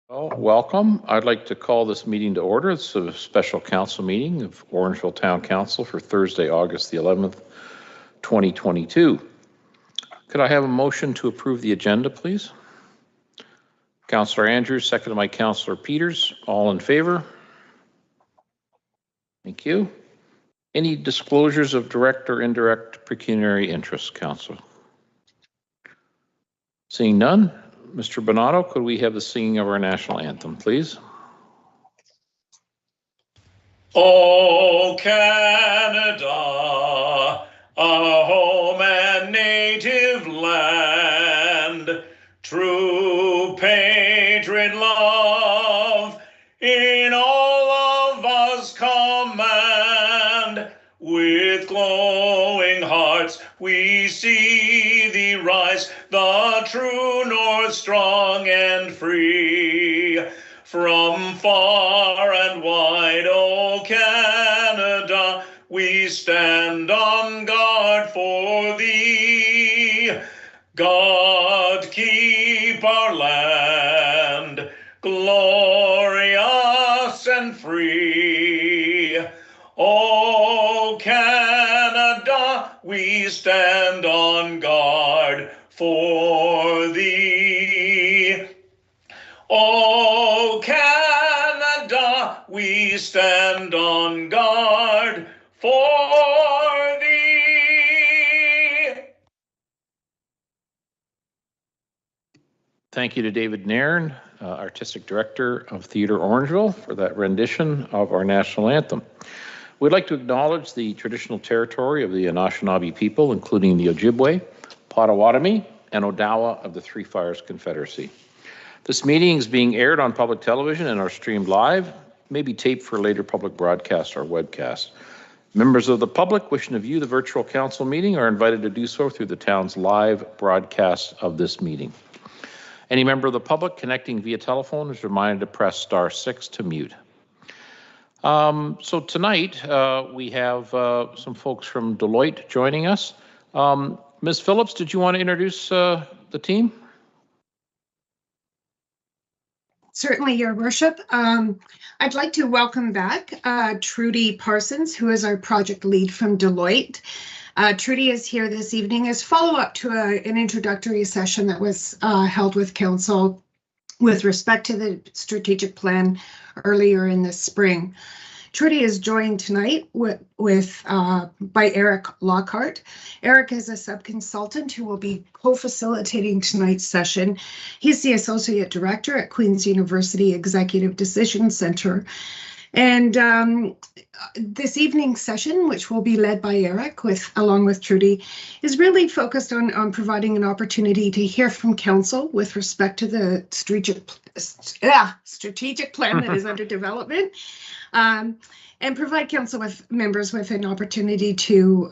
Well, welcome. I'd like to call this meeting to order. It's a special council meeting of Orangeville Town Council for Thursday, August the 11th, 2022. Could I have a motion to approve the agenda, please? Councillor Andrews, seconded by Councillor Peters. All in favor? Thank you. Any disclosures of direct or indirect pecuniary interest, Council? Seeing none, Mr. Bonato, could we have the singing of our national anthem, please? O Canada, our home and native land, true patriot love in all of us command. With glowing hearts we see thee rise, the true north strong and free. From far and wide, O Canada, we stand on guard for thee. God keep our land glorious and free. O Canada, we stand on guard for thee. O Canada, we stand on guard for thee. Thank you to David Nairn, Artistic Director of Theatre Orangeville, for that rendition of our national anthem. We'd like to acknowledge the traditional territory of the Anishinaabe people, including the Ojibwe, Potawatomi, and Odawa of the Three Fires Confederacy. This meeting is being aired on public television and are streamed live, may be taped for later public broadcast or webcast. Members of the public wishing to view the virtual council meeting are invited to do so through the town's live broadcast of this meeting. Any member of the public connecting via telephone is reminded to press *6 to mute. So tonight we have some folks from Deloitte joining us. Ms. Phillips, did you want to introduce the team? Certainly, Your Worship. I'd like to welcome back Trudy Parsons, who is our project lead from Deloitte. Trudy is here this evening as follow-up to an introductory session that was held with Council with respect to the strategic plan earlier in the spring. Trudy is joined tonight by Eric Lockhart. Eric is a sub-consultant who will be co-facilitating tonight's session. He's the Associate Director at Queen's University Executive Decision Center. And this evening's session, which will be led by Eric along with Trudy, is really focused on providing an opportunity to hear from Council with respect to the strategic plan that is under development, and provide Council members with an opportunity to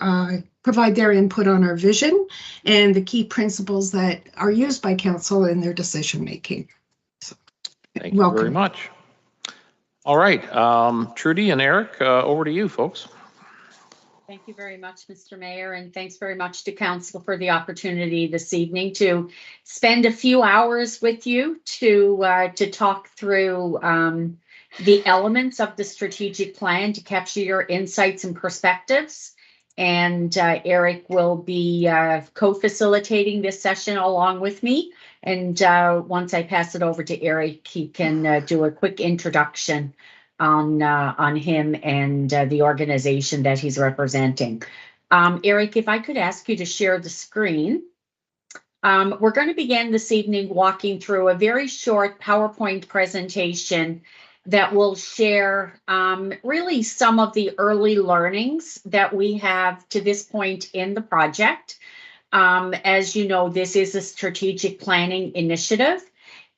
provide their input on our vision and the key principles that are used by Council in their decision making. So, thank you very much. All right, Trudy and Eric, over to you folks. Thank you very much, Mr. Mayor, and thanks very much to Council for the opportunity this evening to spend a few hours with you to talk through the elements of the strategic plan to capture your insights and perspectives. And Eric will be co-facilitating this session along with me. And once I pass it over to Eric, he can do a quick introduction on him and the organization that he's representing. Eric, if I could ask you to share the screen. We're going to begin this evening walking through a very short PowerPoint presentation that will share really some of the early learnings that we have to this point in the project. As you know, this is a strategic planning initiative,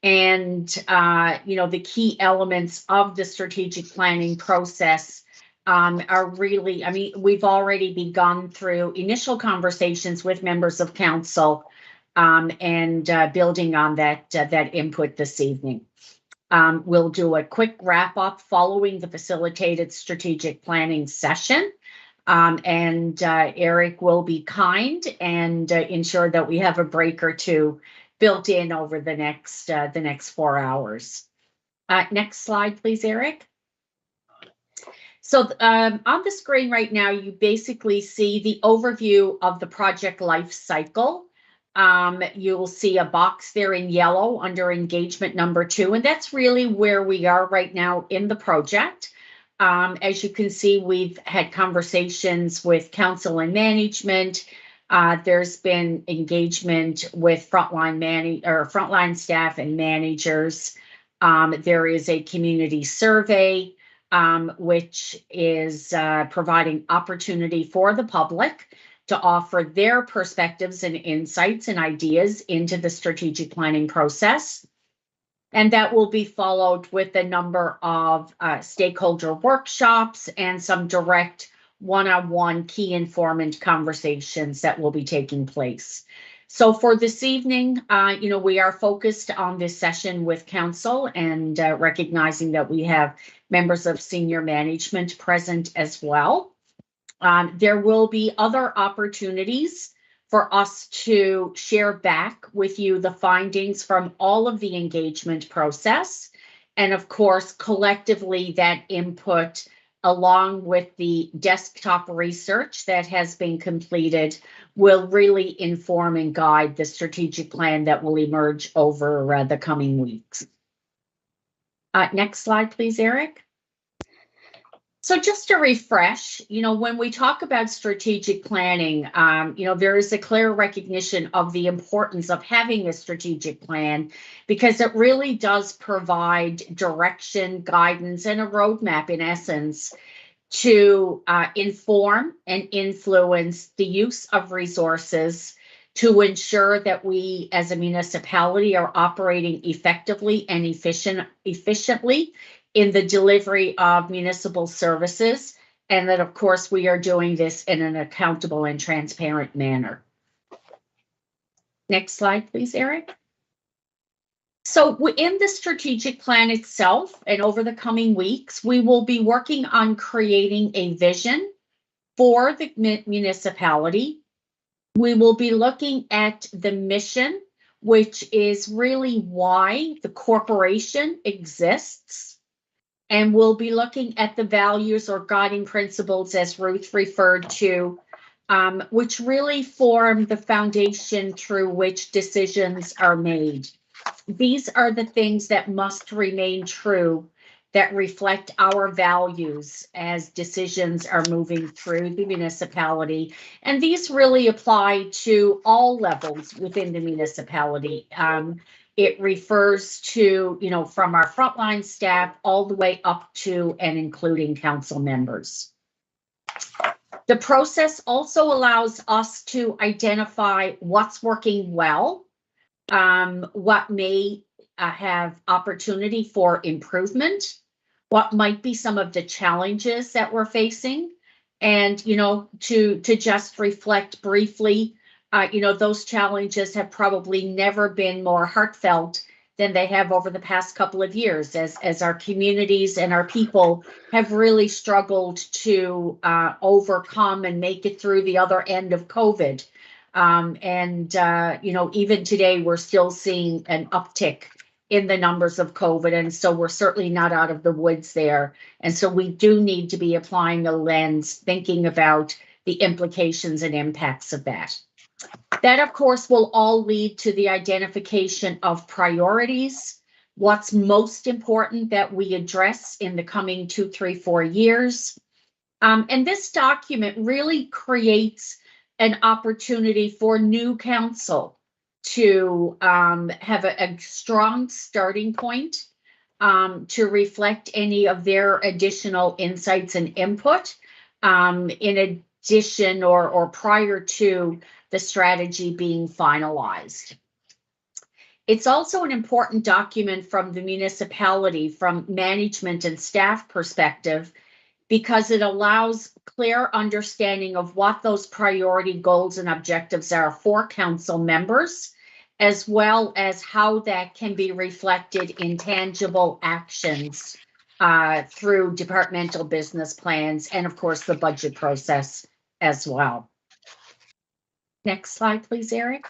and the key elements of the strategic planning process are really, we've already begun through initial conversations with members of Council and building on that input this evening. We'll do a quick wrap up following the facilitated strategic planning session. And Eric will be kind and ensure that we have a break or two built in over the next 4 hours. Next slide, please, Eric. So on the screen right now, you basically see the overview of the project life cycle. You'll see a box there in yellow under engagement number 2, and that's really where we are right now in the project. As you can see, we've had conversations with council and management. There's been engagement with frontline staff and managers. There is a community survey, which is providing opportunity for the public to offer their perspectives and insights and ideas into the strategic planning process. And that will be followed with a number of stakeholder workshops and some direct one-on-one key informant conversations that will be taking place. So for this evening, we are focused on this session with council and recognizing that we have members of senior management present as well. There will be other opportunities for us to share back with you the findings from all of the engagement process. And of course, collectively, that input, along with the desktop research that has been completed, will really inform and guide the strategic plan that will emerge over the coming weeks. Next slide, please, Eric. So just to refresh, when we talk about strategic planning, there is a clear recognition of the importance of having a strategic plan, because it really does provide direction, guidance, and a roadmap, in essence, to inform and influence the use of resources to ensure that we as a municipality are operating effectively and efficiently in the delivery of municipal services, and that, of course, we are doing this in an accountable and transparent manner. Next slide, please, Eric. So within the strategic plan itself, and over the coming weeks, we will be working on creating a vision for the municipality. We will be looking at the mission, which is really why the corporation exists. And we'll be looking at the values or guiding principles, as Ruth referred to, which really form the foundation through which decisions are made. These are the things that must remain true, that reflect our values as decisions are moving through the municipality. And these really apply to all levels within the municipality. It refers to, from our frontline staff all the way up to and including council members. The process also allows us to identify what's working well, what may have opportunity for improvement, what might be some of the challenges that we're facing, and, to just reflect briefly. Those challenges have probably never been more heartfelt than they have over the past couple of years, as our communities and our people have really struggled to overcome and make it through the other end of COVID. Even today, we're still seeing an uptick in the numbers of COVID. And so we're certainly not out of the woods there. And so we do need to be applying a lens, thinking about the implications and impacts of that. That, of course, will all lead to the identification of priorities, what's most important that we address in the coming 2, 3, 4 years. And this document really creates an opportunity for new council to have a strong starting point to reflect any of their additional insights and input in addition or prior to the strategy being finalized. It's also an important document from the municipality, from management and staff perspective, because it allows clear understanding of what those priority goals and objectives are for council members, as well as how that can be reflected in tangible actions through departmental business plans and, of course, the budget process as well. Next slide, please, Eric.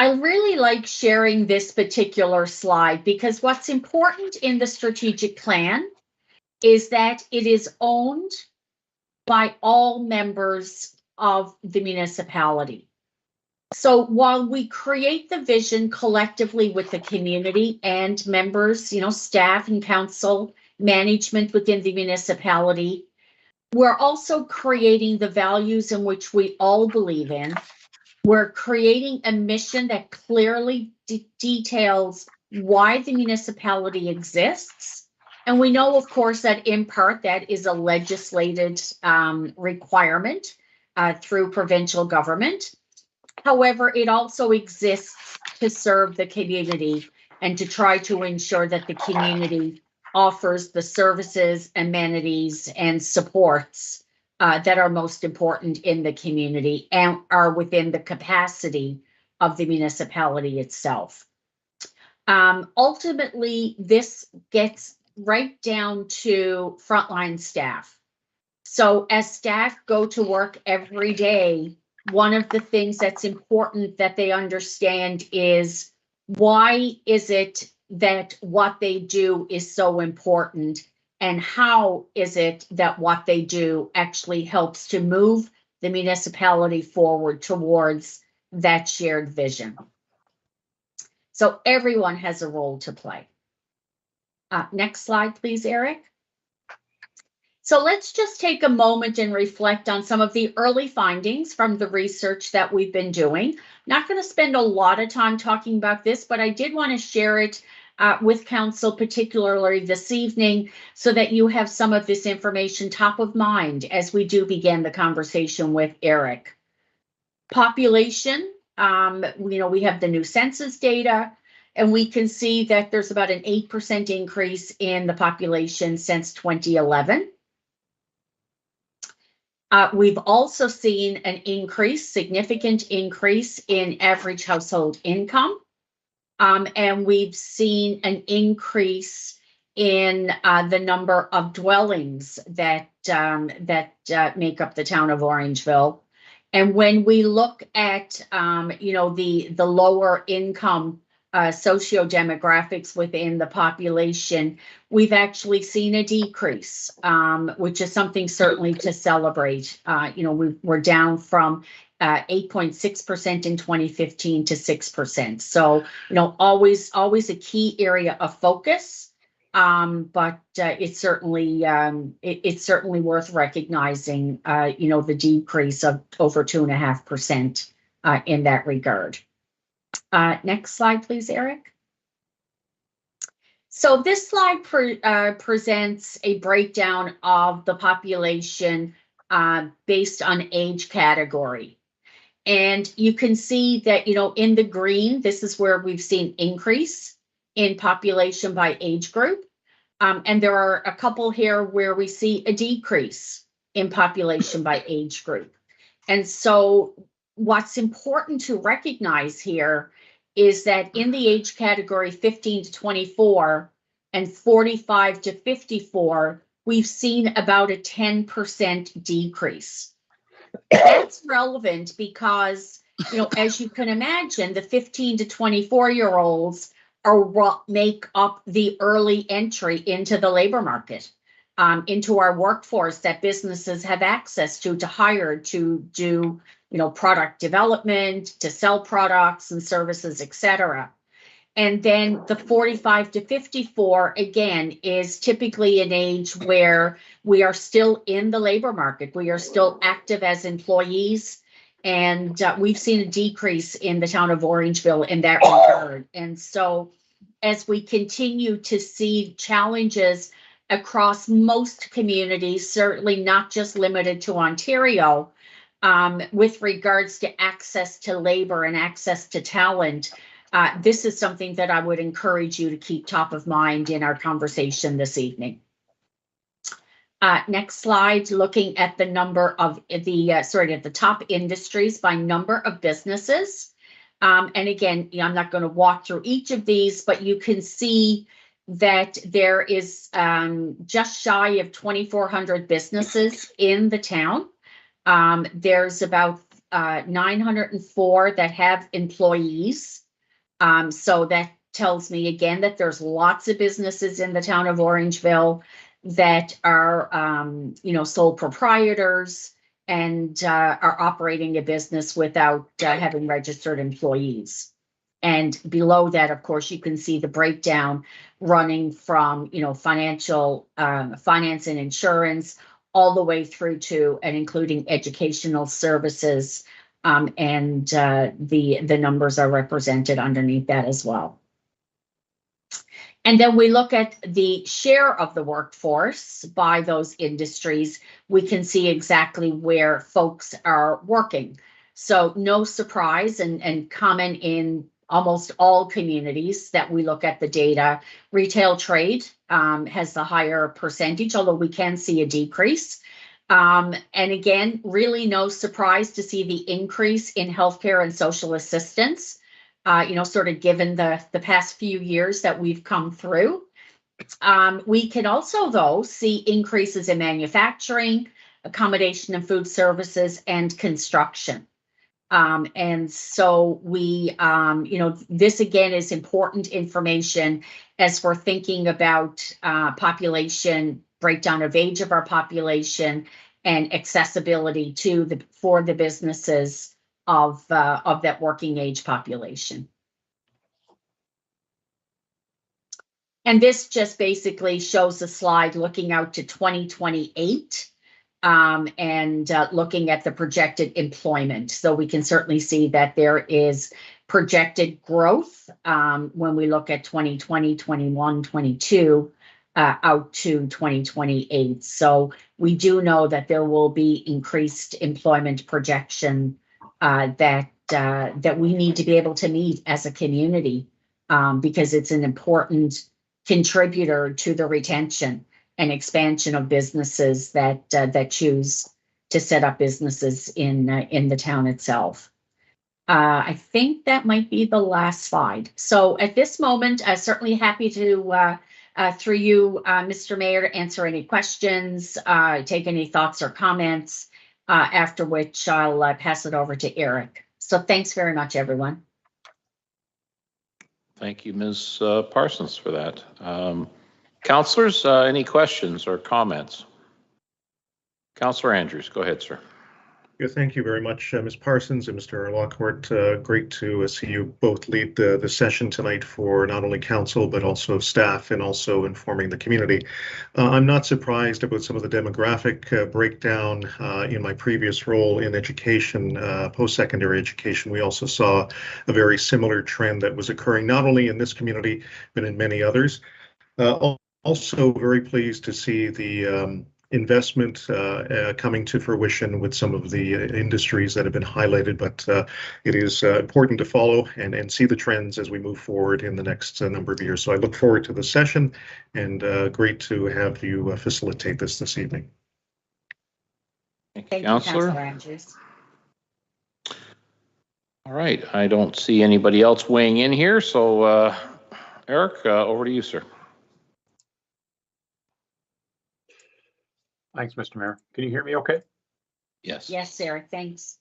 I really like sharing this particular slide because what's important in the strategic plan is that it is owned by all members of the municipality. So while we create the vision collectively with the community and members, staff and council, management within the municipality, we're also creating the values in which we all believe in. We're creating a mission that clearly details why the municipality exists. And we know, of course, that in part that is a legislated requirement through provincial government. However, it also exists to serve the community and to try to ensure that the community offers the services, amenities, and supports that are most important in the community and are within the capacity of the municipality itself. Ultimately, this gets right down to frontline staff. So as staff go to work every day, one of the things that's important that they understand is why is it that what they do is so important, and how is it that what they do actually helps to move the municipality forward towards that shared vision. So everyone has a role to play. Next slide, please, Eric. So let's just take a moment and reflect on some of the early findings from the research that we've been doing. Not going to spend a lot of time talking about this, but I did want to share it with council, particularly this evening, so that you have some of this information top of mind as we do begin the conversation with Eric. Population, we have the new census data, and we can see that there's about an 8% increase in the population since 2011. We've also seen an significant increase in average household income. And we've seen an increase in the number of dwellings that make up the town of Orangeville. And when we look at, the lower income socio-demographics within the population, we've actually seen a decrease, which is something certainly to celebrate. We're down from 8.6% in 2015 to 6%. So, always a key area of focus, but it's certainly worth recognizing, the decrease of over 2.5% in that regard. Next slide, please, Eric. So this slide presents a breakdown of the population based on age category. And you can see that, in the green, this is where we've seen increase in population by age group. And there are a couple here where we see a decrease in population by age group. And so what's important to recognize here is that in the age category 15 to 24 and 45 to 54, we've seen about a 10% decrease. That's relevant because, as you can imagine, the 15 to 24-year-olds are what make up the early entry into the labor market, into our workforce that businesses have access to hire, to do, product development, to sell products and services, etc. And then the 45 to 54, again, is typically an age where we are still in the labor market. We are still active as employees. And we've seen a decrease in the town of Orangeville in that regard. And so as we continue to see challenges across most communities, certainly not just limited to Ontario, with regards to access to labor and access to talent, this is something that I would encourage you to keep top of mind in our conversation this evening. Next slide, looking at the number of the top industries by number of businesses. And again, I'm not going to walk through each of these, but you can see that there is just shy of 2,400 businesses in the town. There's about 904 that have employees. So that tells me again that there's lots of businesses in the town of Orangeville that are, sole proprietors and are operating a business without having registered employees. And below that, of course, you can see the breakdown running from, financial, finance and insurance, all the way through to and including educational services. And the numbers are represented underneath that as well. And then we look at the share of the workforce by those industries. We can see exactly where folks are working. So no surprise and common in almost all communities that we look at the data. Retail trade has the higher percentage, although we can see a decrease. And again, really no surprise to see the increase in healthcare and social assistance, sort of given the past few years that we've come through. We can also, though, see increases in manufacturing, accommodation and food services, and construction. And so we, this again is important information as we're thinking about population, breakdown of age of our population, and accessibility for the businesses of that working age population. And this just basically shows a slide looking out to 2028. And looking at the projected employment. So we can certainly see that there is projected growth when we look at 2020, 21, 22 out to 2028. So we do know that there will be increased employment projection that we need to be able to meet as a community because it's an important contributor to the retention and expansion of businesses that choose to set up businesses in the town itself. I think that might be the last slide. So at this moment, I'm certainly happy to, through you, Mr. Mayor, to answer any questions, take any thoughts or comments, after which I'll pass it over to Eric. So thanks very much, everyone. Thank you, Ms. Parsons, for that. Councillors, any questions or comments? Councillor Andrews, go ahead, sir. Yeah, thank you very much, Ms. Parsons and Mr. Lockhart. Great to see you both lead the session tonight for not only council, but also staff and also informing the community. I'm not surprised about some of the demographic breakdown in my previous role in education, post-secondary education. We also saw a very similar trend that was occurring not only in this community, but in many others. Also very pleased to see the investment coming to fruition with some of the industries that have been highlighted, but it is important to follow and see the trends as we move forward in the next number of years. So I look forward to the session and great to have you facilitate this evening. Thank you, Councillor Andrews. All right, I don't see anybody else weighing in here, so Eric, over to you, sir. Thanks, Mr. Mayor. Can you hear me okay? Yes. Yes, Sarah, thanks.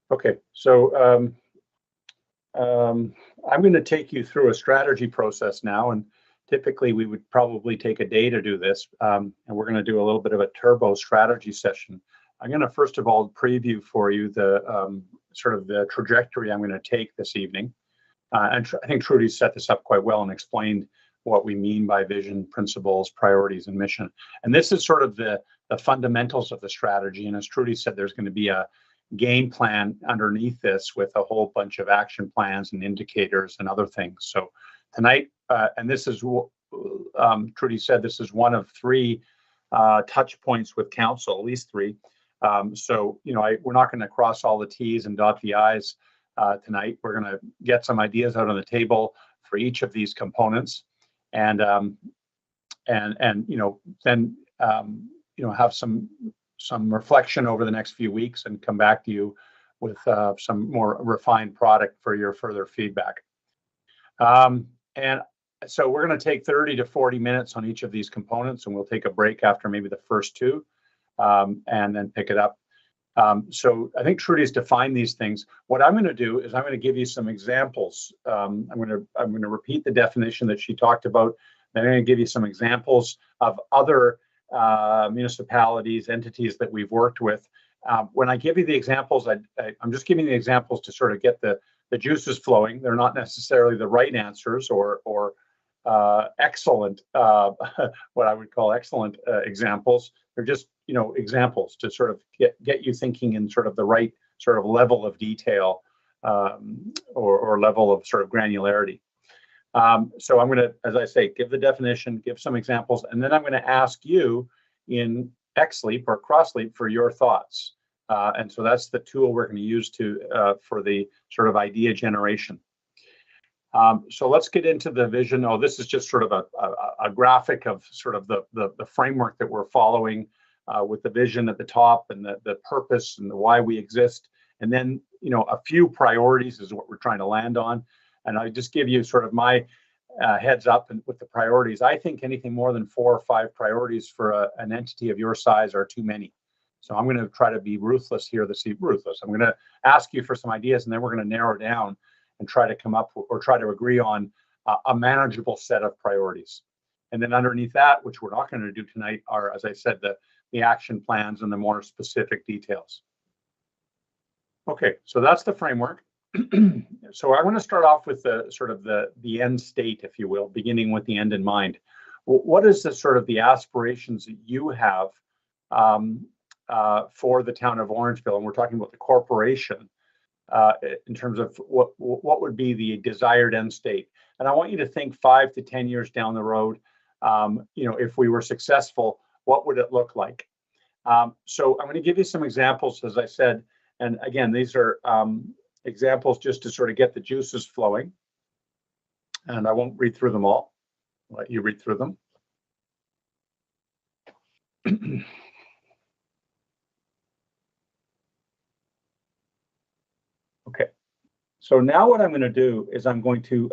Okay, so I'm going to take you through a strategy process now, and typically we would probably take a day to do this, and we're going to do a little bit of a turbo strategy session. I'm going to first of all preview for you the sort of the trajectory I'm going to take this evening, and I think Trudy set this up quite well and explained what we mean by vision, principles, priorities, and mission. And this is sort of the fundamentals of the strategy. And as Trudy said, there's going to be a game plan underneath this with a whole bunch of action plans and indicators and other things. So tonight, and this is, Trudy said, this is one of three touch points with council, at least three. So, we're not going to cross all the T's and dot the I's tonight. We're going to get some ideas out on the table for each of these components. And then have some reflection over the next few weeks and come back to you with some more refined product for your further feedback. And so we're going to take 30 to 40 minutes on each of these components, and we'll take a break after maybe the first two, and then pick it up. So I think Trudy's defined these things. What I'm going to do is I'm going to give you some examples. I'm going to repeat the definition that she talked about. Then I'm going to give you some examples of other municipalities, entities that we've worked with. When I give you the examples, I'm just giving the examples to sort of get the juices flowing. They're not necessarily the right answers or excellent, what I would call excellent examples. They're just, examples to sort of get you thinking in sort of the right sort of level of detail or level of sort of granularity. So I'm going to, as I say, give the definition, give some examples, and then I'm going to ask you in XLEAP or CrossLeap for your thoughts. And so that's the tool we're going to use for the sort of idea generation. So let's get into the vision. Oh, this is just sort of a graphic of sort of the framework that we're following with the vision at the top and the purpose and the why we exist. And then, a few priorities is what we're trying to land on. And I just give you sort of my heads up and with the priorities. I think anything more than 4 or 5 priorities for an entity of your size are too many. So I'm going to try to be ruthless here ruthless. I'm going to ask you for some ideas, and then we're going to narrow down and try to come up or try to agree on a manageable set of priorities. And then underneath that, which we're not going to do tonight, are, as I said, the action plans and the more specific details. Okay, so that's the framework. So I want to start off with the sort of the end state, if you will, beginning with the end in mind. What is the sort of the aspirations that you have for the town of Orangeville? And we're talking about the corporation in terms of what would be the desired end state. And I want you to think 5 to 10 years down the road, if we were successful, what would it look like? So I'm going to give you some examples, as I said. And again, these are examples just to sort of get the juices flowing. And I won't read through them all. I'll let you read through them. Okay. So now what I'm going to do is I'm going to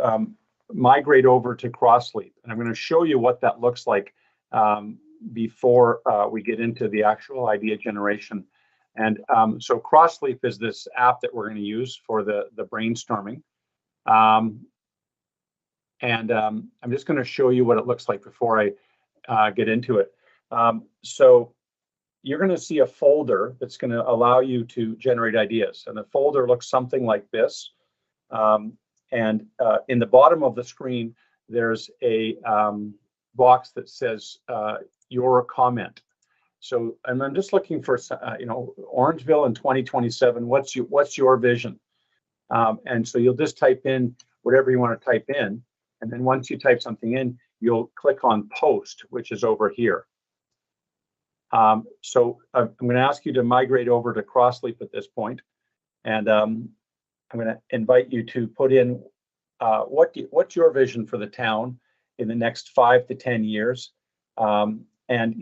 migrate over to CrossLeap. And I'm going to show you what that looks like before we get into the actual idea generation. And so CrossLeap is this app that we're going to use for the brainstorming. I'm just going to show you what it looks like before I get into it. So you're going to see a folder that's going to allow you to generate ideas. And the folder looks something like this. In the bottom of the screen, there's a box that says your comment. So, and I'm just looking for, Orangeville in 2027, what's your vision? And so you'll just type in whatever you want to type in. And then once you type something in, you'll click on post, which is over here. So I'm going to ask you to migrate over to CrossLeap at this point. And I'm going to invite you to put in what's your vision for the town in the next 5 to 10 years. And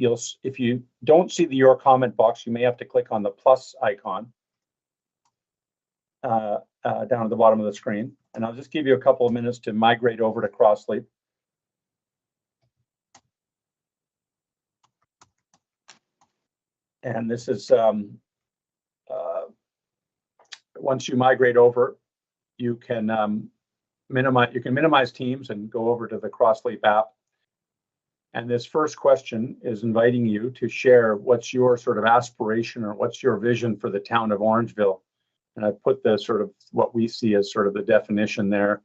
if you don't see your comment box, you may have to click on the plus icon down at the bottom of the screen. And I'll just give you a couple of minutes to migrate over to CrossLeap. And this is, once you migrate over, you can minimize teams and go over to the CrossLeap app. And this first question is inviting you to share what's your sort of aspiration or what's your vision for the town of Orangeville. And I put the sort of what we see as sort of the definition there,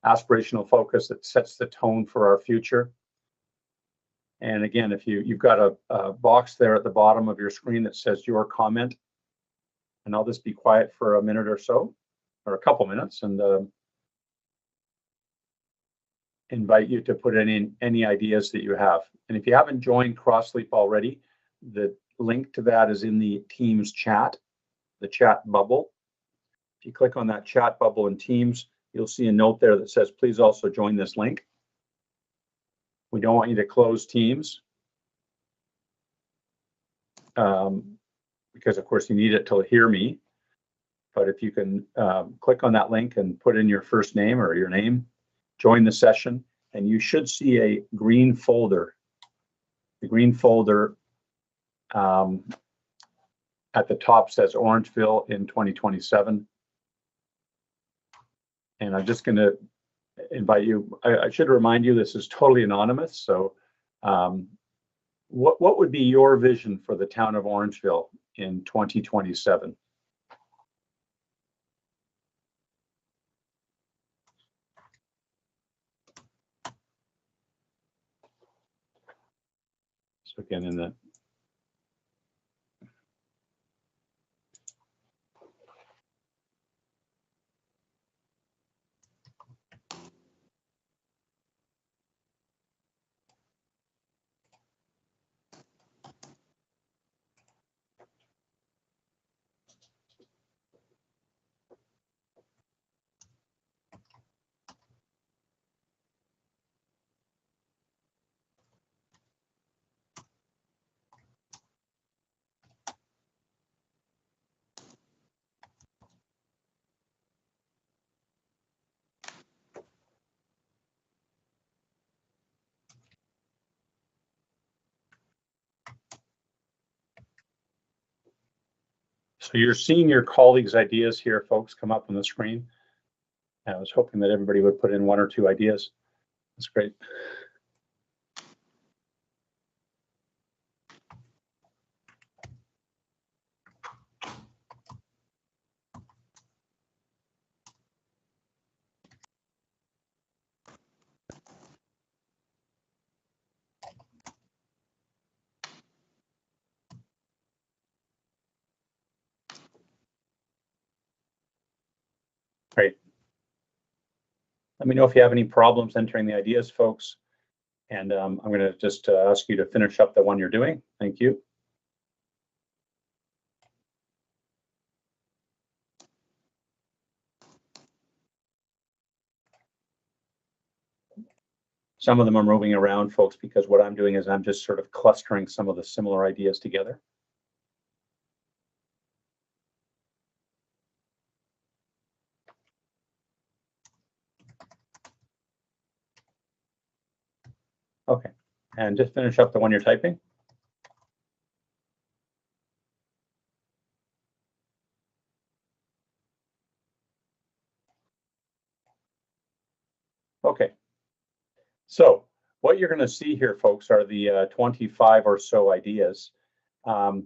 aspirational focus that sets the tone for our future. And again, if you've got a box there at the bottom of your screen that says your comment, and I'll just be quiet for a minute or so, or a couple minutes, and invite you to put in any ideas that you have. And if you haven't joined CrossLeap already, the link to that is in the Teams chat, the chat bubble. If you click on that chat bubble in Teams, you'll see a note there that says, please also join this link. We don't want you to close Teams because, of course, you need it to hear me. But if you can click on that link and put in your first name or your name, join the session, and you should see a green folder. The green folder At the top says Orangeville in 2027. And I'm just going to invite you, I should remind you, this is totally anonymous. So what would be your vision for the town of Orangeville in 2027? So again, in the So you're seeing your colleagues' ideas here, folks, come up on the screen. I was hoping that everybody would put in 1 or 2 ideas. That's great. Great. Let me know if you have any problems entering the ideas, folks. And I'm going to just ask you to finish up the one you're doing. Thank you. Some of them are moving around, folks, because what I'm doing is I'm just sort of clustering some of the similar ideas together. Okay, and just finish up the one you're typing. Okay, so what you're going to see here, folks, are the 25 or so ideas. And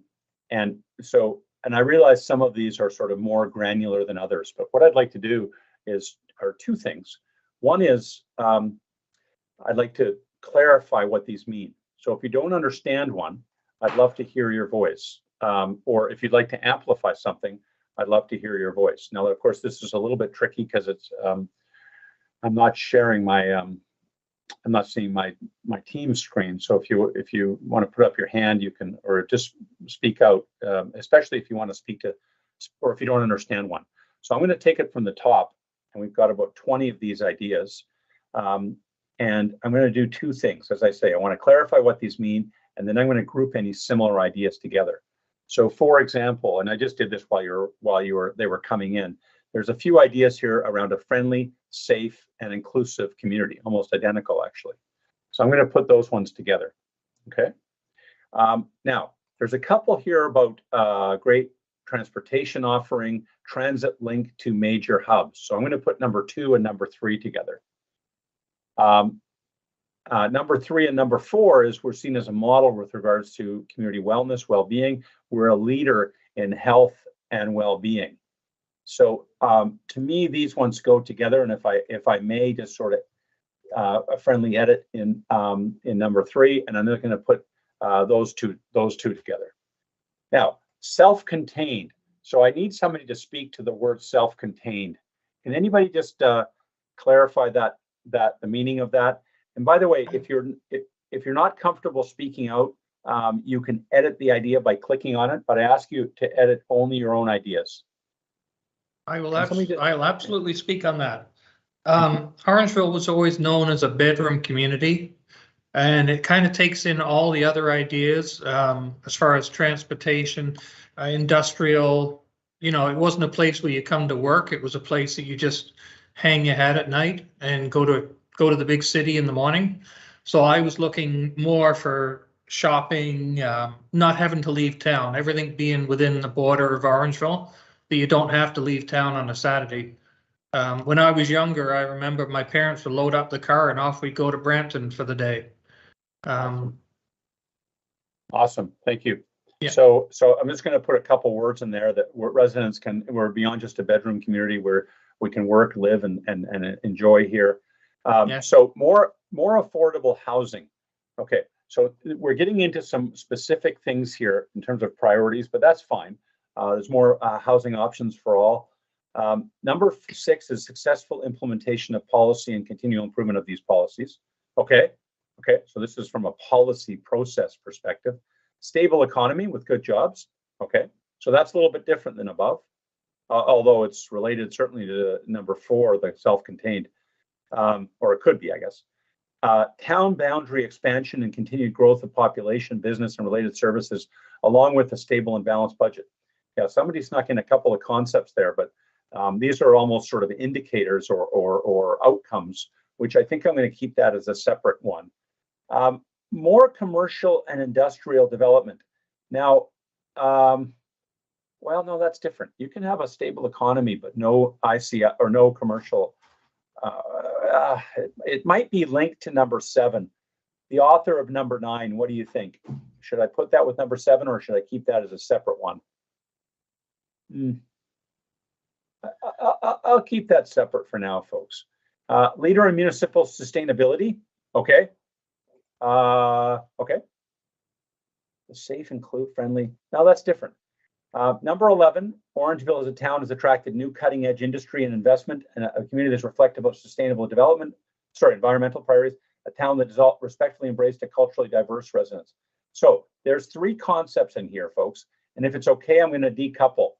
I realize some of these are sort of more granular than others, but what I'd like to do are 2 things. One is I'd like to clarify what these mean. So if you don't understand one, I'd love to hear your voice. Or if you'd like to amplify something, I'd love to hear your voice. Now, of course, this is a little bit tricky because it's I'm not sharing my I'm not seeing my team screen. So if you want to put up your hand, you can, or just speak out, especially if you want to speak to, or if you don't understand one. So I'm going to take it from the top, and we've got about 20 of these ideas. And I'm going to do 2 things. As I say, I want to clarify what these mean, and then I'm going to group any similar ideas together. So for example, and I just did this while they were coming in, there's a few ideas here around a friendly, safe, and inclusive community, almost identical actually. So I'm going to put those ones together, okay? Now, there's a couple here about great transportation offering, transit link to major hubs. So I'm going to put number 2 and number 3 together. Number 3 and number 4 is we're seen as a model with regards to community wellness, well-being. We're a leader in health and well-being. So to me, these ones go together. And if I may just sort of a friendly edit in number 3, and I'm just going to put those two together. Now, self-contained. So I need somebody to speak to the word self-contained. Can anybody just clarify the meaning of that? And by the way, if you're not comfortable speaking out, you can edit the idea by clicking on it, but I ask you to edit only your own ideas. I'll absolutely speak on that. Orangeville was always known as a bedroom community, and it kind of takes in all the other ideas as far as transportation, industrial. You know, it wasn't a place where you come to work. It was a place that you just hang your hat at night and go to the big city in the morning. So I was looking more for shopping, not having to leave town, everything being within the border of Orangeville, that you don't have to leave town on a Saturday. When I was younger, I remember my parents would load up the car and off we'd go to Brampton for the day. Awesome, thank you. Yeah. So I'm just going to put a couple words in there that residents can, we're beyond just a bedroom community where we can work, live, and enjoy here. Yeah. So more affordable housing. Okay, so we're getting into some specific things here in terms of priorities, but that's fine. There's more housing options for all. Number 6 is successful implementation of policy and continual improvement of these policies. Okay, so this is from a policy process perspective. Stable economy with good jobs. Okay, so that's a little bit different than above, although it's related certainly to number 4, the self-contained, or it could be, I guess. Town boundary expansion and continued growth of population, business, and related services, along with a stable and balanced budget. Yeah, somebody snuck in a couple of concepts there, but these are almost sort of indicators or outcomes, which I think I'm going to keep that as a separate one. More commercial and industrial development. Now, well, no, that's different. You can have a stable economy, but no IC or no commercial. It might be linked to number 7. The author of number 9, what do you think? Should I put that with number 7 or should I keep that as a separate one? I'll keep that separate for now, folks. Leader in municipal sustainability. Okay. Okay. The safe, include, friendly. Now that's different. Number 11, Orangeville as a town has attracted new cutting edge industry and investment and a community that's reflective of sustainable development, environmental priorities, a town that has respectfully embraced a culturally diverse residents. So there's 3 concepts in here, folks. And if it's okay, I'm going to decouple.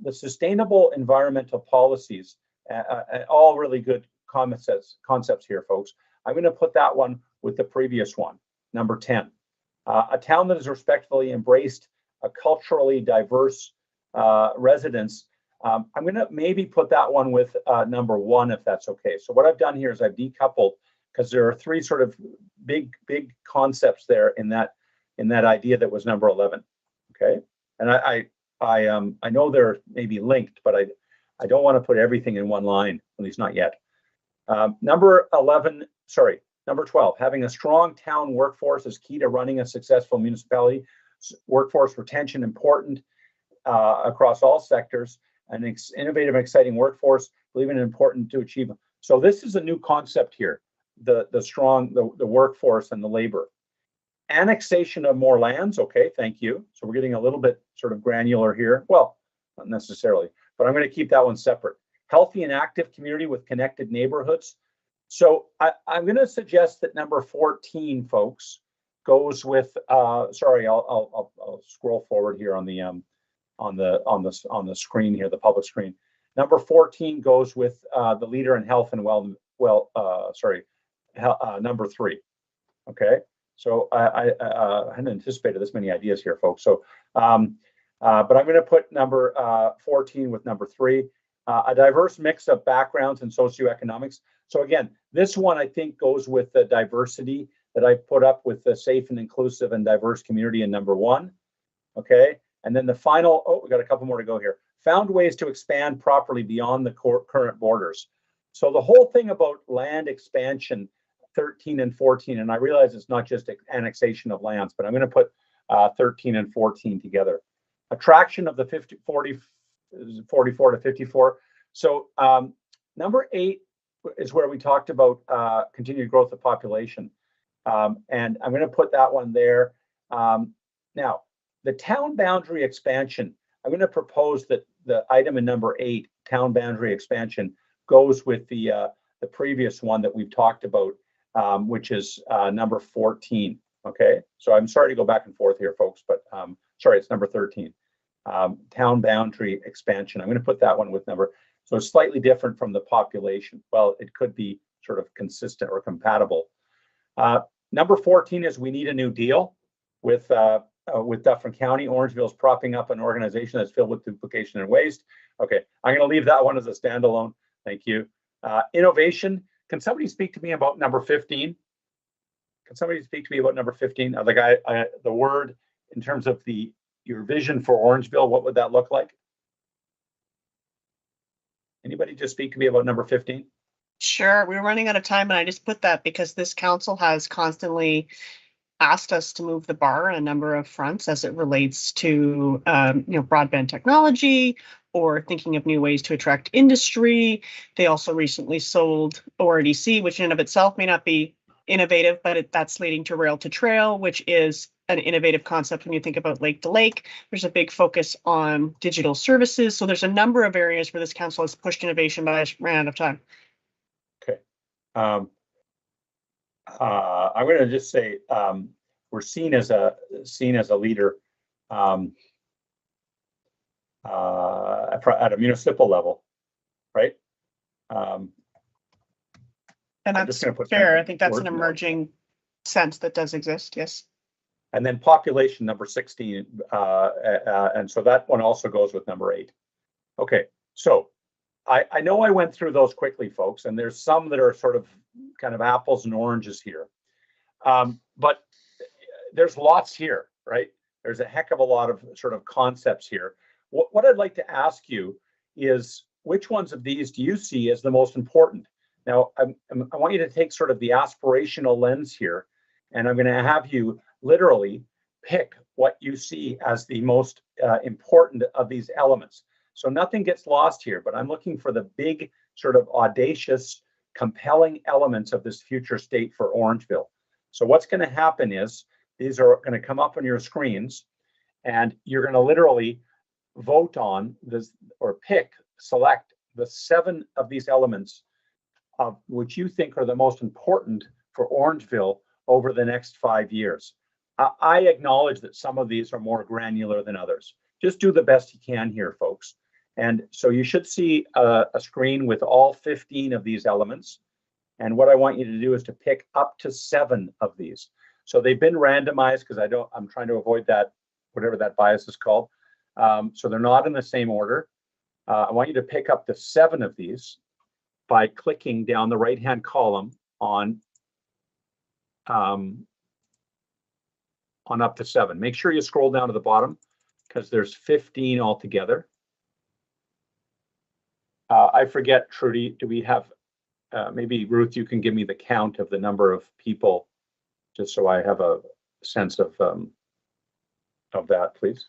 The sustainable environmental policies, all really good concepts here, folks. I'm going to put that one with the previous one, number 10. A town that has respectfully embraced a culturally diverse residents. I'm going to maybe put that one with number 1, if that's okay. So what I've done here is I've decoupled because there are 3 sort of big concepts there in that idea that was number 11. Okay, and I know they're maybe linked, but I don't want to put everything in one line, at least not yet. Number 12, having a strong town workforce is key to running a successful municipality. Workforce retention important across all sectors. An innovative and exciting workforce, believing it important to achieve. So this is a new concept here, the workforce and the labor. Annexation of more lands, okay, thank you. So we're getting a little bit sort of granular here. Well, not necessarily, but I'm going to keep that one separate. Healthy and active community with connected neighborhoods. So I'm going to suggest that number 14, folks, goes with. Sorry, I'll scroll forward here on the screen here, the public screen. Number 14 goes with the leader in health and number 3. Okay. So I hadn't anticipated this many ideas here, folks. So, but I'm going to put number 14 with number 3. A diverse mix of backgrounds and socioeconomics. So again, this one I think goes with the diversity that I put up with the safe and inclusive and diverse community in number 1. Okay, and then the final. We got a couple more to go here. Found ways to expand properly beyond the current borders. So the whole thing about land expansion. 13 and 14, and I realize it's not just annexation of lands, but I'm going to put 13 and 14 together. Attraction of the 44 to 54. So number 8 is where we talked about continued growth of population, and I'm going to put that one there. Now, the town boundary expansion, I'm going to propose that the item in number 8, town boundary expansion, goes with the previous one that we've talked about. Which is number 14. Okay, so I'm sorry to go back and forth here, folks, but sorry, it's number 13. Town boundary expansion. I'm going to put that one with number. So it's slightly different from the population. Well, it could be sort of consistent or compatible. Number 14 is we need a new deal with Dufferin County. Orangeville is propping up an organization that's filled with duplication and waste. Okay, I'm going to leave that one as a standalone. Thank you. Innovation. Can somebody speak to me about number 15? Can somebody speak to me about number 15? The word in terms of your vision for Orangeville, what would that look like? Anybody just speak to me about number 15? Sure, we're running out of time, and I just put that because this council has constantly asked us to move the bar on a number of fronts as it relates to broadband technology or thinking of new ways to attract industry. They also recently sold ORDC, which in and of itself may not be innovative, but that's leading to rail to trail, which is an innovative concept when you think about lake to lake. There's a big focus on digital services. So there's a number of areas where this council has pushed innovation, but I just ran out of time. Okay. I'm going to just say we're seen as a leader at a municipal level, right? And that's fair. I think that's an emerging sense that does exist. Yes. And then population number 16, and so that one also goes with number 8. Okay, so I know I went through those quickly, folks, and there's some that are sort of kind of apples and oranges here. But there's lots here, right? There's a heck of a lot of sort of concepts here. What I'd like to ask you is, which ones of these do you see as the most important? Now, I want you to take sort of the aspirational lens here, and I'm going to have you literally pick what you see as the most important of these elements. So nothing gets lost here, but I'm looking for the big sort of audacious, compelling elements of this future state for Orangeville. So what's going to happen is these are going to come up on your screens, and you're going to literally vote on this or select the 7 of these elements of which you think are the most important for Orangeville over the next 5 years. I acknowledge that some of these are more granular than others. Just do the best you can here, folks. And so you should see a screen with all 15 of these elements. And what I want you to do is to pick up to 7 of these. So they've been randomized because I'm trying to avoid that, whatever that bias is called. So they're not in the same order. I want you to pick up to 7 of these by clicking down the right-hand column on up to 7. Make sure you scroll down to the bottom because there's 15 altogether. I forget, Trudy, do we have, maybe Ruth, you can give me the count of the number of people just so I have a sense of that, please.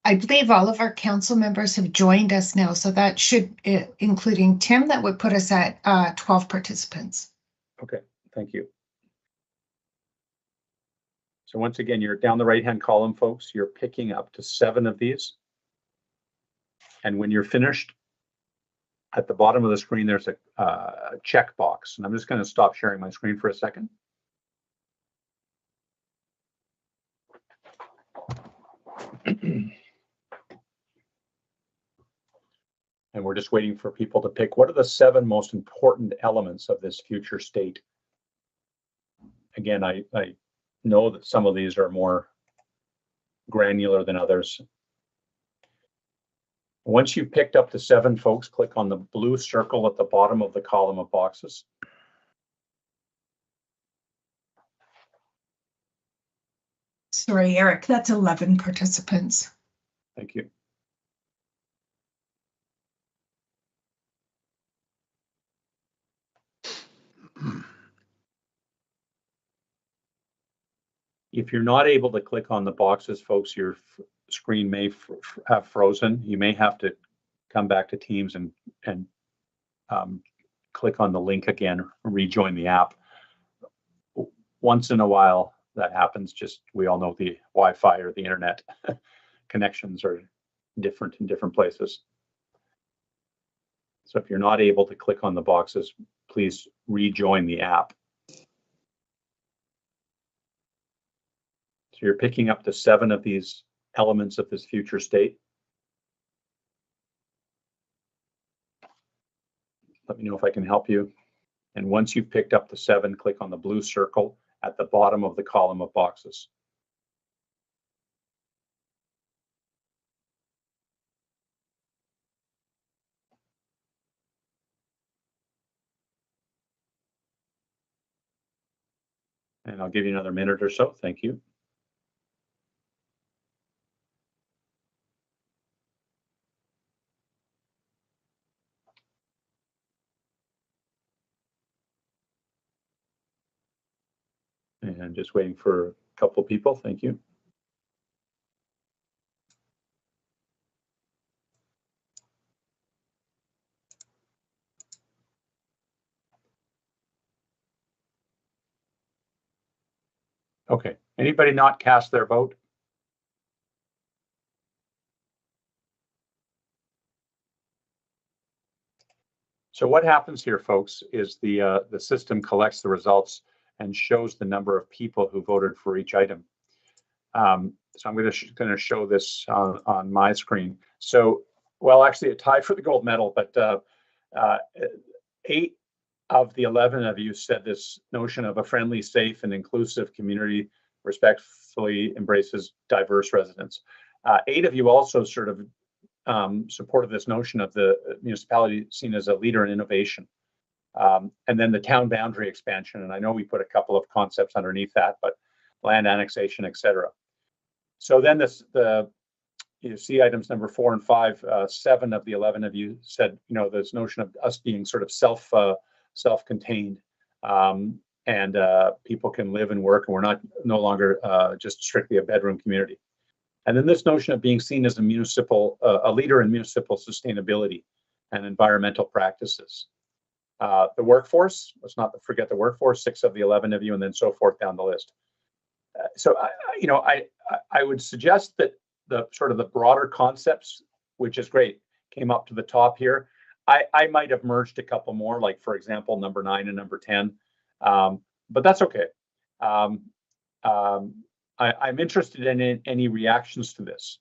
I believe all of our council members have joined us now, so that should, including Tim, that would put us at 12 participants. Okay, thank you. So once again, you're down the right-hand column, folks. You're picking up to 7 of these. And when you're finished, at the bottom of the screen, there's a checkbox. And I'm just going to stop sharing my screen for a second. And we're just waiting for people to pick what are the 7 most important elements of this future state. Again, I know that some of these are more granular than others. Once you've picked up to 7, folks, click on the blue circle at the bottom of the column of boxes. Sorry, Eric, that's 11 participants. Thank you. If you're not able to click on the boxes, folks, your screen may have frozen. You may have to come back to Teams and click on the link again, rejoin the app. Once in a while that happens. Just, we all know the Wi-Fi or the internet connections are different in different places. So if you're not able to click on the boxes, please rejoin the app. So you're picking up to 7 of these elements of this future state. Let me know if I can help you. And once you've picked up the 7, click on the blue circle at the bottom of the column of boxes. And And I'll give you another minute or so. Thank you. And just waiting for a couple people. Thank you. Okay. Anybody not cast their vote? So what happens here, folks, is the system collects the results and shows the number of people who voted for each item. So I'm going to show this on my screen. So, well, actually, a tie for the gold medal, but 8 of the 11 of you said this notion of a friendly, safe, and inclusive community respectfully embraces diverse residents. 8 of you also sort of supported this notion of the municipality seen as a leader in innovation. And then the town boundary expansion. And I know we put a couple of concepts underneath that, but land annexation, et cetera. So then you see items number 4 and 5, 7 of the 11 of you said, this notion of us being sort of self-contained, and people can live and work, and we're no longer just strictly a bedroom community. And then this notion of being seen as a leader in municipal sustainability and environmental practices. The workforce, let's not forget the workforce, 6 of the 11 of you, and then so forth down the list. So I would suggest that the sort of the broader concepts, which is great, came up to the top here. I might have merged a couple more, like for example, number 9 and number 10, but that's okay. I'm interested in any reactions to this.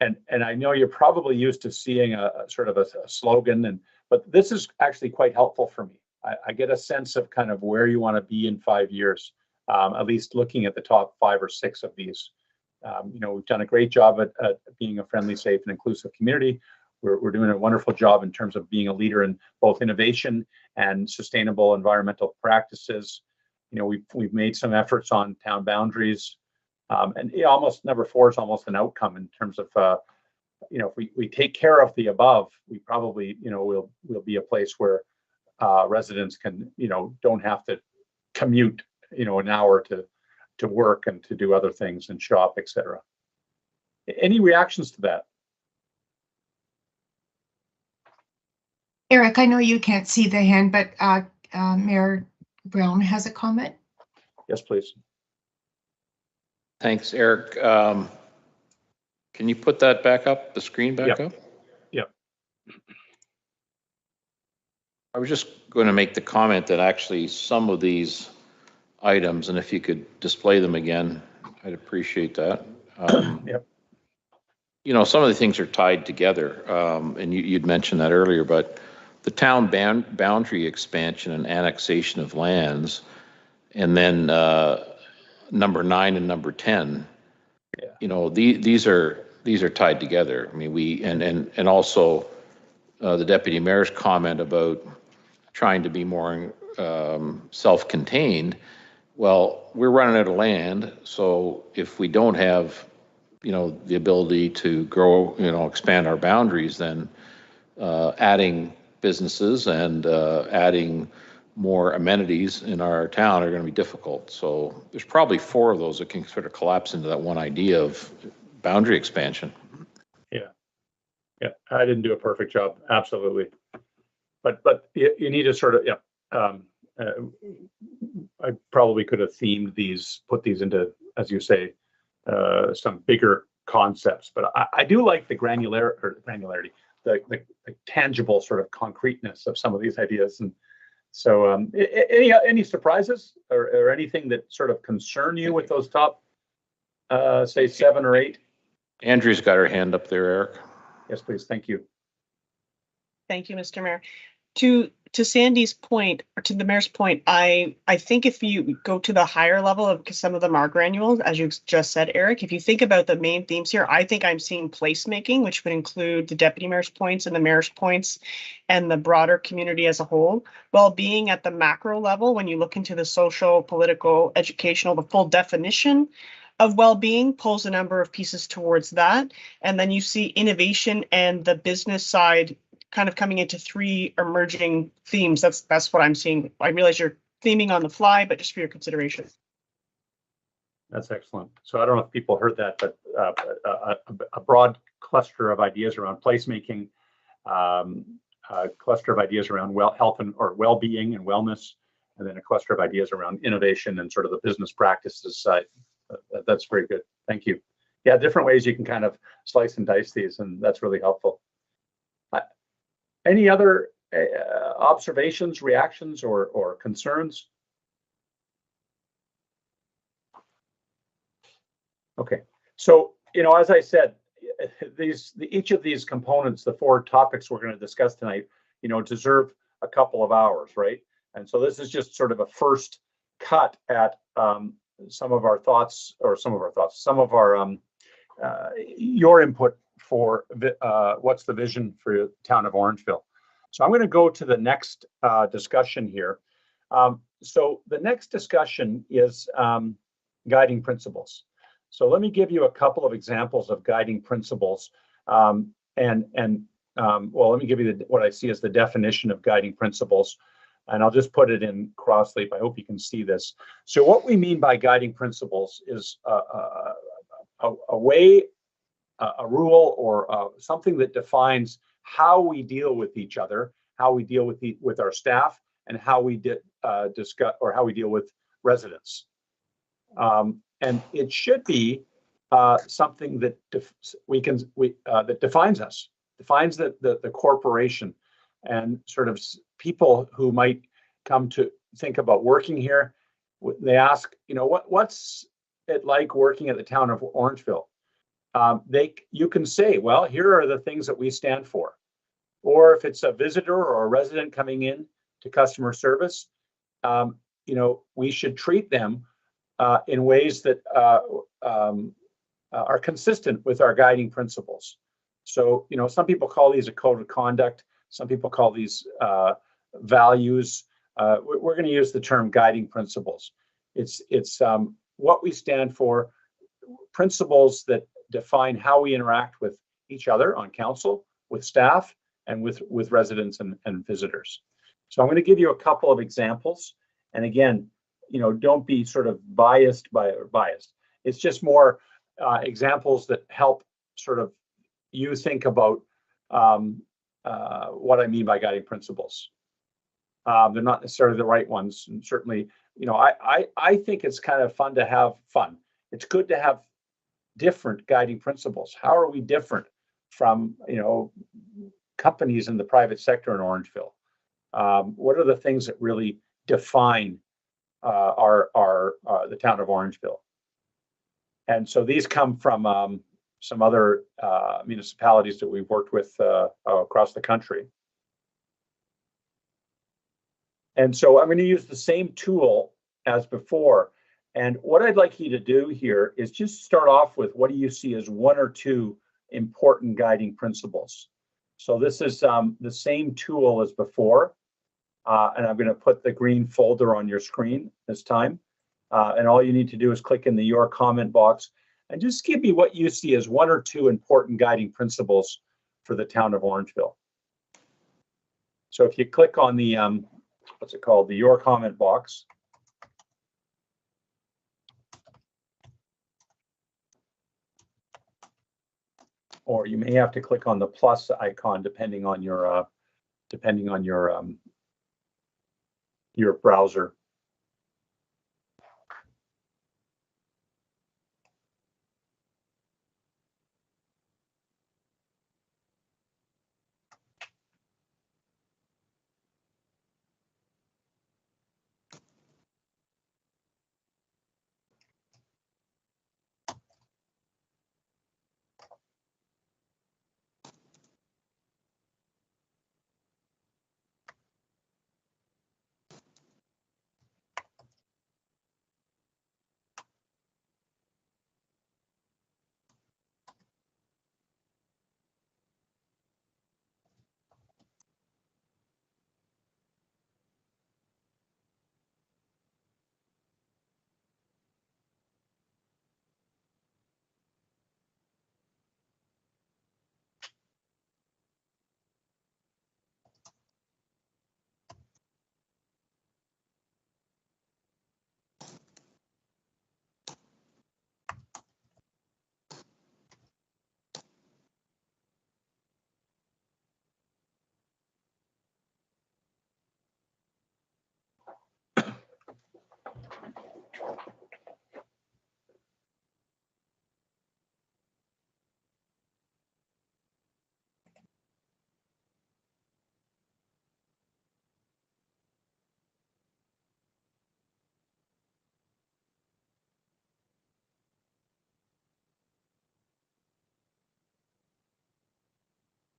And I know you're probably used to seeing a sort of a slogan, but this is actually quite helpful for me. I get a sense of kind of where you want to be in 5 years, at least looking at the top 5 or 6 of these. We've done a great job at being a friendly, safe, and inclusive community. We're doing a wonderful job in terms of being a leader in both innovation and sustainable environmental practices. We've made some efforts on town boundaries, and almost number 4 is almost an outcome in terms of if we take care of the above, we probably we'll be a place where residents can don't have to commute an hour to work and to do other things and shop, etc. Any reactions to that? Eric, I know you can't see the hand, but Mayor Brown has a comment. Yes, please. Thanks, Eric. Can you put that back up, the screen back up? Yep. I was just going to make the comment that actually some of these items, and if you could display them again, I'd appreciate that. Yep. Some of the things are tied together, and you'd mentioned that earlier, but the town boundary expansion and annexation of lands, and then number 9 and number 10, these are tied together. I mean, we and also the deputy mayor's comment about trying to be more self-contained. Well, we're running out of land, so if we don't have the ability to grow, expand our boundaries, then adding businesses and adding more amenities in our town are going to be difficult. So there's probably 4 of those that can sort of collapse into that one idea of boundary expansion. Yeah, I didn't do a perfect job, absolutely. But you need to sort of, I probably could have put these into, as you say, some bigger concepts. But I do like the granularity, the tangible sort of concreteness of some of these ideas. And so any surprises or anything that sort of concern you with those top, say 7 or 8? Andrew's got her hand up there, Eric. Yes, please. Thank you. Thank you, Mr. Mayor. to Sandy's point, or to the mayor's point, I think if you go to the higher level of, because some of them are granular, as you just said, Eric, if you think about the main themes here, I think I'm seeing placemaking, which would include the deputy mayor's points and the mayor's points and the broader community as a whole. Well-being at the macro level, when you look into the social, political, educational, the full definition of well-being pulls a number of pieces towards that. And then you see innovation and the business side kind of coming into three emerging themes. That's what I'm seeing. I realize you're theming on the fly, but just for your consideration. That's excellent. So I don't know if people heard that, but a broad cluster of ideas around placemaking, a cluster of ideas around health or well-being and wellness, and then a cluster of ideas around innovation and sort of the business practices side. That's very good. Thank you. Yeah, different ways you can kind of slice and dice these, and that's really helpful. Any other observations, reactions, or concerns? Okay, so as I said, each of these components, the 4 topics we're going to discuss tonight, deserve a couple of hours, right? And so this is just sort of a first cut at some of our thoughts, some of our your input for what's the vision for the town of Orangeville. So I'm going to go to the next discussion here. So the next discussion is guiding principles. So let me give you a couple of examples of guiding principles, well, let me give you what I see as the definition of guiding principles, and I'll just put it in cross-leaf. I hope you can see this. So what we mean by guiding principles is a way, a rule, or something that defines how we deal with each other, how we deal with our staff, and how we discuss, or how we deal with residents. And it should be something that that defines us, defines the corporation, and sort of people who might come to think about working here. They ask, what's it like working at the town of Orangeville? You can say, well, here are the things that we stand for. Or if it's a visitor or a resident coming in to customer service, we should treat them in ways that are consistent with our guiding principles. So, some people call these a code of conduct. Some people call these values. We're going to use the term guiding principles. It's what we stand for, principles that define how we interact with each other on council, with staff, and with residents and visitors. So I'm going to give you a couple of examples. And again, don't be sort of biased. It's just more examples that help sort of you think about what I mean by guiding principles. They're not necessarily the right ones. And certainly, I think it's kind of fun to have fun. It's good to have different guiding principles. How are we different from, companies in the private sector in Orangeville? What are the things that really define the town of Orangeville? And so these come from some other municipalities that we've worked with across the country. And so I'm going to use the same tool as before. And what I'd like you to do here is just start off with, what do you see as 1 or 2 important guiding principles? So this is the same tool as before. And I'm going to put the green folder on your screen this time. And all you need to do is click in the Your Comment box and just give me what you see as 1 or 2 important guiding principles for the town of Orangeville. So if you click on the, what's it called, the Your Comment box. Or you may have to click on the plus icon depending on your browser.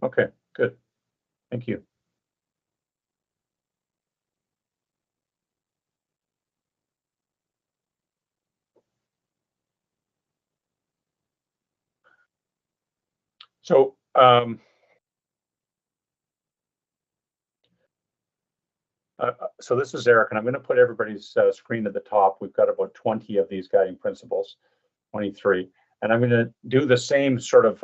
Okay, good. Thank you. So, so this is Eric, and I'm going to put everybody's screen at the top. We've got about 20 of these guiding principles, 23. And I'm going to do the same sort of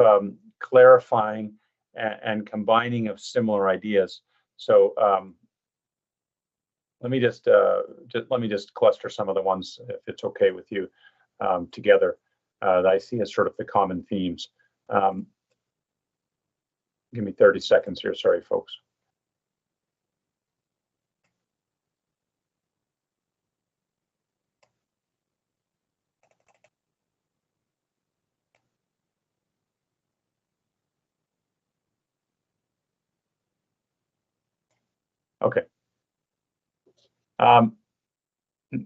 clarifying and combining of similar ideas. So let me just cluster some of the ones, if it's okay with you, together that I see as sort of the common themes. Give me 30 seconds here. Sorry, folks. Okay.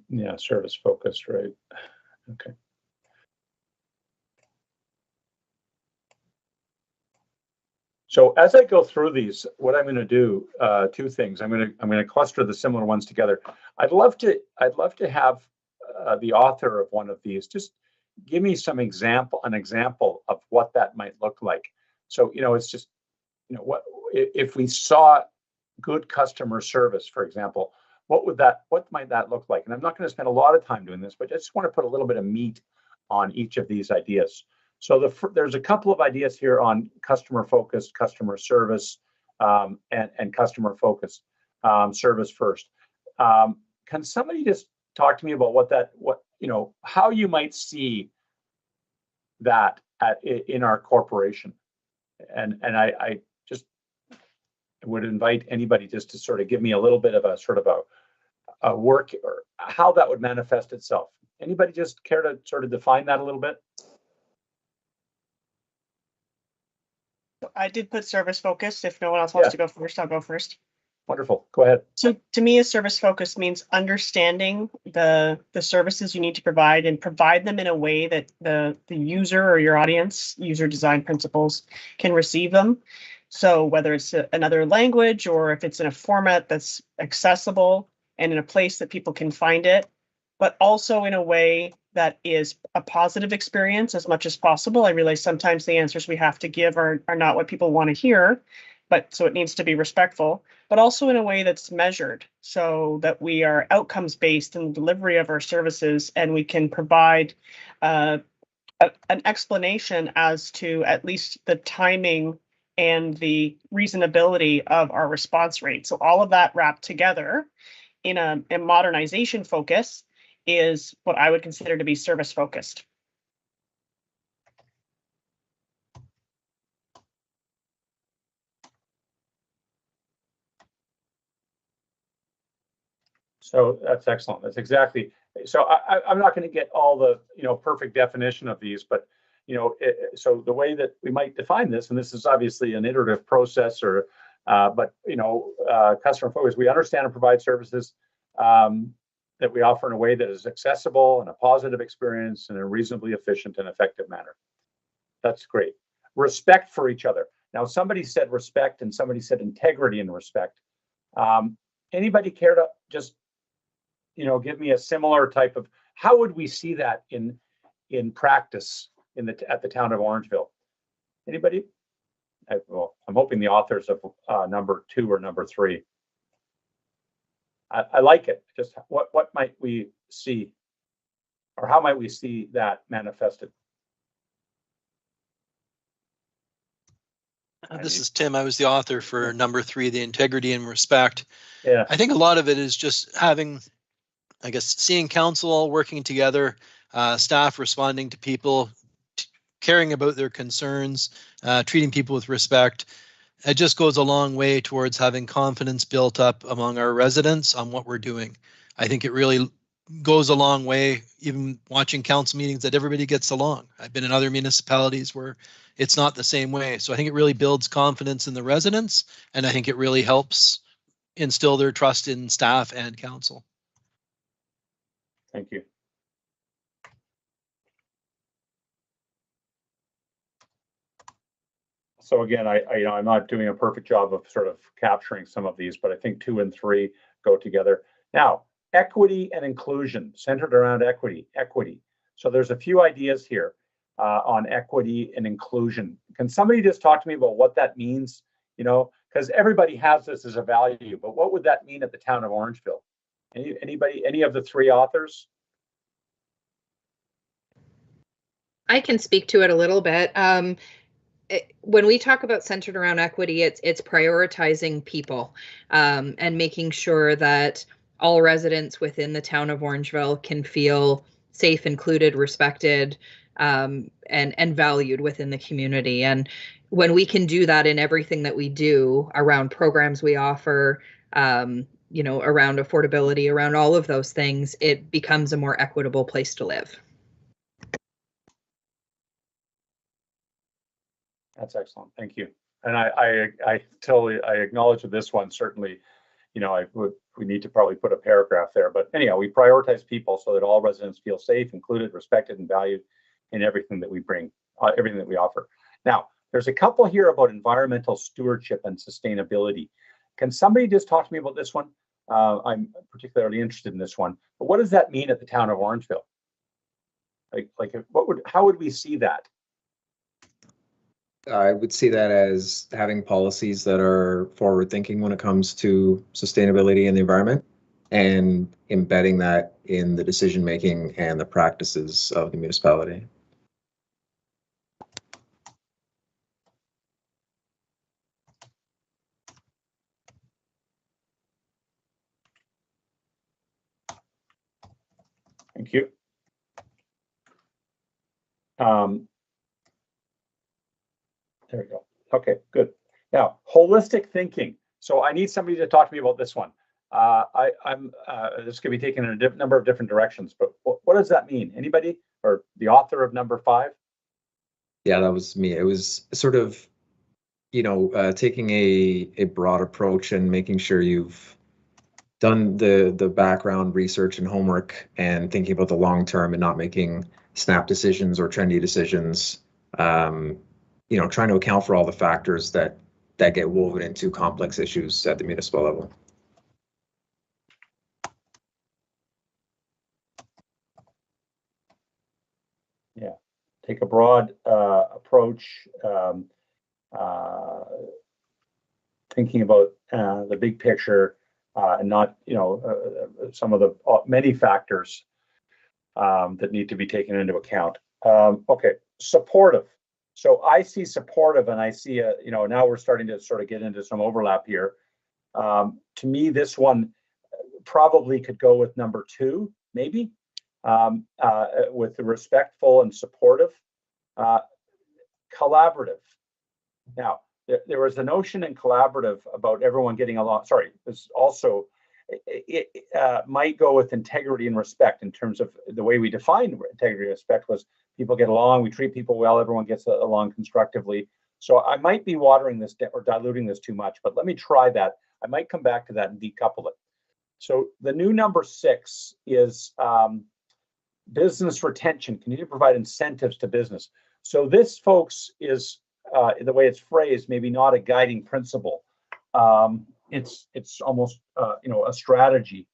Yeah, service focused, right? Okay. So as I go through these, what I'm going to do, two things. I'm going to cluster the similar ones together. I'd love to have the author of one of these just give me an example of what that might look like. So, it's just, what if we saw good customer service, for example, what might that look like? And I'm not going to spend a lot of time doing this, but I just want to put a little bit of meat on each of these ideas. So there's a couple of ideas here on customer focused, customer service, and customer focused service first. Can somebody just talk to me about how you might see that in our corporation? And I just would invite anybody just to sort of give me a little bit of a work or how that would manifest itself. Anybody just care to sort of define that a little bit? I did put service focused. If no one else wants to go first, I'll go first. Wonderful. Go ahead. So to me, a service focus means understanding the services you need to provide and provide them in a way that the user or your audience, user design principles, can receive them. So whether it's another language or if it's in a format that's accessible and in a place that people can find it, but also in a way that is a positive experience as much as possible. I realize sometimes the answers we have to give are not what people want to hear, but so it needs to be respectful, but also in a way that's measured so that we are outcomes based in the delivery of our services and we can provide an explanation as to at least the timing and the reasonability of our response rate. So all of that wrapped together in a modernization focus is what I would consider to be service focused. So that's excellent. That's exactly. So I'm not going to get all the perfect definition of these, but so the way that we might define this, and this is obviously an iterative process, but customer focus. We understand and provide services that we offer in a way that is accessible and a positive experience in a reasonably efficient and effective manner. That's great. Respect for each other. Now, somebody said respect and somebody said integrity and respect. Anybody care to just, give me a similar type of, how would we see that in practice at the town of Orangeville? Anybody? I'm hoping the authors of number 2 or number 3. I like it. Just what might we see, or how might we see that manifested? This is Tim. I was the author for number 3, the integrity and respect. Yeah. I think a lot of it is just having, seeing council all working together, staff responding to people, caring about their concerns, treating people with respect. It just goes a long way towards having confidence built up among our residents on what we're doing. I think it really goes a long way, even watching council meetings, that everybody gets along. I've been in other municipalities where it's not the same way. So I think it really builds confidence in the residents, and I think it really helps instill their trust in staff and council. Thank you. So again, I'm not doing a perfect job of sort of capturing some of these, but I think 2 and 3 go together. Now, equity and inclusion, centered around equity. So there's a few ideas here on equity and inclusion. Can somebody just talk to me about what that means? You know, because everybody has this as a value, but what would that mean at the town of Orangeville? Anybody, any of the 3 authors? I can speak to it a little bit. When we talk about centered around equity, it's prioritizing people and making sure that all residents within the town of Orangeville can feel safe, included, respected, and valued within the community. And when we can do that in everything that we do around programs we offer, you know, around affordability, around all of those things, it becomes a more equitable place to live. That's excellent. Thank you. And I totally acknowledge that this one certainly, you know, we need to probably put a paragraph there. But anyhow, we prioritize people so that all residents feel safe, included, respected, and valued in everything that we bring, everything that we offer. Now, there's a couple here about environmental stewardship and sustainability. Can somebody just talk to me about this one? I'm particularly interested in this one. But what does that mean at the town of Orangeville? How would we see that? I would see that as having policies that are forward thinking when it comes to sustainability and the environment, and embedding that in the decision making and the practices of the municipality. Thank you. There we go. Okay, good. Now, holistic thinking. So I need somebody to talk to me about this one. This could be taken in a number of different directions, but what does that mean? Anybody, or the author of number 5? Yeah, that was me. It was sort of, you know, taking a broad approach and making sure you've done the background research and homework and thinking about the long term and not making snap decisions or trendy decisions. You know, trying to account for all the factors that get woven into complex issues at the municipal level. Yeah, take a broad approach, thinking about the big picture and not, you know, some of the many factors that need to be taken into account. Okay, supportive. So I see supportive, and I see you know, now we're starting to sort of get into some overlap here. To me, this one probably could go with number 2, maybe, with the respectful and supportive. Collaborative. Now, there was a notion in collaborative about everyone getting along. Sorry, this also it might go with integrity and respect, in terms of the way we define integrity and respect was people get along, we treat people well, everyone gets along constructively. So I might be watering this or diluting this too much, but let me try that. I might come back to that and decouple it. So the new number 6 is business retention. Continue to provide incentives to business. So this, folks, is the way it's phrased, maybe not a guiding principle. It's almost you know, a strategy.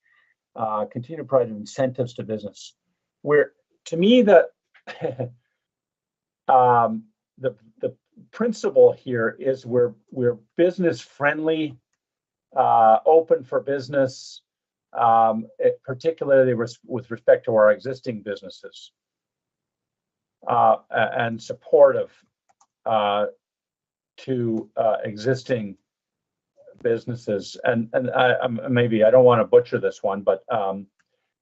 Continue to provide incentives to business. Where, to me, the principle here is we're business friendly, open for business, particularly with respect to our existing businesses, and supportive to existing businesses. And maybe I don't want to butcher this one, but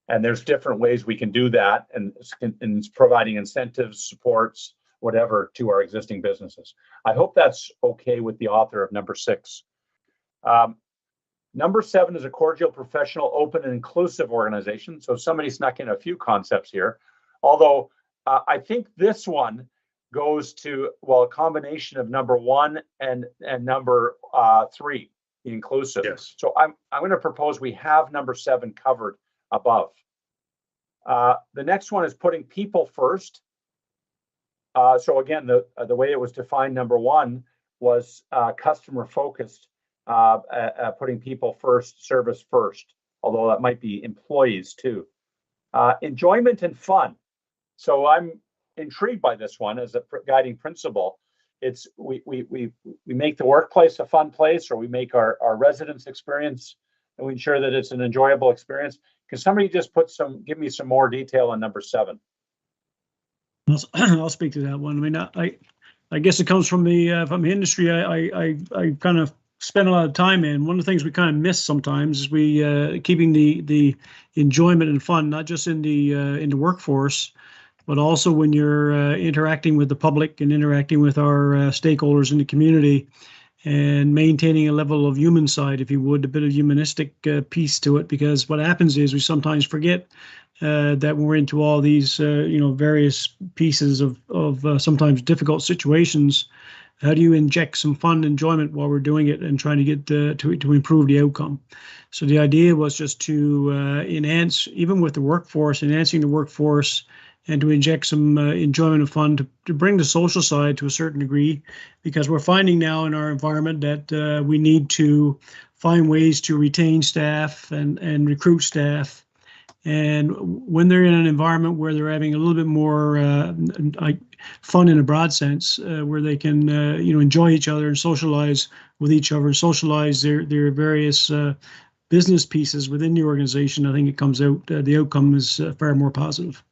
and there's different ways we can do that, and providing incentives, supports, whatever, to our existing businesses. I hope that's okay with the author of number 6. Number 7 is a cordial, professional, open, and inclusive organization. So somebody snuck in a few concepts here, although I think this one goes to, well, a combination of number 1 and number 3, the inclusive. Yes. So I'm going to propose we have number 7 covered above. The next one is putting people first. So again, the way it was defined, number 1 was customer focused, putting people first, service first, although that might be employees too. Enjoyment and fun. So I'm intrigued by this one as a guiding principle. It's we make the workplace a fun place, or we make our residents experience, and we ensure that it's an enjoyable experience. Can somebody just give me some more detail on number 7? I'll speak to that one. I mean, I guess it comes from the industry. I kind of spend a lot of time in. One of the things we kind of miss sometimes is we keeping the enjoyment and fun, not just in the workforce, but also when you're interacting with the public and interacting with our stakeholders in the community, and maintaining a level of human side, if you would, a bit of humanistic piece to it. Because what happens is we sometimes forget that when we're into all these various pieces of sometimes difficult situations, how do you inject some fun, enjoyment while we're doing it and trying to get to improve the outcome? So the idea was just to enhance, even with the workforce, enhancing the workforce, and to inject some enjoyment and fun to bring the social side to a certain degree, because we're finding now in our environment that we need to find ways to retain staff and recruit staff. And when they're in an environment where they're having a little bit more fun in a broad sense, where they can enjoy each other and socialize with each other and socialize their various business pieces within the organization, I think it comes out, the outcome is far more positive.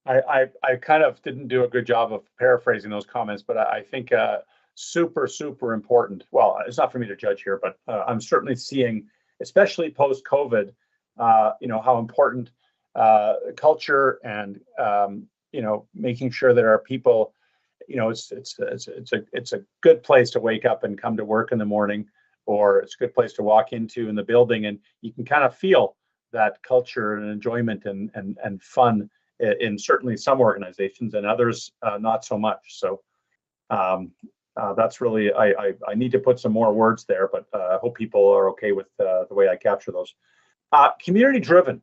I kind of didn't do a good job of paraphrasing those comments, but I think super, super important. Well, it's not for me to judge here, but I'm certainly seeing, especially post-COVID, how important culture and making sure that our people, it's a good place to wake up and come to work in the morning, or it's a good place to walk into in the building, and you can kind of feel that culture and enjoyment and fun in certainly some organizations, and others not so much. So that's really, I need to put some more words there, but I hope people are okay with the way I capture those. Community driven,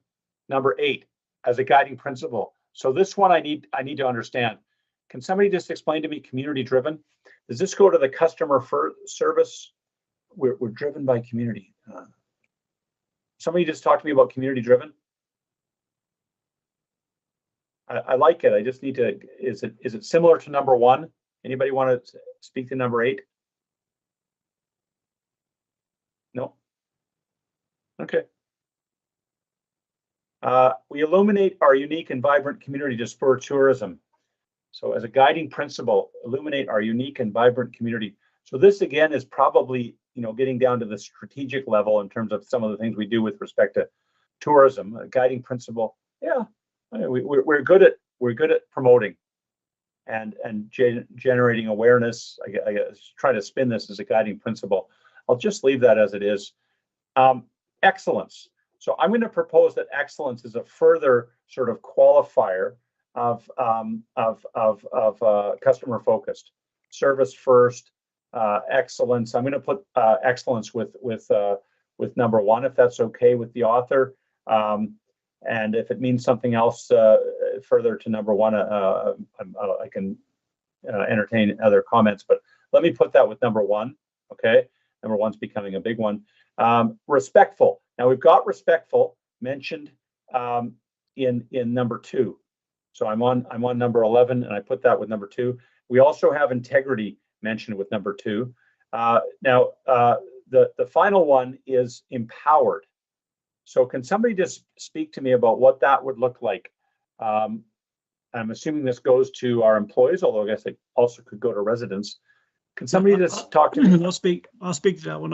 number 8, as a guiding principle. So this one I need to understand. Can somebody just explain to me community driven? Does this go to the customer service? We're driven by community. Somebody just talk to me about community driven. I like it. I just need to, is it similar to number 1? Anybody want to speak to number 8? No? Okay. We illuminate our unique and vibrant community to spur tourism. So as a guiding principle, illuminate our unique and vibrant community. So this again is probably, getting down to the strategic level in terms of some of the things we do with respect to tourism. A guiding principle, yeah. We're good at promoting and generating awareness. I try to spin this as a guiding principle. I'll just leave that as it is. Excellence. So I'm going to propose that excellence is a further sort of qualifier of customer focused, service first, excellence. I'm going to put excellence with number 1, if that's okay with the author. And if it means something else further to number 1, I can entertain other comments, but let me put that with number 1. Okay, number 1's becoming a big one. Respectful. Now we've got respectful mentioned in number 2. So I'm on number 11, and I put that with number 2. We also have integrity mentioned with number 2. Now the final one is empowered. So can somebody just speak to me about what that would look like? I'm assuming this goes to our employees, although I guess it also could go to residents. Can somebody just talk to me? I'll speak to that one.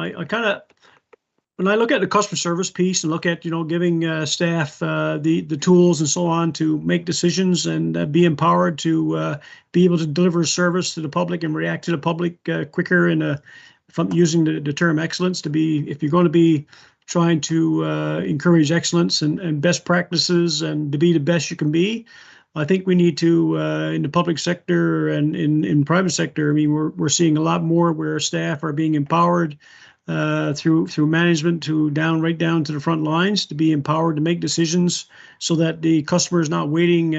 When I look at the customer service piece and look at, giving staff the tools and so on to make decisions and be empowered to be able to deliver service to the public and react to the public quicker, and from using the term excellence to be, if you're going to be trying to encourage excellence and best practices and to be the best you can be, I think we need to, in the public sector and in private sector, I mean, we're seeing a lot more where staff are being empowered through management to right down to the front lines, to be empowered to make decisions so that the customer is not waiting,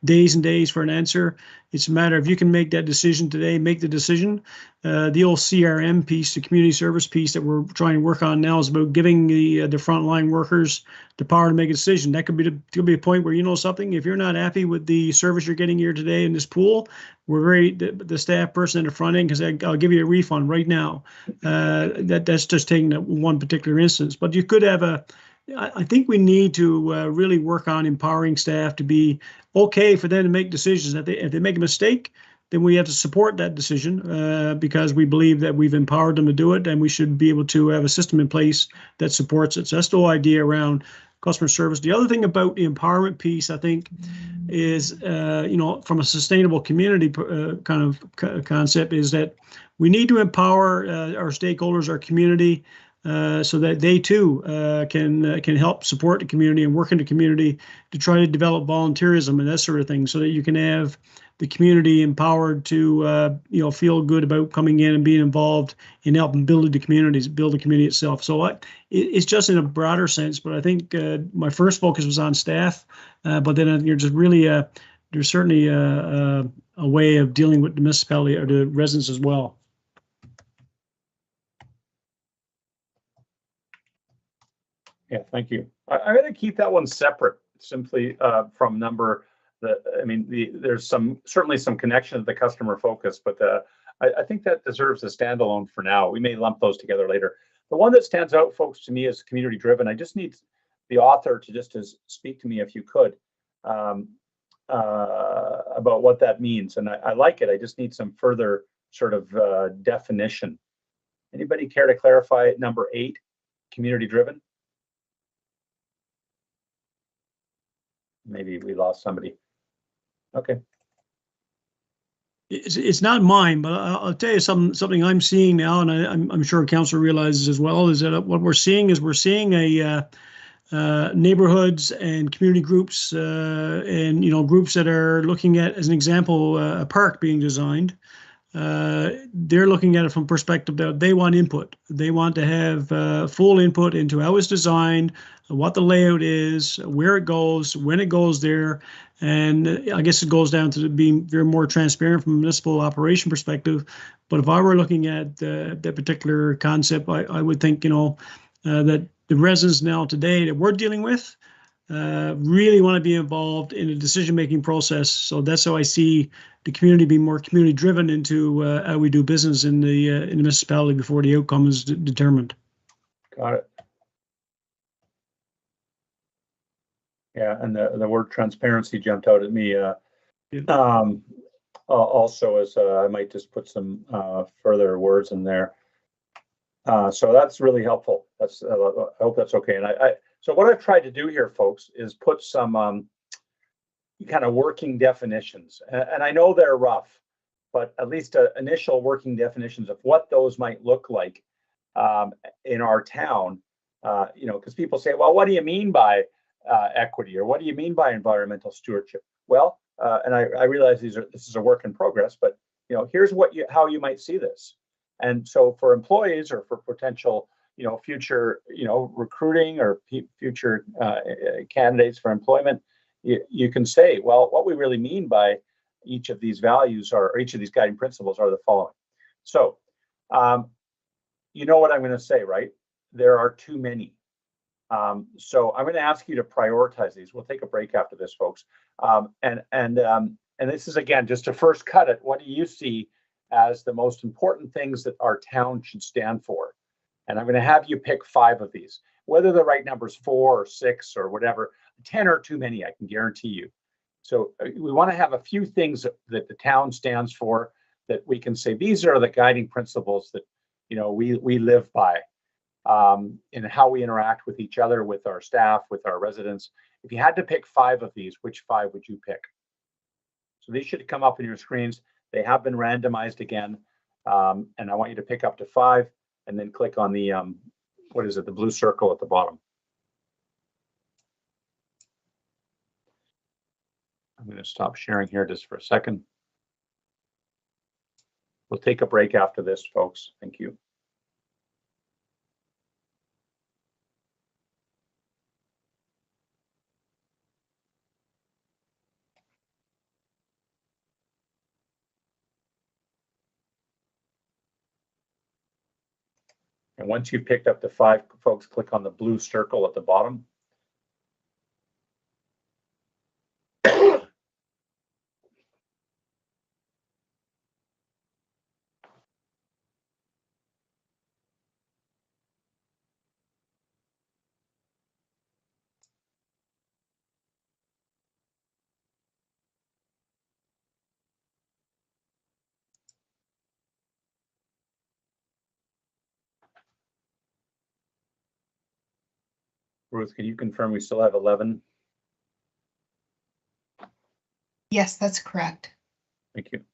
days and days for an answer. It's a matter of you can make that decision today, make the decision. The old CRM piece, the community service piece that we're trying to work on now is about giving the frontline workers the power to make a decision. That could be a point where, you know something, if you're not happy with the service you're getting here today in this pool, the staff person at the front end can say, I'll give you a refund right now. That's just taking that one particular instance. But you could have I think we need to really work on empowering staff to be okay for them to make decisions. If they make a mistake, then we have to support that decision because we believe that we've empowered them to do it, and we should be able to have a system in place that supports it. So that's the whole idea around customer service. The other thing about the empowerment piece, I think, is, from a sustainable community kind of concept, is that we need to empower our stakeholders, our community, so that they too can help support the community and work in the community to try to develop volunteerism and that sort of thing, so that you can have the community empowered to feel good about coming in and being involved in helping build the community itself. So it's just in a broader sense, but I think my first focus was on staff, but then you're just really there's certainly a way of dealing with the municipality or the residents as well. Yeah, thank you. I'm going to keep that one separate, simply from number. There's certainly some connection to the customer focus, but I think that deserves a standalone for now. We may lump those together later. The one that stands out, folks, to me is community driven. I just need the author to speak to me, if you could, about what that means. And I like it. I just need some further sort of definition. Anybody care to clarify number 8, community driven? Maybe we lost somebody. Okay. It's not mine, but I'll tell you something I'm seeing now, and I'm sure Council realizes as well, is that what we're seeing is a neighborhoods and community groups and groups that are looking at, as an example, a park being designed. They're looking at it from perspective that they want input. They want to have full input into how it's designed, what the layout is, where it goes, when it goes there. And I guess it goes down to being very more transparent from a municipal operation perspective. But if I were looking at that particular concept, I would think, that the residents now today that we're dealing with really want to be involved in the decision-making process. So that's how I see the community being more community-driven into how we do business in the municipality before the outcome is determined. Got it. Yeah, and the word transparency jumped out at me. Also, as I might just put some further words in there. So that's really helpful. I hope that's okay. And so what I've tried to do here, folks, is put some kind of working definitions. And I know they're rough, but at least initial working definitions of what those might look like in our town. Because people say, well, what do you mean by equity, or what do you mean by environmental stewardship? Well, and I realize this is a work in progress, but here's how you might see this. And so for employees or for potential future recruiting or future candidates for employment, you can say, well, what we really mean by each of these values or each of these guiding principles are the following. So you know what I'm going to say, right? There are too many. So I'm going to ask you to prioritize these. We'll take a break after this, folks. And this is, again, just to first cut it. What do you see as the most important things that our town should stand for? And I'm going to have you pick 5 of these. Whether the right number is 4 or 6 or whatever, 10 are too many, I can guarantee you. So we want to have a few things that the town stands for, that we can say these are the guiding principles that we live by. In how we interact with each other, with our staff, with our residents. If you had to pick 5 of these, which 5 would you pick? So these should come up on your screens. They have been randomized again. And I want you to pick up to 5 and then click on the, the blue circle at the bottom. I'm going to stop sharing here just for a second. We'll take a break after this, folks. Thank you. And once you've picked up the 5 folks, click on the blue circle at the bottom. Ruth, can you confirm we still have 11? Yes, that's correct. Thank you.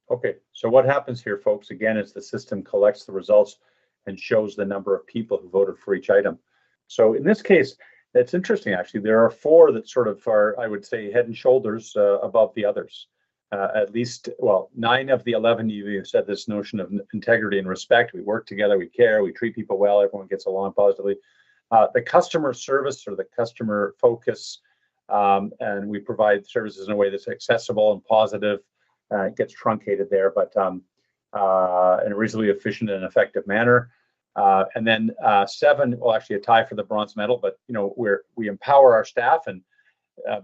Okay, so what happens here, folks, again, is the system collects the results and shows the number of people who voted for each item. So in this case, it's interesting, actually. There are 4 that sort of are, I would say, head and shoulders above the others. At least, well, 9 of the 11, you said this notion of integrity and respect. We work together, we care, we treat people well, everyone gets along positively. The customer service or the customer focus, and we provide services in a way that's accessible and positive. It gets truncated there, but in a reasonably efficient and effective manner. And then 7, well, actually a tie for the bronze medal, but you know, we empower our staff, and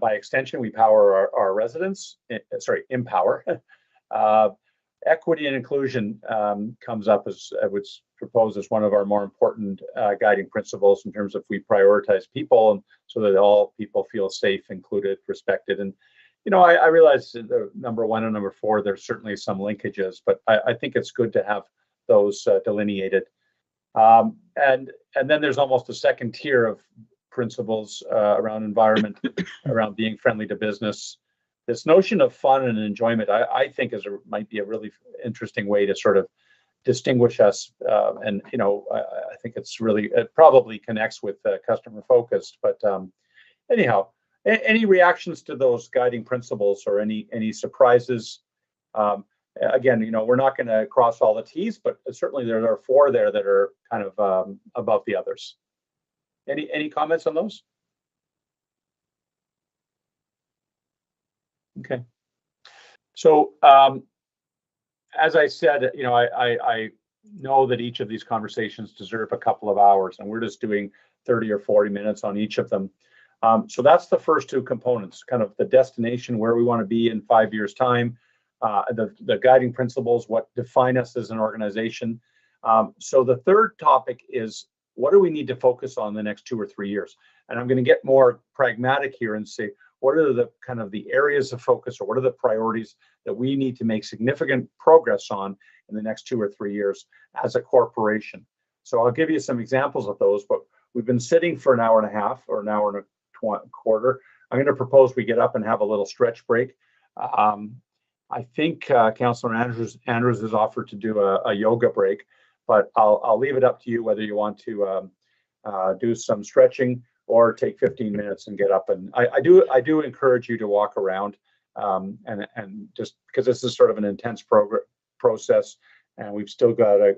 by extension, we power our residents. Empower. Equity and inclusion comes up as I would propose as one of our more important guiding principles in terms of we prioritize people, and so that all people feel safe, included, respected. And you know, I realize the number 1 and number 4, there's certainly some linkages, but I think it's good to have those delineated. And then there's almost a second tier of principles around environment, around being friendly to business. This notion of fun and enjoyment, I think might be a really interesting way to sort of distinguish us. And, you know, I think it probably connects with customer focused, but anyhow, any reactions to those guiding principles or any surprises? Again, you know, we're not going to cross all the T's, but certainly there are 4 there that are kind of above the others. Any comments on those? Okay. So as I said, you know, I know that each of these conversations deserve a couple of hours, and we're just doing 30 or 40 minutes on each of them. So that's the first 2 components, kind of the destination, where we want to be in 5 years' time, the guiding principles, what define us as an organization. So the third topic is, what do we need to focus on the next 2 or 3 years? And I'm going to get more pragmatic here and say, what are the kind of the areas of focus, or what are the priorities that we need to make significant progress on in the next 2 or 3 years as a corporation? So I'll give you some examples of those, but we've been sitting for an hour and a half or an hour and a quarter. I'm going to propose we get up and have a little stretch break. I think Councillor Andrews has offered to do a yoga break, but I'll leave it up to you whether you want to do some stretching or take 15 minutes and get up. And I do encourage you to walk around, and just because this is sort of an intense process, and we've still got a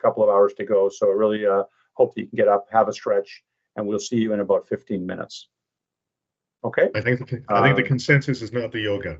couple of hours to go. So I really hope that you can get up, have a stretch, and we'll see you in about 15 minutes. Okay. I think the consensus is not the yoga.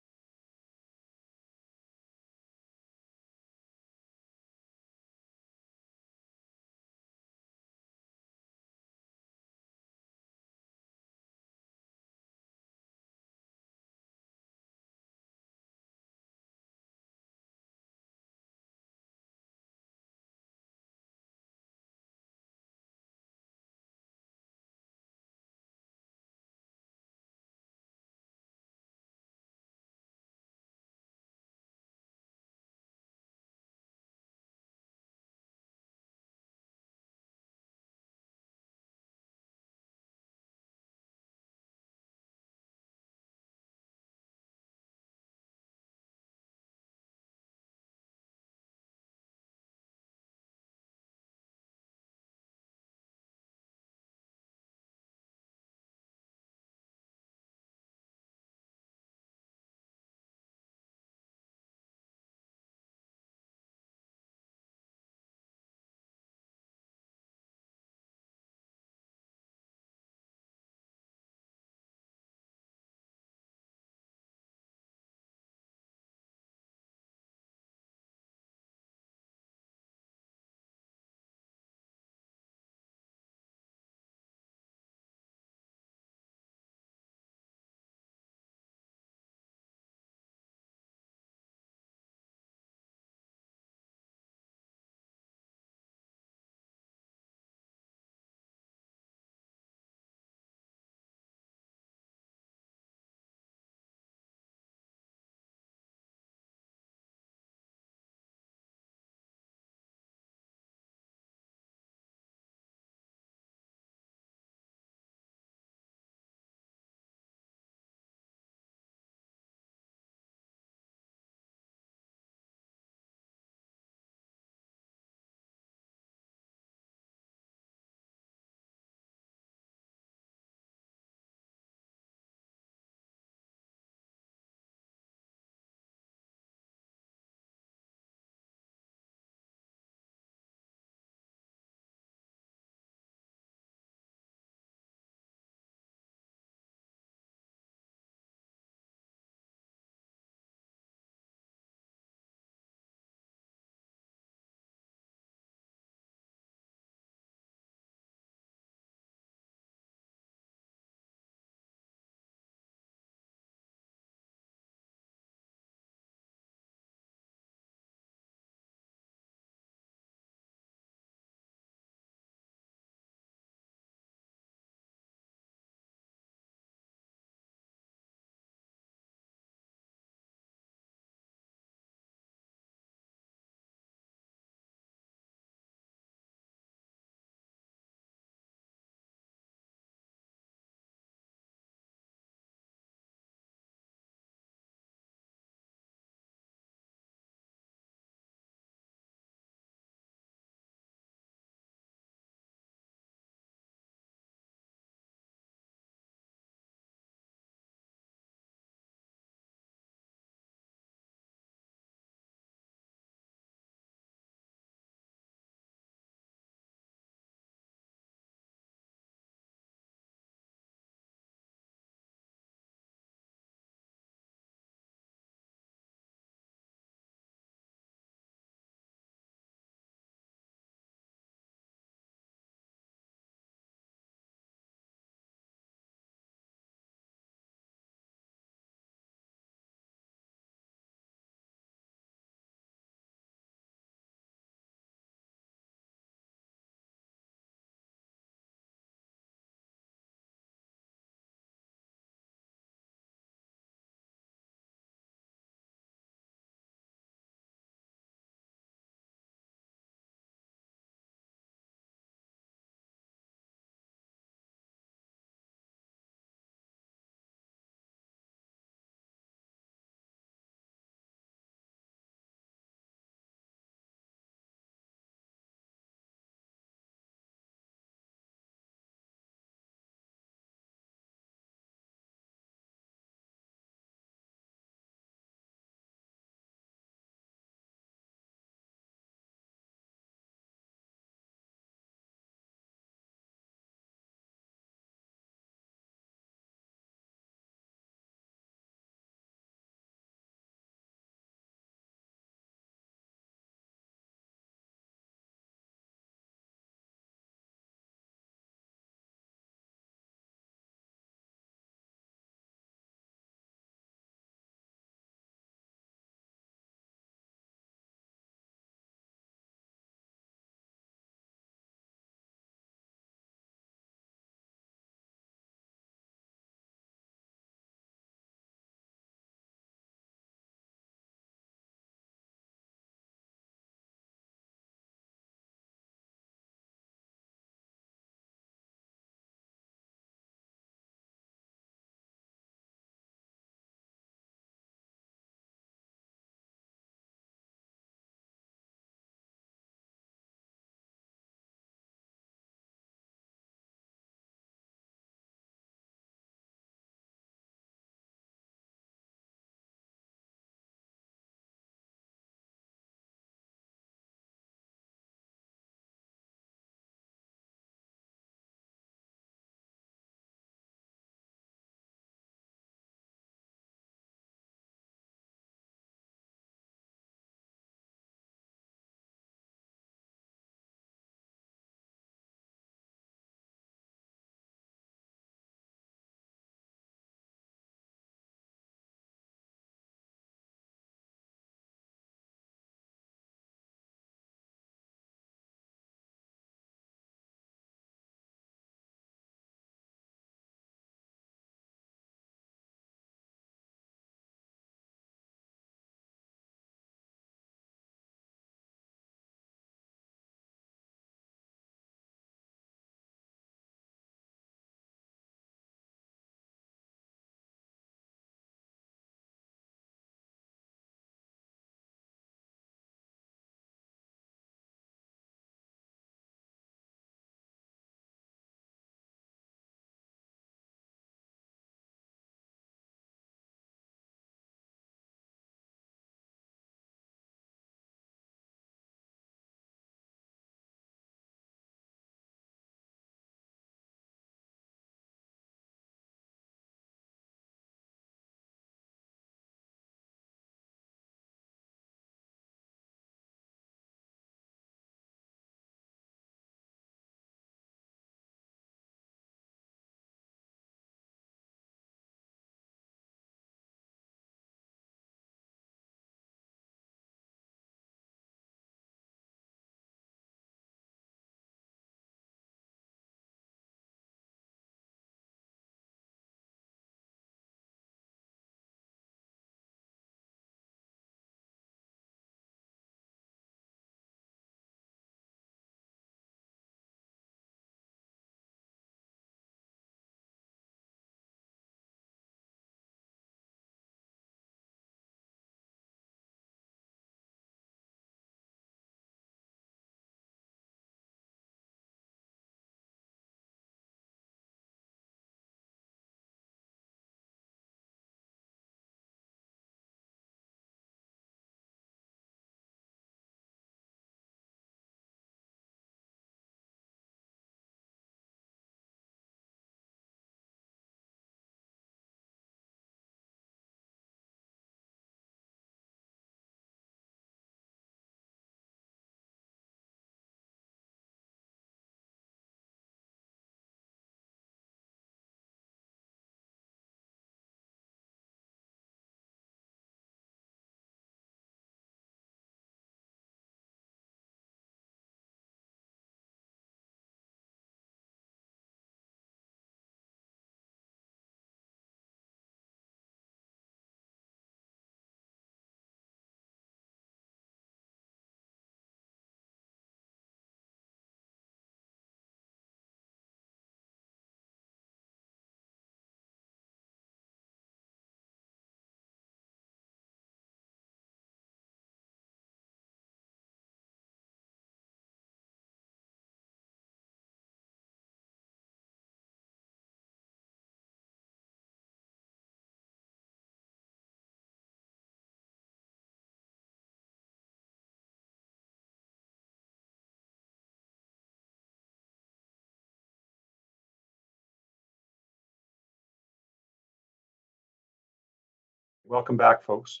Welcome back, folks.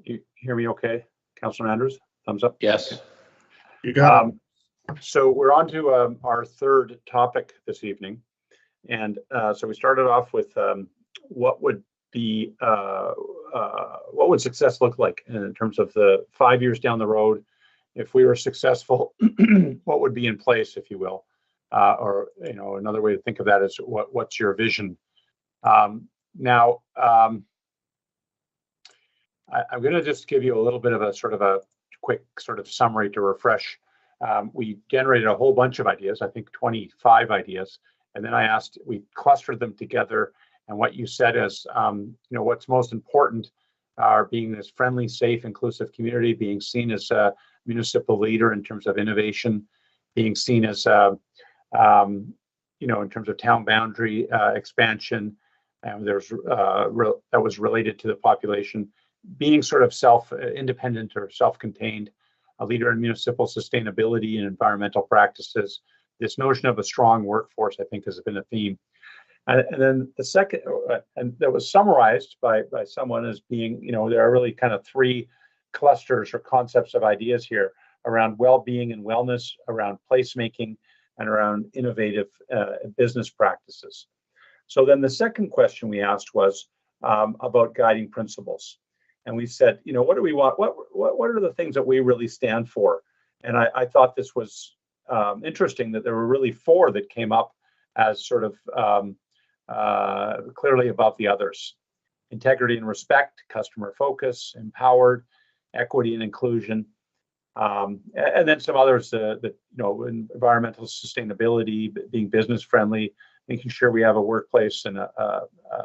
You hear me okay? Councilor Andrews, thumbs up? Yes. You got it. So we're on to our third topic this evening. And so we started off with what would success look like in terms of the 5 years down the road? If we were successful, what would be in place, if you will? Or, you know, another way to think of that is what's your vision? Now, I'm going to just give you a little bit of a sort of a quick sort of summary to refresh. We generated a whole bunch of ideas, I think 25 ideas, and then we clustered them together. And what you said is, you know, what's most important are being this friendly, safe, inclusive community, being seen as a municipal leader in terms of innovation, being seen as, you know, in terms of town boundary expansion, and that was related to the population, being sort of self-independent or self-contained, a leader in municipal sustainability and environmental practices. This notion of a strong workforce, I think, has been a theme. And then the second, and that was summarized by someone as being, you know, there are really kind of three clusters or concepts of ideas here around well-being and wellness, around placemaking, and around innovative business practices. So then the second question we asked was about guiding principles. And we said, you know, what do we want? What are the things that we really stand for? And I thought this was interesting that there were really four that came up as sort of clearly above the others: integrity and respect, customer focus, empowered, equity and inclusion, and then some others that, you know, environmental sustainability, being business friendly, making sure we have a workplace and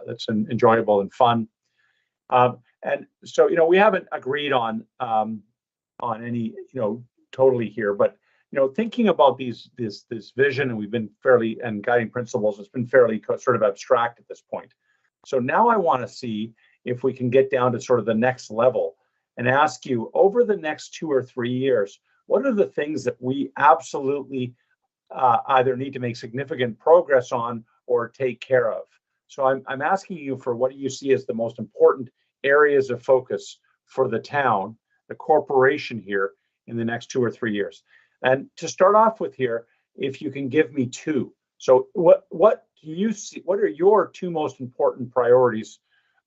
that's enjoyable and fun. And so, you know, we haven't agreed on any, you know, totally here, but, you know, thinking about this vision, and we've been fairly, and guiding principles, it's been fairly sort of abstract at this point. So now I want to see if we can get down to sort of the next level and ask you, over the next 2 or 3 years, what are the things that we absolutely either need to make significant progress on or take care of? So I'm asking you for what do you see as the most important areas of focus for the town, the corporation here, in the next 2 or 3 years. And to start off with here, if you can give me two. So what do you see, what are your two most important priorities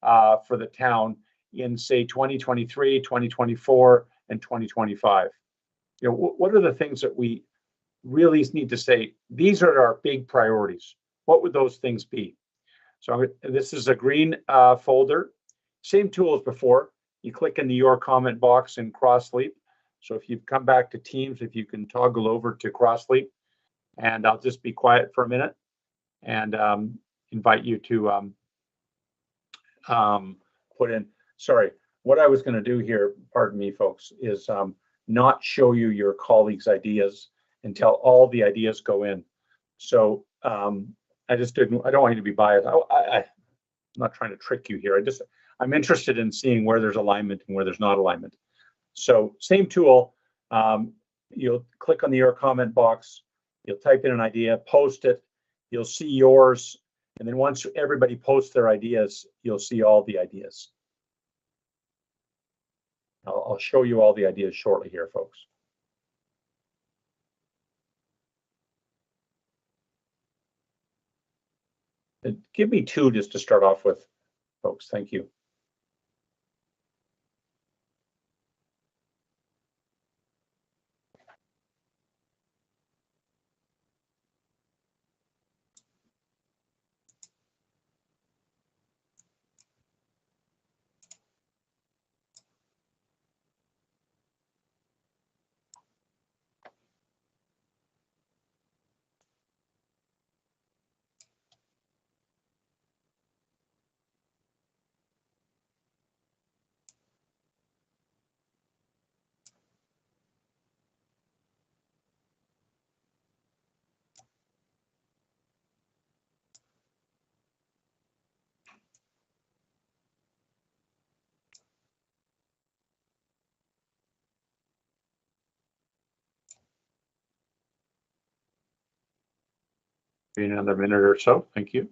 for the town in, say, 2023, 2024, and 2025? You know, what are the things that we really need to say, these are our big priorities? What would those things be? So this is a green folder. Same tool as before. You click in the Your Comment box in CrossLeap. So if you come back to Teams, if you can toggle over to CrossLeap, and I'll just be quiet for a minute and invite you to put in, sorry, what I was going to do here, pardon me, folks, is not show you your colleagues' ideas until all the ideas go in. So I don't want you to be biased. I'm not trying to trick you here. I'm interested in seeing where there's alignment and where there's not alignment. So same tool, you'll click on the Your Comment box, you'll type in an idea, post it, you'll see yours, and then once everybody posts their ideas, you'll see all the ideas. I'll show you all the ideas shortly here, folks. Give me two just to start off with, folks. Thank you. Another minute or so. Thank you.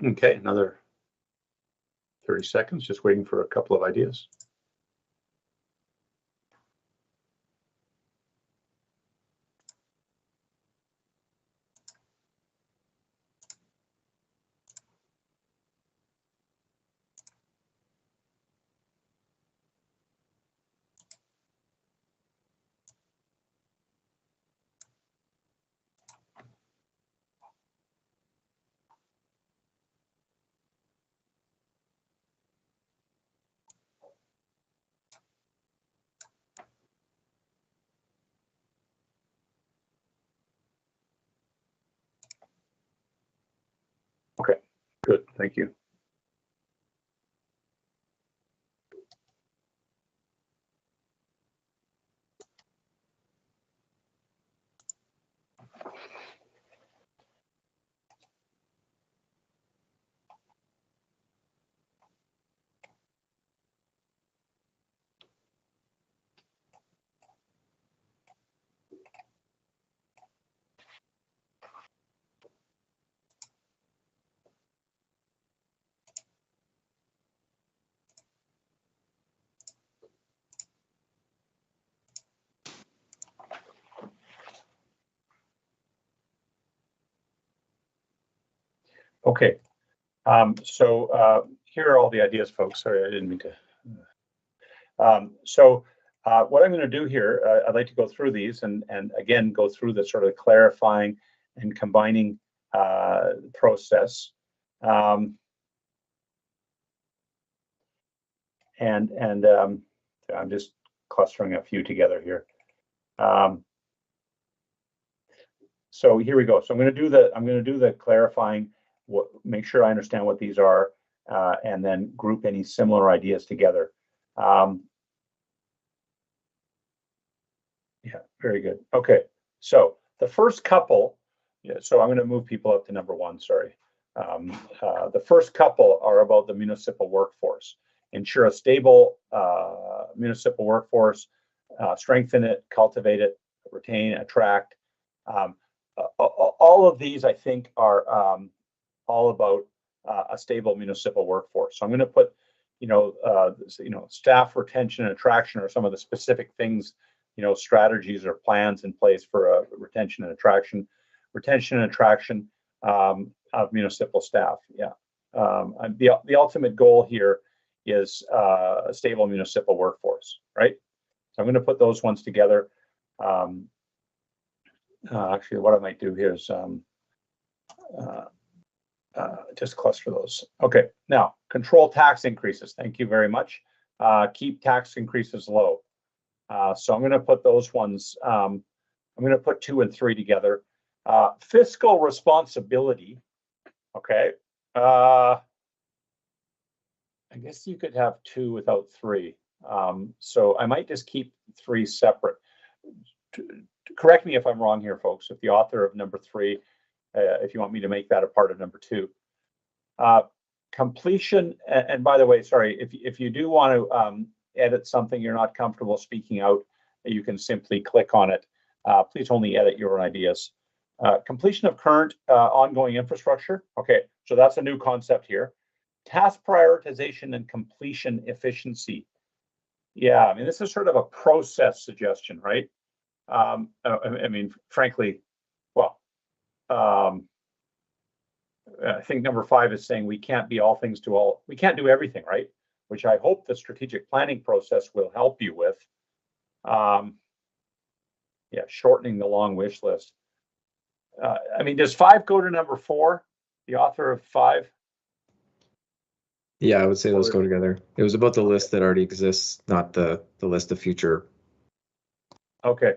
Okay, another 30 seconds, just waiting for a couple of ideas. Okay, good, thank you. Okay, so here are all the ideas, folks. Sorry, I didn't mean to. What I'm going to do here, I'd like to go through these and again go through the sort of clarifying and combining process. I'm just clustering a few together here. So here we go. So I'm going to do the clarifying. Make sure I understand what these are, and then group any similar ideas together. Yeah, very good. Okay, so the first couple. Yeah, so I'm going to move people up to number 1. Sorry. The first couple are about the municipal workforce. Ensure a stable municipal workforce, strengthen it, cultivate it, retain, attract. All of these, I think, are all about a stable municipal workforce. So I'm going to put, staff retention and attraction are some of the specific things, strategies or plans in place for retention and attraction. Retention and attraction of municipal staff. Yeah. The ultimate goal here is a stable municipal workforce, right? So I'm going to put those ones together. Actually, what I might do here is just cluster those. Okay, now control tax increases. Thank you very much. Keep tax increases low. So I'm going to put those ones. I'm going to put 2 and 3 together. Fiscal responsibility. Okay. I guess you could have 2 without 3. So I might just keep 3 separate. Correct me if I'm wrong here, folks. If the author of number 3, if you want me to make that a part of number 2. Completion, and by the way, sorry, if you do want to edit something you're not comfortable speaking out, you can simply click on it. Please only edit your own ideas. Completion of current ongoing infrastructure. Okay, so that's a new concept here. Task prioritization and completion efficiency. Yeah, I mean, this is sort of a process suggestion, right? I mean, frankly, well, I think number 5 is saying we can't be all things to all. We can't do everything, right? Which I hope the strategic planning process will help you with. Yeah, shortening the long wish list. I mean, does 5 go to number 4? The author of 5? Yeah, I would say those go together. It was about the list that already exists, not the list of future. Okay,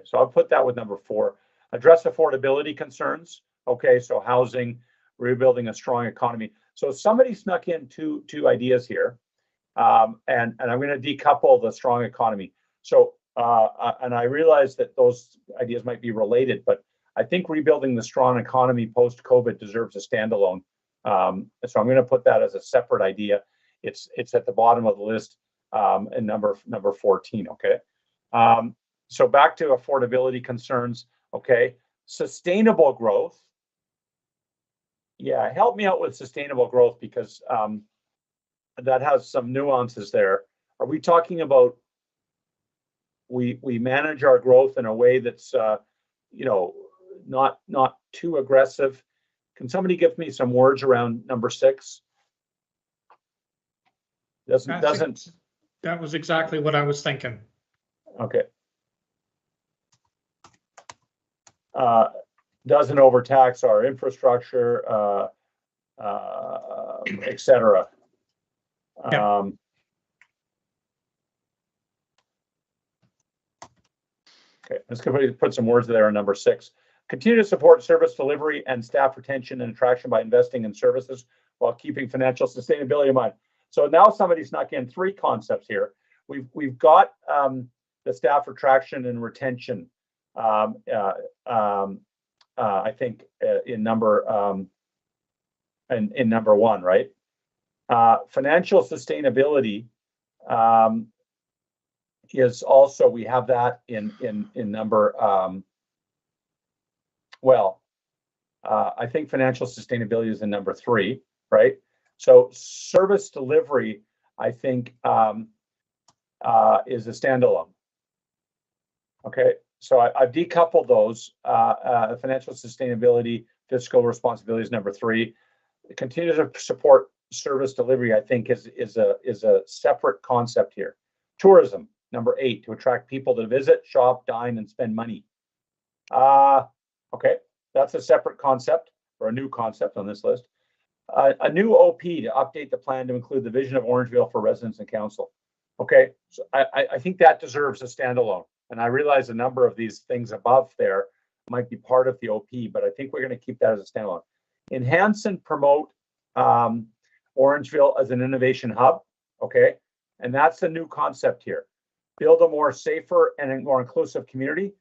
so I'll put that with number 4. Address affordability concerns. Okay, so housing, rebuilding a strong economy. So somebody snuck in two ideas here, and I'm going to decouple the strong economy. So and I realize that those ideas might be related, but I think rebuilding the strong economy post-COVID deserves a standalone. So I'm going to put that as a separate idea. It's at the bottom of the list, in number 14. Okay. So back to affordability concerns. Okay. Sustainable growth. Yeah, help me out with sustainable growth because that has some nuances there. Are we talking about we manage our growth in a way that's you know, not too aggressive? Can somebody give me some words around number 6? Doesn't That was exactly what I was thinking. okay. Doesn't overtax our infrastructure, et cetera. Yeah. Okay, let's put some words there on number 6. Continue to support service delivery and staff retention and attraction by investing in services while keeping financial sustainability in mind. So now somebody snuck in 3 concepts here. We've got the staff attraction and retention. I think in number in number 1, right? Financial sustainability is also, we have that in number I think financial sustainability is in number 3, right? So service delivery, I think, is a standalone. Okay, so I've decoupled those. Financial sustainability, fiscal responsibility is number 3. Continue to support service delivery, I think, is a separate concept here. Tourism, number 8, to attract people to visit, shop, dine, and spend money. Okay, that's a separate concept or a new concept on this list. A new OP to update the plan to include the vision of Orangeville for residents and council. Okay, so I think that deserves a standalone. And I realize a number of these things above there might be part of the OP, but I think we're going to keep that as a standalone. Enhance and promote Orangeville as an innovation hub. Okay, and that's a new concept here. Build a more safer and a more inclusive community.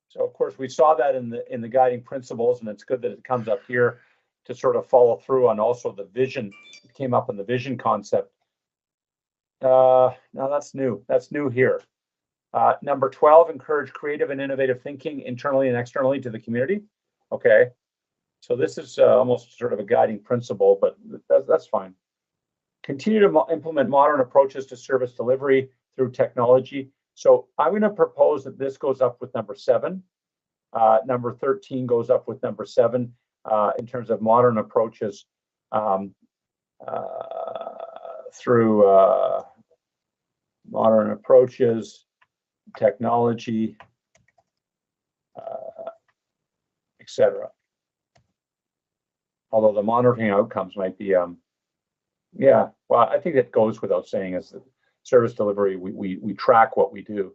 So of course we saw that in the guiding principles, and it's good that it comes up here to sort of follow through on also the vision. It came up in the vision concept. Now that's new. That's new here. Number 12, encourage creative and innovative thinking internally and externally to the community. Okay, so this is almost sort of a guiding principle, but that's fine. Continue to implement modern approaches to service delivery through technology. So I'm going to propose that this goes up with number 7. Number 13 goes up with number 7 in terms of modern approaches through modern approaches, technology, etc. Although the monitoring outcomes might be, yeah, well, I think that goes without saying is that service delivery, we track what we do.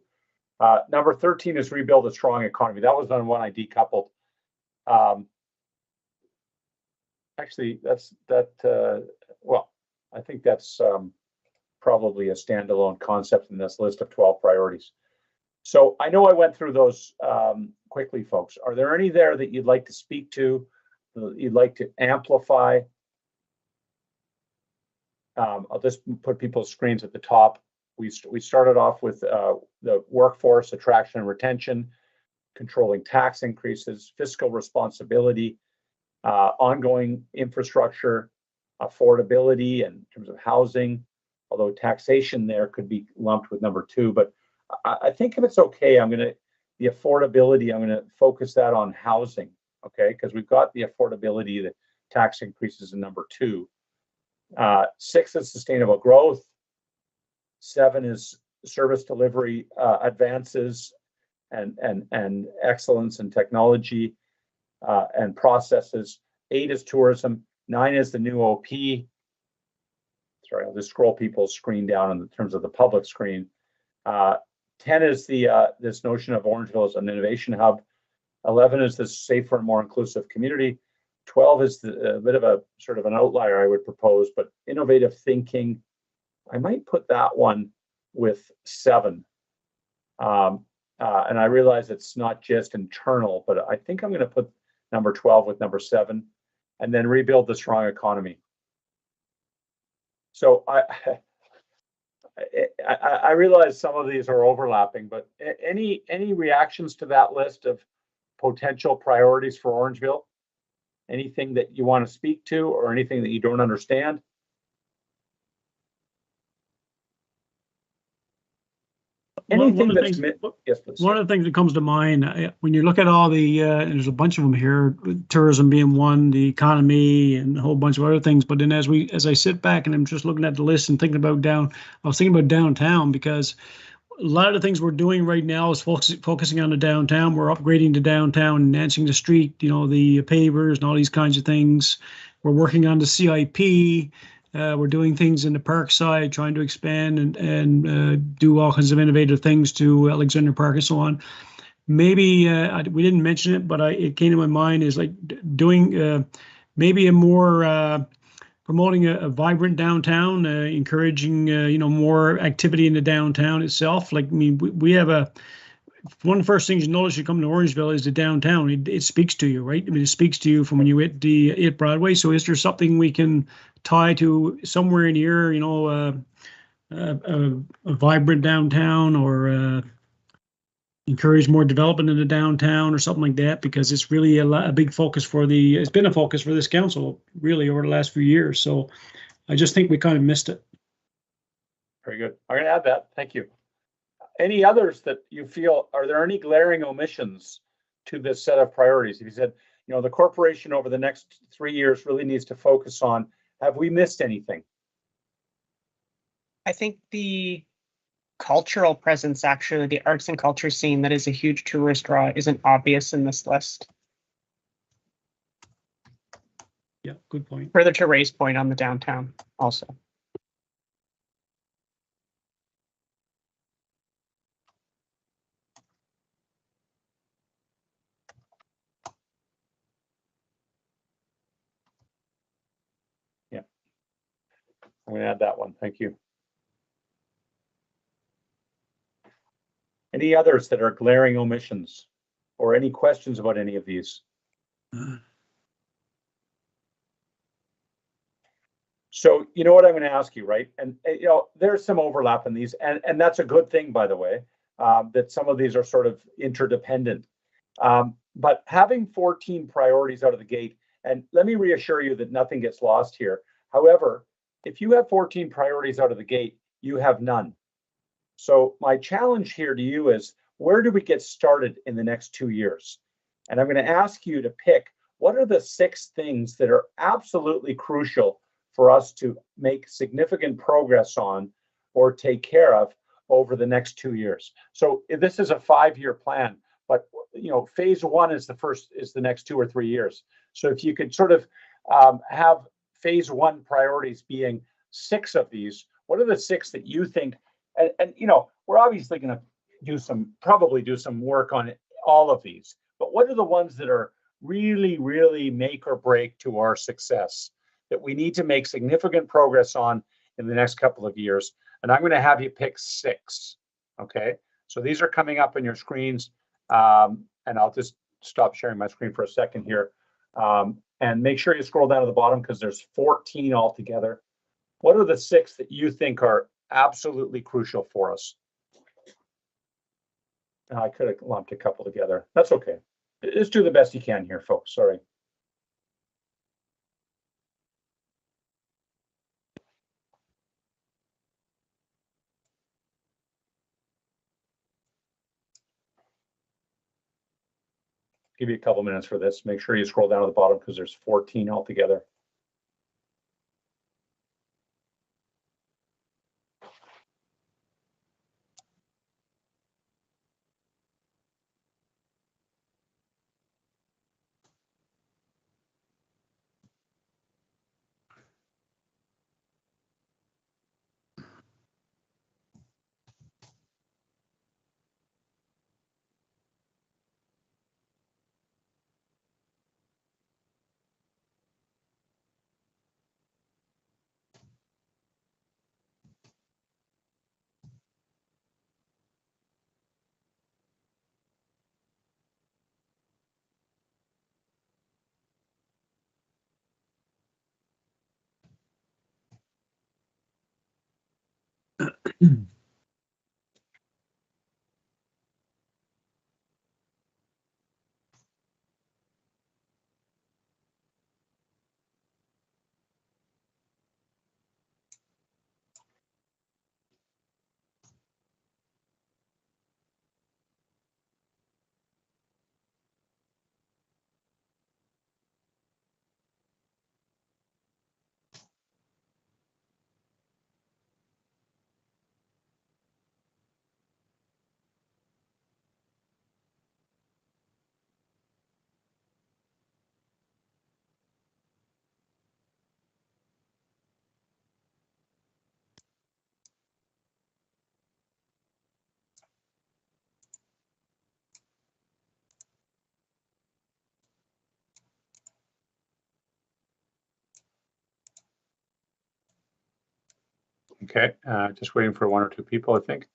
Number 13 is rebuild a strong economy. That was on one I decoupled. Actually, well, I think that's probably a standalone concept in this list of 12 priorities. So I know I went through those quickly, folks. Are there any there that you'd like to speak to, that you'd like to amplify? I'll just put people's screens at the top. We started off with the workforce attraction and retention, controlling tax increases, fiscal responsibility, ongoing infrastructure, affordability in terms of housing, although taxation there could be lumped with number 2. But I think if it's okay, the affordability, I'm going to focus that on housing, okay? Because we've got the affordability, the tax increases in number 2. 6 is sustainable growth. 7 is service delivery advances and excellence in technology and processes. 8 is tourism. 9 is the new OP. Sorry, I'll just scroll people's screen down in terms of the public screen. 10 is the this notion of Orangeville as an innovation hub. 11 is the safer and more inclusive community. 12 is a bit of a sort of an outlier, I would propose, but innovative thinking. I might put that one with 7. And I realize it's not just internal, but I think I'm going to put number 12 with number 7, and then rebuild the strong economy. So I realize some of these are overlapping, but any reactions to that list of potential priorities for Orangeville? Anything that you want to speak to or anything that you don't understand? Anything that's yes, please. One of the things that comes to mind when you look at all the, and there's a bunch of them here, tourism being one, the economy, and a whole bunch of other things. But then as I sit back and I'm just looking at the list and thinking about I was thinking about downtown, because a lot of the things we're doing right now is focusing on the downtown. We're upgrading the downtown, enhancing the street, the pavers and all these kinds of things. We're working on the CIP. We're doing things in the park side, trying to expand and do all kinds of innovative things to Alexander Park and so on. Maybe we didn't mention it, but it came to my mind is like doing maybe a more promoting a vibrant downtown, encouraging more activity in the downtown itself. Like, I mean, we have one of the first things you notice you come to Orangeville is the downtown. It speaks to you, right? I mean, it speaks to you from when you hit Broadway. So is there something we can tie to somewhere in here, a vibrant downtown, or encourage more development in the downtown or something like that? Because it's really a big focus it's been a focus for this council really over the last few years. So I just think we kind of missed it. Very good. I'm going to add that. Thank you. Any others that you feel, are there any glaring omissions to this set of priorities? If you said, the corporation over the next 3 years really needs to focus on, have we missed anything? I think the cultural presence, actually, the arts and culture scene that is a huge tourist draw, isn't obvious in this list. Yeah, good point. Further to Ray's point on the downtown also. Yeah, I'm going to add that one. Thank you. Any others that are glaring omissions or any questions about any of these? So you know what I'm going to ask you, right? And there's some overlap in these, and that's a good thing, by the way, that some of these are sort of interdependent. But having 14 priorities out of the gate, and let me reassure you that nothing gets lost here. However, if you have 14 priorities out of the gate, you have none. So my challenge here to you is, where do we get started in the next 2 years? And I'm going to ask you to pick, what are the 6 things that are absolutely crucial for us to make significant progress on or take care of over the next 2 years? So this is a 5-year plan, but phase 1 is the next 2 or 3 years. So if you could sort of have phase 1 priorities being 6 of these, what are the 6 that you think? And we're obviously going to probably do some work on all of these, but what are the ones that are really, really make or break to our success that we need to make significant progress on in the next couple of years? And I'm going to have you pick 6. Okay, so these are coming up on your screens, and I'll just stop sharing my screen for a second here, and make sure you scroll down to the bottom because there's 14 altogether. What are the 6 that you think are absolutely crucial for us? I could have lumped a couple together. That's okay. Just do the best you can here, folks. Sorry. Give you a couple minutes for this. Make sure you scroll down to the bottom because there's 14 altogether. Okay, just waiting for one or two people, I think.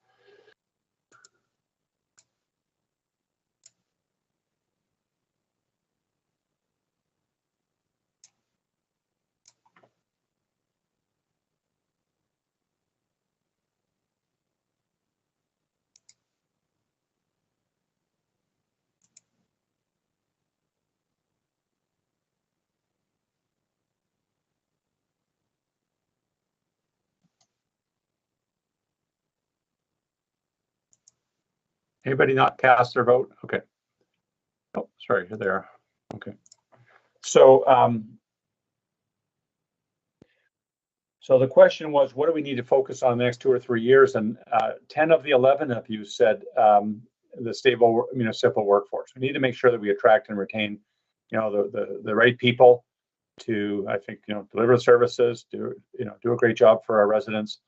Anybody not cast their vote? Okay. Oh, sorry, you're there. Okay. So, so the question was, what do we need to focus on the next 2 or 3 years? And 10 of the 11 of you said the stable municipal workforce. We need to make sure that we attract and retain, the right people to, I think, deliver services, do a great job for our residents.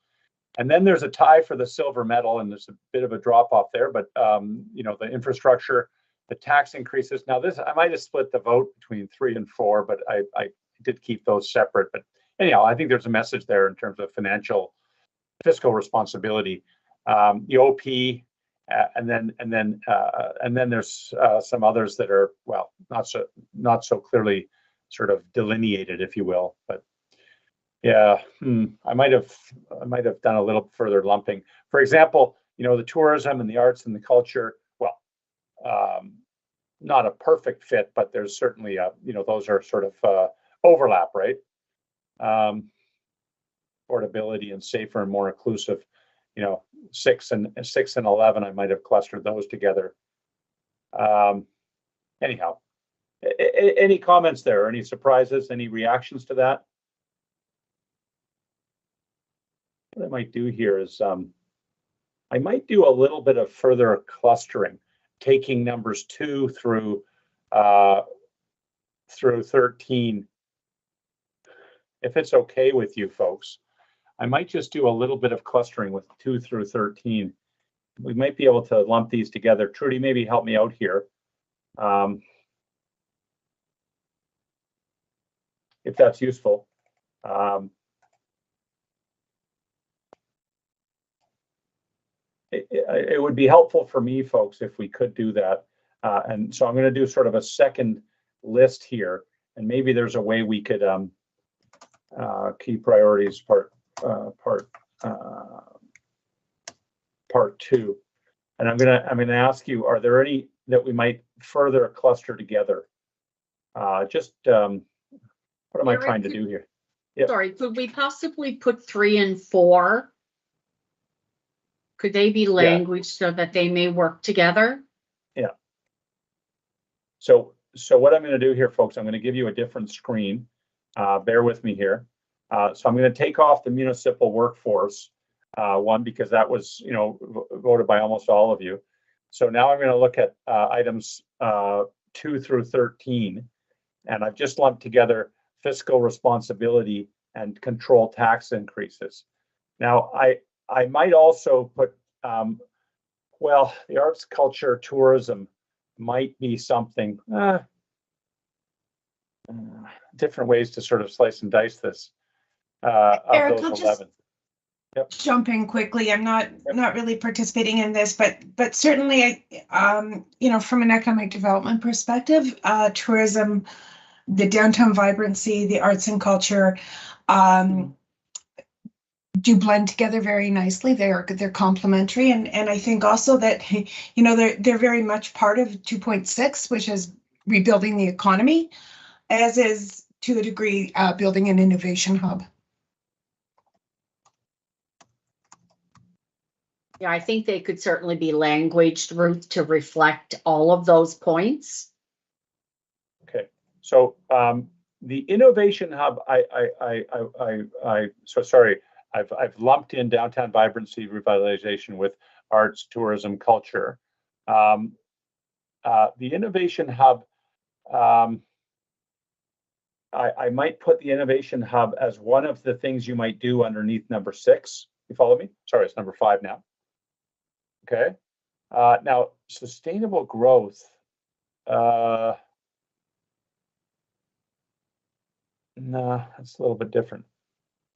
And then there's a tie for the silver medal, and there's a bit of a drop off there, but the infrastructure, the tax increases. Now this, I might have split the vote between 3 and 4, but I did keep those separate. But anyhow, I think there's a message there in terms of fiscal responsibility. The OP, and then there's some others that are, well, not so clearly sort of delineated, if you will, but. Yeah, I might have done a little further lumping. For example, the tourism and the arts and the culture. Well, not a perfect fit, but there's certainly those are sort of overlap, right? Affordability and safer and more inclusive. 6 and 11, I might have clustered those together. Anyhow, any comments there? Any surprises? Any reactions to that? What I might do here is I might do a little bit of further clustering, taking numbers 2 through 13. If it's okay with you folks, I might just do a little bit of clustering with 2 through 13. We might be able to lump these together. Trudy, maybe help me out here. If that's useful. It would be helpful for me, folks, if we could do that. And so I'm going to do sort of a second list here, and maybe there's a way we could key priorities part 2. And I'm going to ask you, are there any that we might further cluster together? What am I trying to do here? Yeah. Sorry, could we possibly put 3 and 4? Could they be language so that they may work together? Yeah. So what I'm going to do here, folks, I'm going to give you a different screen. Bear with me here. So I'm going to take off the municipal workforce one, because that was, voted by almost all of you. So now I'm going to look at items 2 through 13, and I've just lumped together fiscal responsibility and control tax increases. Now, I might also put, the arts, culture, tourism might be something, different ways to sort of slice and dice this. Eric, of those 11. Yep. Jump in quickly. I'm not really participating in this, but certainly, from an economic development perspective, tourism, the downtown vibrancy, the arts and culture, do blend together very nicely. They're complementary, and I think also that they're very much part of 2.6, which is rebuilding the economy, as is to a degree building an innovation hub. Yeah, I think they could certainly be languaged, Ruth, to reflect all of those points. Okay, so the innovation hub, I've lumped in downtown vibrancy revitalization with arts, tourism, culture. The innovation hub, I might put the innovation hub as one of the things you might do underneath number 6. You follow me? Sorry, it's number 5 now. Okay. Now, sustainable growth. No, that's a little bit different.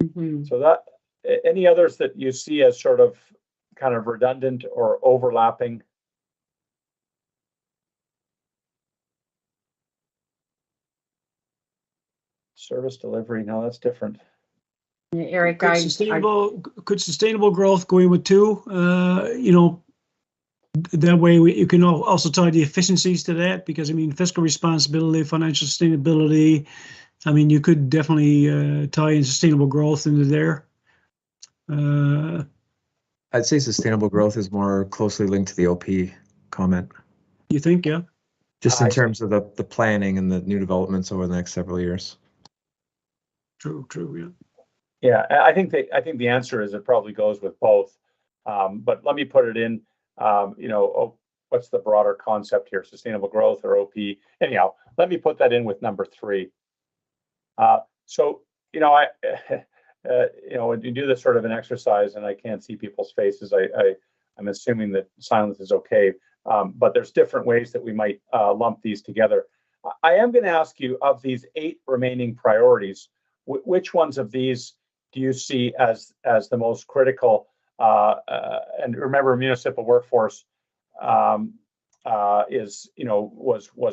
Mm-hmm. So that, any others that you see as sort of kind of redundant or overlapping? Service delivery, no, that's different. Eric, could sustainable growth go in with 2? That way you can also tie the efficiencies to that, because I mean fiscal responsibility, financial sustainability. I mean, you could definitely tie in sustainable growth into there. I'd say sustainable growth is more closely linked to the OP comment. You think, yeah? Just in terms of the planning and the new developments over the next several years. True, yeah. Yeah, I think the answer is it probably goes with both. But let me put it in, what's the broader concept here? Sustainable growth or OP? Anyhow, let me put that in with number 3. So, when you do this sort of an exercise and I can't see people's faces, I'm assuming that silence is okay. But there's different ways that we might lump these together. I am going to ask you, of these 8 remaining priorities, which ones of these do you see as the most critical? And remember, municipal workforce was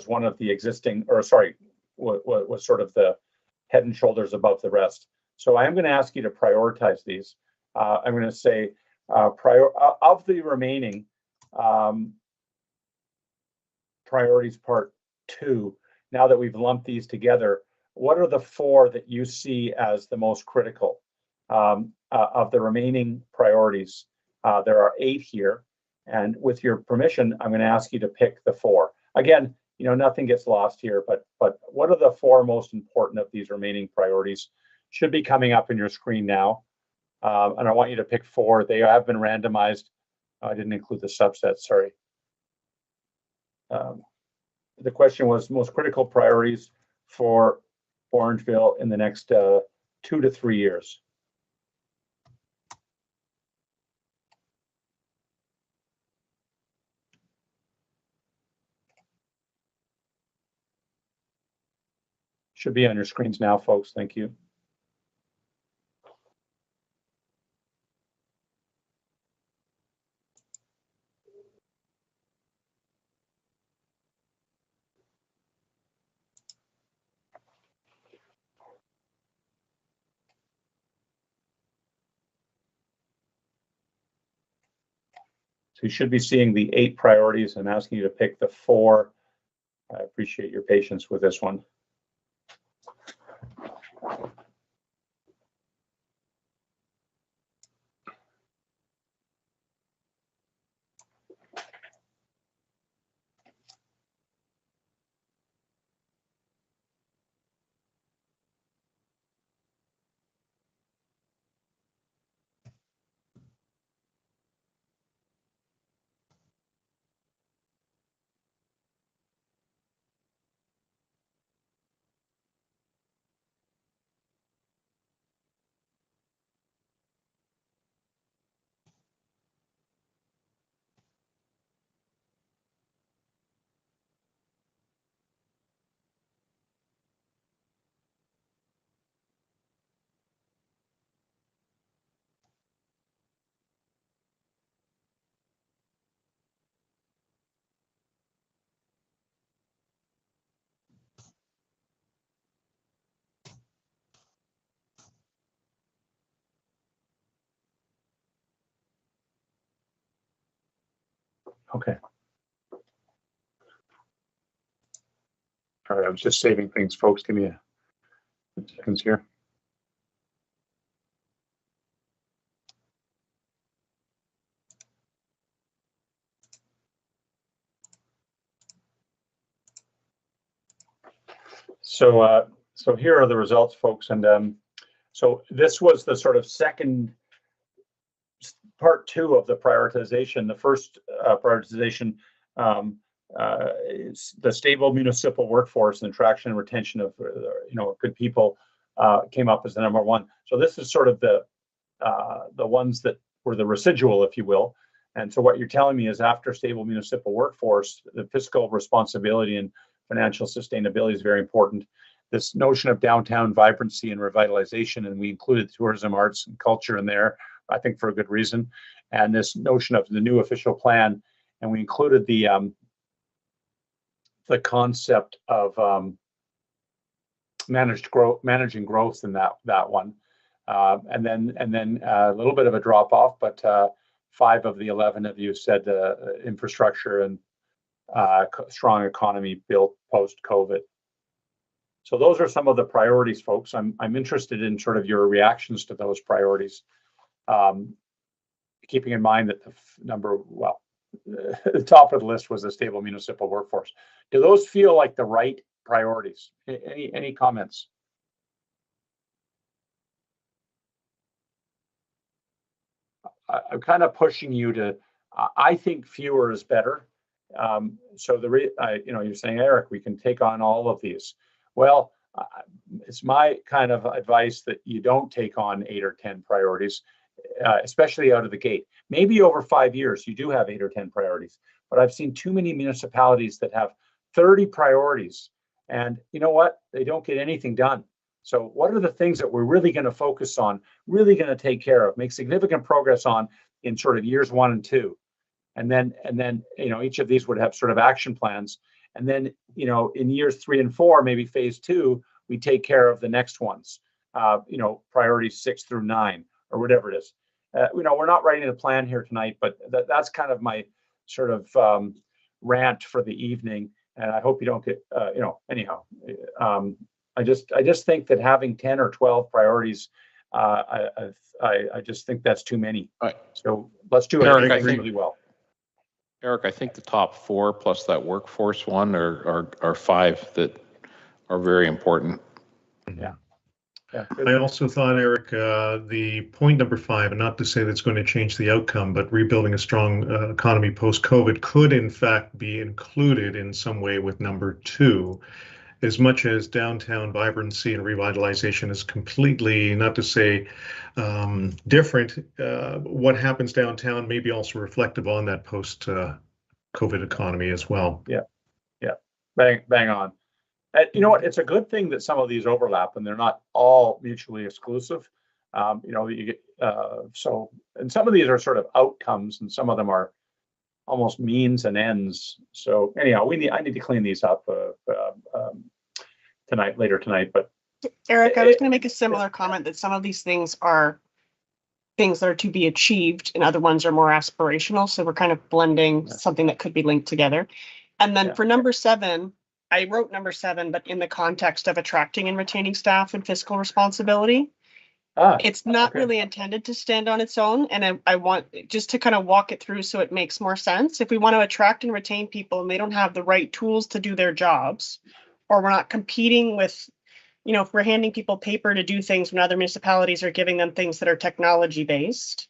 one of the existing, was sort of the head and shoulders above the rest. So I am going to ask you to prioritize these. I'm going to say of the remaining priorities part 2, now that we've lumped these together, what are the 4 that you see as the most critical of the remaining priorities? There are 8 here, and with your permission, I'm going to ask you to pick the 4. Again, nothing gets lost here, but what are the 4 most important of these remaining priorities? Should be coming up in your screen now, and I want you to pick 4. They have been randomized. I didn't include the subsets, sorry. The question was most critical priorities for Orangeville in the next 2 to 3 years. Should be on your screens now, folks. Thank you. So you should be seeing the 8 priorities. I'm asking you to pick the 4. I appreciate your patience with this one. Okay. All right, I was just saving things, folks. Give me a few seconds here. So here are the results, folks, and so this was the sort of second part 2 of the prioritization. The first prioritization is the stable municipal workforce and attraction and retention of good people came up as the number 1. So this is sort of the ones that were the residual, if you will. And so what you're telling me is after stable municipal workforce, the fiscal responsibility and financial sustainability is very important. This notion of downtown vibrancy and revitalization, and we included tourism, arts, and culture in there, I think for a good reason. And this notion of the new official plan, and we included the concept of managing growth in that one. And then a little bit of a drop off, but 5 of the 11 of you said infrastructure and strong economy built post COVID. So those are some of the priorities, folks. I'm interested in sort of your reactions to those priorities, keeping in mind that the top of the list was a stable municipal workforce. Do those feel like the right priorities? Any comments? I'm kind of pushing you to. I think fewer is better. So you're saying, Eric, we can take on all of these. Well, it's my kind of advice that you don't take on 8 or 10 priorities, especially out of the gate. Maybe over 5 years, you do have 8 or 10 priorities, but I've seen too many municipalities that have 30 priorities, and you know what? They don't get anything done. So what are the things that we're really going to focus on, really going to take care of, make significant progress on in sort of years 1 and 2? And then each of these would have sort of action plans. And then, in years 3 and 4, maybe phase 2, we take care of the next ones, priorities 6 through 9 or whatever it is. We're not writing a plan here tonight, but that's kind of my sort of rant for the evening. And I hope you don't get, anyhow. I just think that having 10 or 12 priorities, I just think that's too many. All right. So let's do it really well. Eric, I think the top 4 plus that workforce one are 5 that are very important. Yeah. I also thought, Eric, the point number 5, and not to say that's going to change the outcome, but rebuilding a strong economy post-COVID could in fact be included in some way with number 2. As much as downtown vibrancy and revitalization is completely, not to say different, what happens downtown may be also reflective on that post-COVID economy as well. Yeah, bang on. You know what? It's a good thing that some of these overlap and they're not all mutually exclusive. And some of these are sort of outcomes, and some of them are almost means and ends. So anyhow, I need to clean these up later tonight. But Eric, I was going to make a similar comment that some of these things are things that are to be achieved and other ones are more aspirational. So we're kind of blending something that could be linked together. And then for number 7, I wrote number 7, but in the context of attracting and retaining staff and fiscal responsibility. It's not really intended to stand on its own. And I want just to kind of walk it through so it makes more sense. If we want to attract and retain people and they don't have the right tools to do their jobs, or we're not competing with, if we're handing people paper to do things when other municipalities are giving them things that are technology based,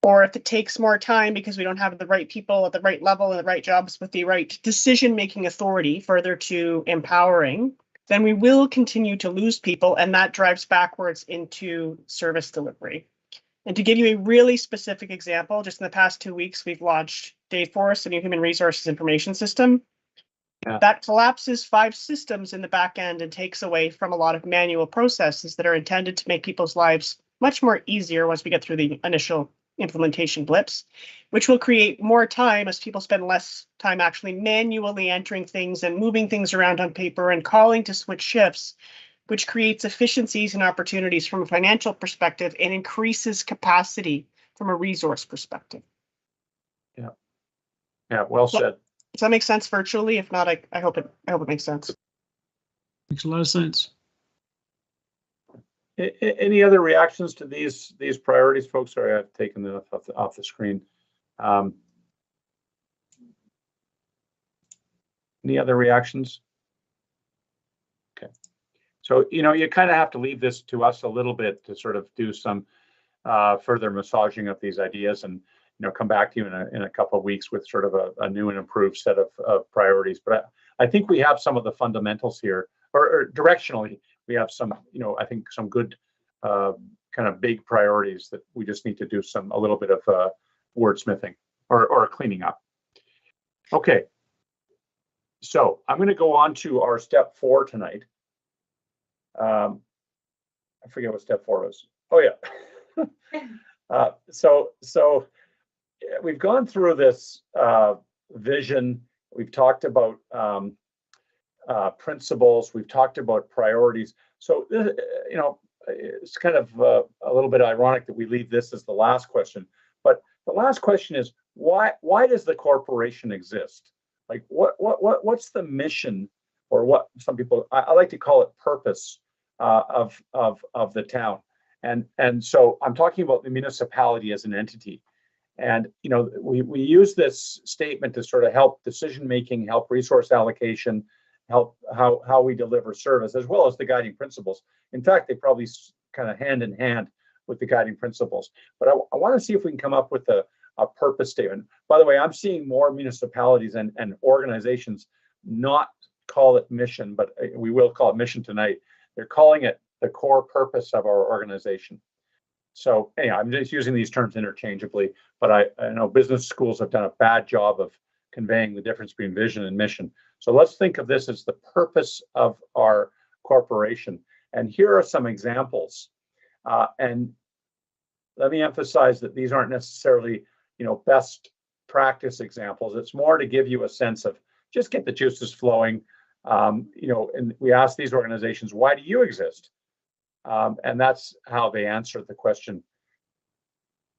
or if it takes more time because we don't have the right people at the right level and the right jobs with the right decision-making authority further to empowering, then we will continue to lose people, and that drives backwards into service delivery. And to give you a really specific example, just in the past 2 weeks, we've launched Dayforce, a new human resources information system. That collapses 5 systems in the back end and takes away from a lot of manual processes that are intended to make people's lives much more easier once we get through the initial implementation blips, which will create more time as people spend less time actually manually entering things and moving things around on paper and calling to switch shifts, which creates efficiencies and opportunities from a financial perspective and increases capacity from a resource perspective. Yeah, well said. Does that make sense virtually? If not, I hope it makes sense. Makes a lot of sense. Any other reactions to these priorities, folks? Sorry, I've taken them off the screen. Any other reactions? Okay. So, you kind of have to leave this to us a little bit to sort of do some further massaging of these ideas and, come back to you in a couple of weeks with sort of a new and improved set of priorities. But I think we have some of the fundamentals here, or directionally, we have some, I think some good kind of big priorities that we just need to do a little bit of wordsmithing or cleaning up. Okay. So I'm going to go on to our step 4 tonight. I forget what step 4 was. Oh yeah. So we've gone through this vision. We've talked about principles. We've talked about priorities. So it's kind of a little bit ironic that we leave this as the last question. But the last question is why does the corporation exist? Like what's the mission, or what some people I like to call it purpose of the town, and so I'm talking about the municipality as an entity, and we use this statement to sort of help decision making, help resource allocation, help how we deliver service, as well as the guiding principles. In fact, they probably kind of hand in hand with the guiding principles. But I want to see if we can come up with a purpose statement. By the way, I'm seeing more municipalities and organizations not call it mission, but we will call it mission tonight. They're calling it the core purpose of our organization. So anyhow, I'm just using these terms interchangeably, but I know business schools have done a bad job of conveying the difference between vision and mission. So let's think of this as the purpose of our corporation. And here are some examples. And let me emphasize that these aren't necessarily best practice examples. It's more to give you a sense of just get the juices flowing. And we ask these organizations, why do you exist? And that's how they answer the question.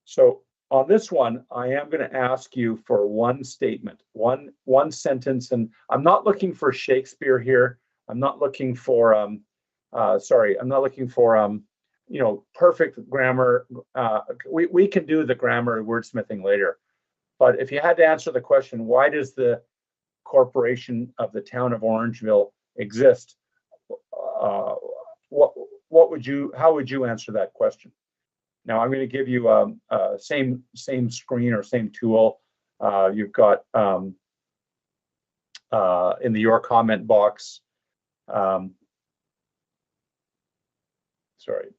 So on this one, I am going to ask you for one statement, one sentence, and I'm not looking for Shakespeare here. I'm not looking for I'm not looking for perfect grammar. We can do the grammar wordsmithing later. But if you had to answer the question, why does the corporation of the town of Orangeville exist? How would you answer that question? Now I'm going to give you same screen or same tool. You've got in your comment box. Sorry,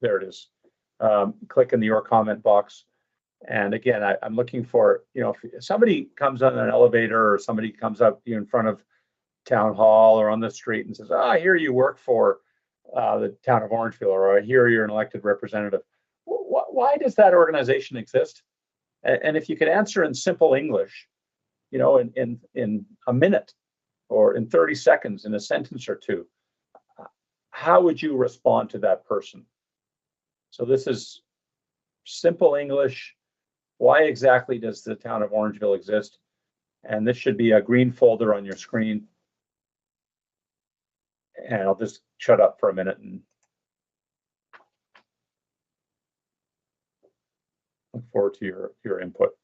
there it is. Click in your comment box. And again, I'm looking for, if somebody comes on an elevator or somebody comes up in front of town hall or on the street and says, I hear you work for the town of Orangeville, or I hear you're an elected representative. Why does that organization exist? And if you could answer in simple English, in a minute or in 30 seconds, in a sentence or two, how would you respond to that person? So this is simple English. Why exactly does the town of Orangeville exist? And this should be a green folder on your screen. And I'll just shut up for a minute and look forward to your input.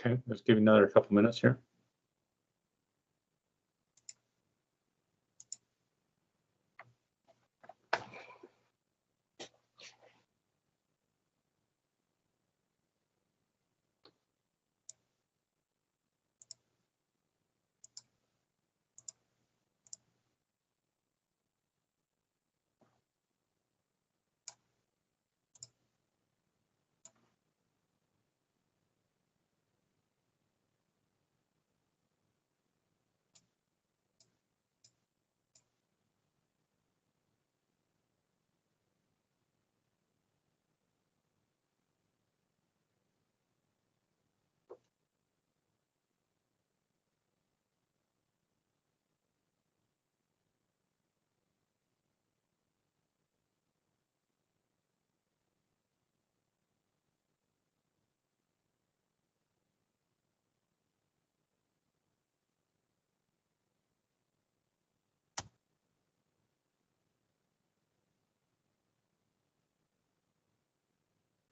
Okay, let's give you another couple minutes here.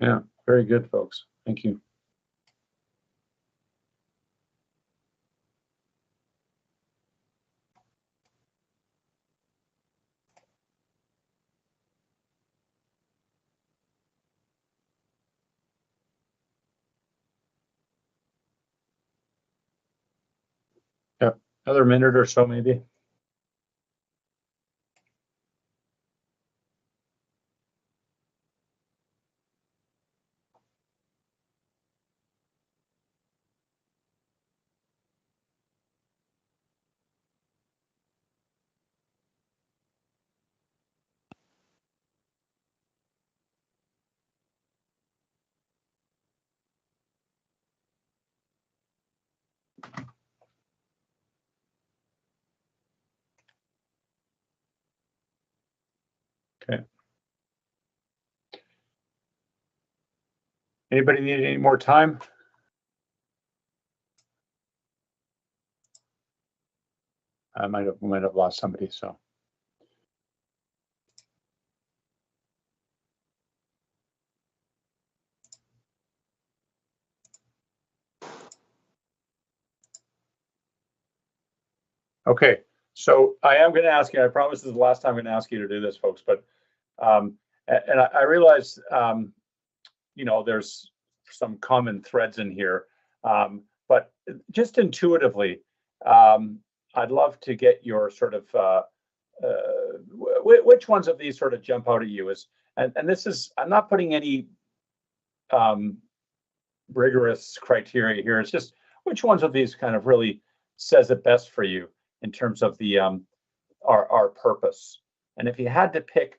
Yeah, very good, folks. Thank you. Yeah, another minute or so, maybe. Okay. Anybody need any more time? We might have lost somebody, so. Okay, so I am going to ask you, I promise this is the last time I'm going to ask you to do this, folks, but and I realize, you know, there's some common threads in here, but just intuitively, I'd love to get your sort of, which ones of these sort of jump out at you as, and this is, I'm not putting any rigorous criteria here. It's just which ones of these kind of really says it best for you in terms of the our purpose. And if you had to pick,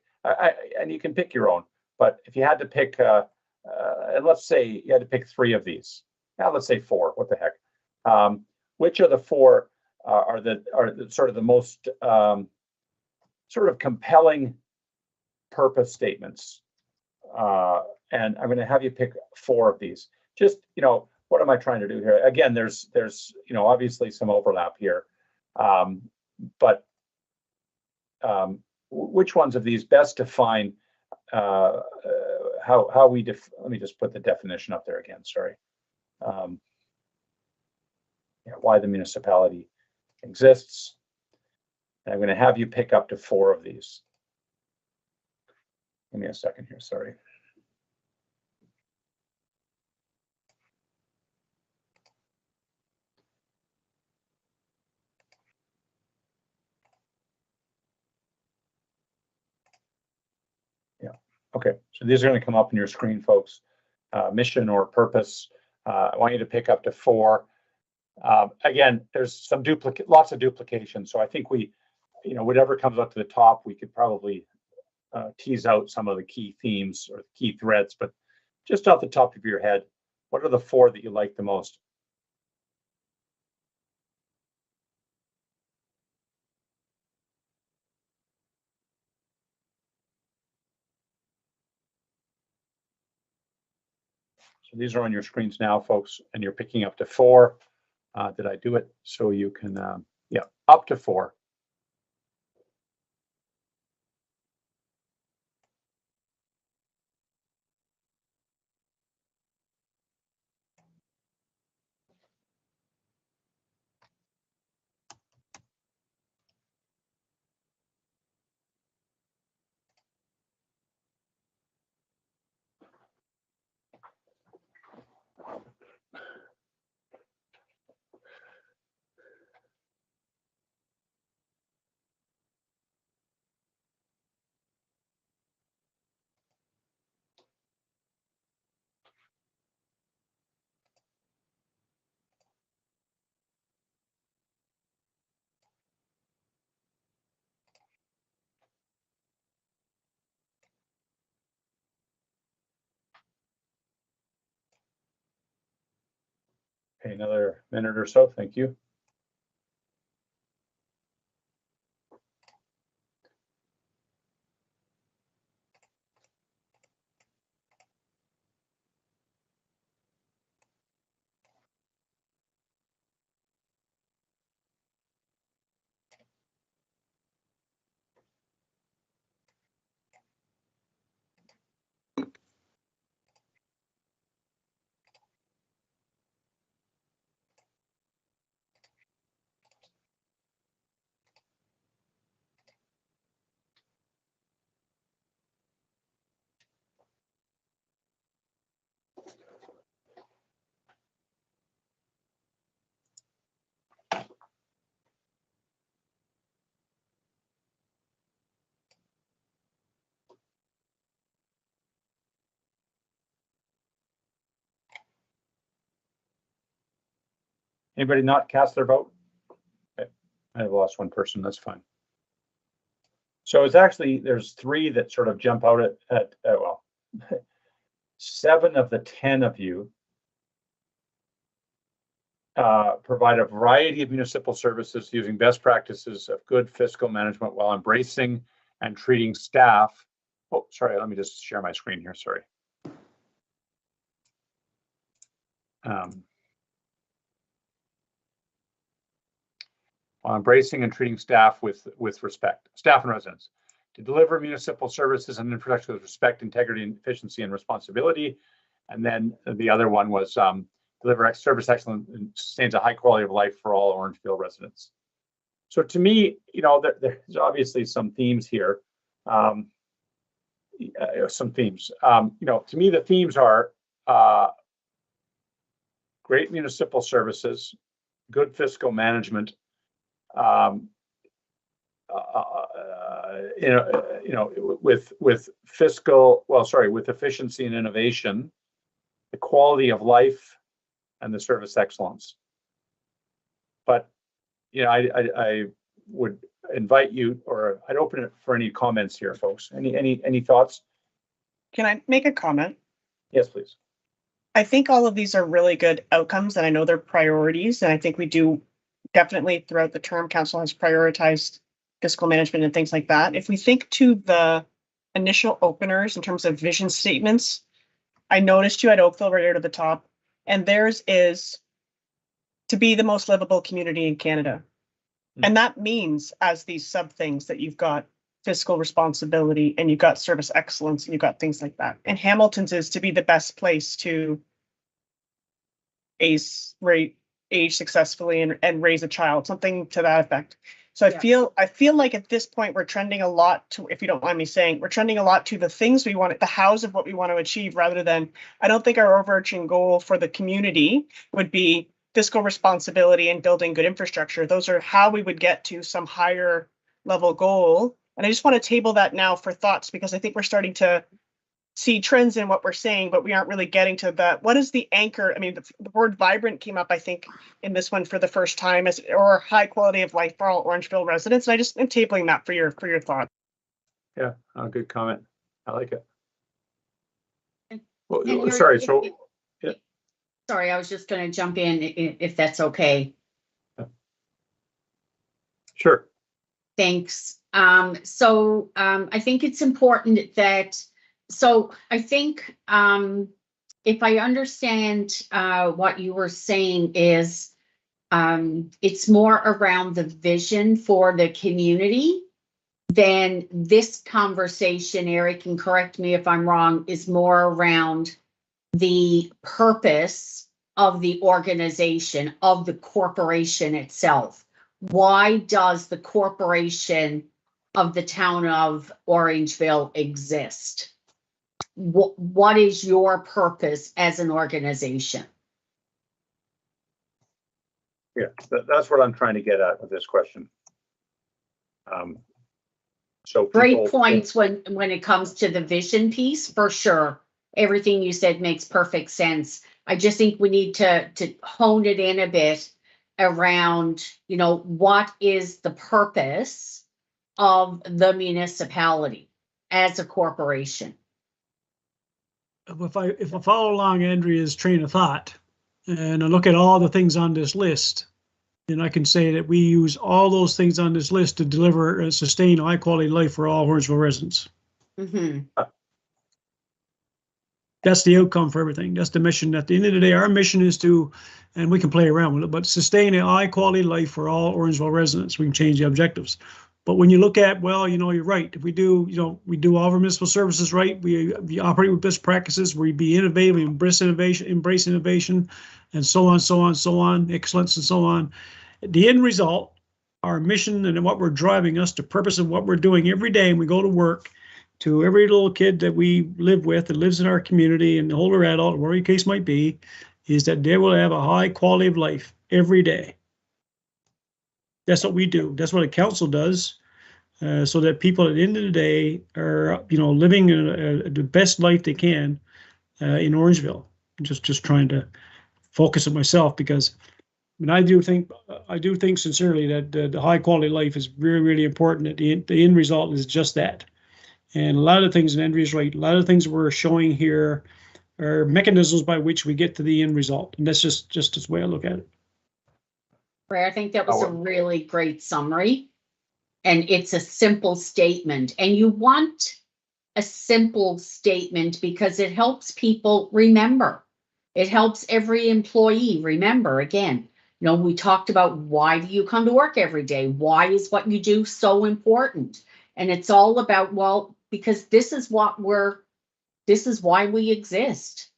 and you can pick your own, but if you had to pick, and let's say you had to pick 3 of these, now let's say 4. What the heck? Which of the 4 are the sort of the most sort of compelling purpose statements? And I'm going to have you pick 4 of these. Just, you know, what am I trying to do here? Again, there's you know, obviously some overlap here, but which ones of these best define how we let me just put the definition up there again. Sorry. Yeah, why the municipality exists. And I'm going to have you pick up to 4 of these. Give me a second here. Sorry. Okay, so these are going to come up on your screen, folks. Mission or purpose. I want you to pick up to 4. Again, there's some lots of duplication. So I think we, you know, whatever comes up to the top, we could probably tease out some of the key themes or key threads. But just off the top of your head, what are the 4 that you like the most? So these are on your screens now, folks, and you're picking up to 4. Did I do it? So you can, yeah, up to 4. Okay, another minute or so. Thank you. Anybody not cast their vote? Okay. I've lost one person. That's fine. So it's actually, there's 3 that sort of jump out at well, 7 of the 10 of you provide a variety of municipal services using best practices of good fiscal management while embracing and treating staff. Oh, sorry, let me just share my screen here, sorry. While embracing and treating staff with respect, staff and residents, to deliver municipal services and infrastructure with respect, integrity, and efficiency and responsibility. And then the other one was deliver service excellence and sustains a high quality of life for all Orangeville residents. So to me, you know, there's obviously some themes here. You know, to me, the themes are great municipal services, good fiscal management, with efficiency and innovation, the quality of life, and the service excellence. But you know, I would invite you, or I'd open it for any comments here, folks. Any thoughts? Can I make a comment? Yes, please. I think all of these are really good outcomes, and I know they're priorities, and I think we do definitely throughout the term, council has prioritized fiscal management and things like that. If we think to the initial openers in terms of vision statements, I noticed you had Oakville right out at the top, and theirs is to be the most livable community in Canada. And that means as these sub things that you've got fiscal responsibility and you've got service excellence and you've got things like that. And Hamilton's is to be the best place to age successfully and raise a child, something to that effect. So I feel like at this point we're trending a lot to, if you don't mind me saying, we're trending a lot to the things we want, the hows of what we want to achieve, rather than, I don't think our overarching goal for the community would be fiscal responsibility and building good infrastructure. Those are how we would get to some higher level goal. And I just want to table that now for thoughts, because I think we're starting to see trends in what we're saying, but we aren't really getting to that. What is the anchor? I mean, the word vibrant came up, I think, in this one for the first time, as or high quality of life for all Orangeville residents. And I just am tabling that for your thought. Yeah, good comment. I like it. Well, sorry. So, yeah. Sorry, I was just going to jump in if that's okay. Sure. Thanks. So I think it's important that. So I think if I understand what you were saying is it's more around the vision for the community than this conversation, Eric, can correct me if I'm wrong, is more around the purpose of the organization, of the corporation itself. Why does the corporation of the town of Orangeville exist? What is your purpose as an organization? Yeah, that's what I'm trying to get at with this question. So great points when it comes to the vision piece, for sure. Everything you said makes perfect sense. I just think we need to hone it in a bit around, you know, what is the purpose of the municipality as a corporation? If I follow along Andrea's train of thought, and I look at all the things on this list, and I can say that we use all those things on this list to deliver and sustain high quality life for all Orangeville residents. That's the outcome for everything. That's the mission. At the end of the day, our mission is to, and we can play around with it, but sustain a high quality life for all Orangeville residents. We can change the objectives. But when you look at, well, you know, you're right. If we do, you know, we do all of our municipal services right, we operate with best practices, we be innovative, we embrace innovation, and so on, excellence and so on. The end result, our mission and what we're driving us, the purpose of what we're doing every day when we go to work, to every little kid that we live with that lives in our community and the older adult, whatever the case might be, is that they will have a high quality of life every day. That's what we do. That's what a council does, so that people at the end of the day are, you know, living the best life they can in Orangeville. Just trying to focus on myself, because I mean, I do think sincerely that the high quality life is really, really important. That the end result is just that. And a lot of things, and Andrea's right, a lot of things we're showing here are mechanisms by which we get to the end result. And that's just the way I look at it. Ray, I think that was a really great summary. And it's a simple statement. And you want a simple statement because it helps people remember. It helps every employee remember. Again, you know, we talked about, why do you come to work every day? Why is what you do so important? And it's all about, well, because this is why we exist.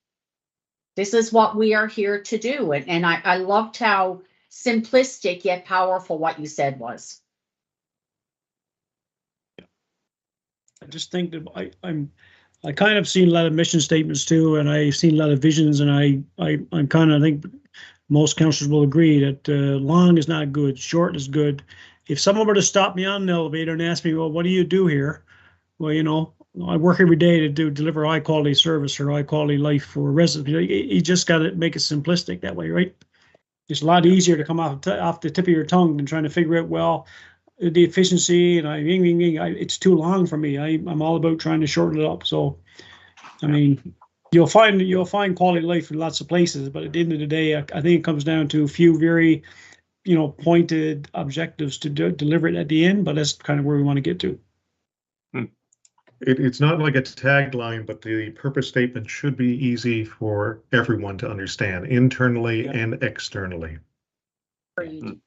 This is what we are here to do. And I loved how simplistic yet powerful what you said was. I just think that I kind of seen a lot of mission statements too, and I've seen a lot of visions, and I'm kind of, I think most councillors will agree that long is not good, short is good. If someone were to stop me on an elevator and ask me, well, what do you do here? Well, you know, I work every day to deliver high quality service or high quality life for residents. You just got to make it simplistic that way, right? It's a lot easier to come off the tip of your tongue than trying to figure out, well, the efficiency, and it's too long for me. I'm all about trying to shorten it up. So, I mean, you'll find quality life in lots of places, but at the end of the day, I think it comes down to a few very, you know, pointed objectives to deliver it at the end. But that's kind of where we want to get to. It's not like a tagline, but the purpose statement should be easy for everyone to understand, internally and externally. And,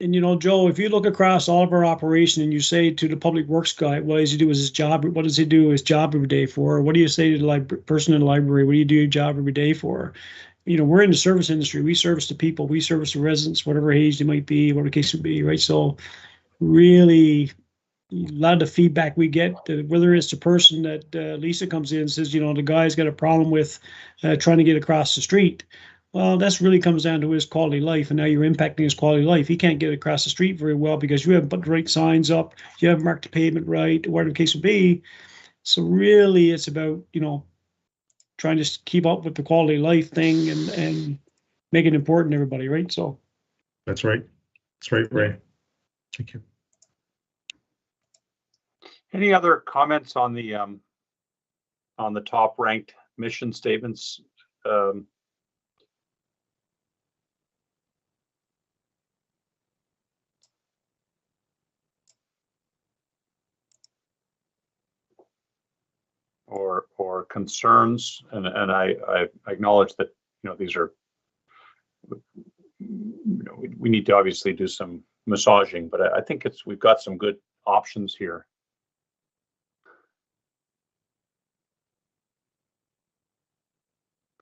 you know, Joe, if you look across all of our operation and you say to the public works guy, what does he do as his job? What does he do his job every day for? What do you say to the person in the library? What do you do your job every day for? You know, we're in the service industry. We service the people. We service the residents, whatever age they might be, whatever the case would be, right? So really, a lot of the feedback we get, whether it's the person that Lisa comes in and says, you know, the guy's got a problem with trying to get across the street. Well, that's really comes down to his quality of life, and now you're impacting his quality of life. He can't get across the street very well because you haven't put the right signs up, you haven't marked the pavement right, whatever the case would be. So really, it's about, you know, trying to keep up with the quality of life thing and make it important to everybody, right? So that's right. That's right, Ray. Thank you. Any other comments on the top ranked mission statements? Or concerns, and I acknowledge that, you know, these are, you know, we need to obviously do some massaging, but I think we've got some good options here.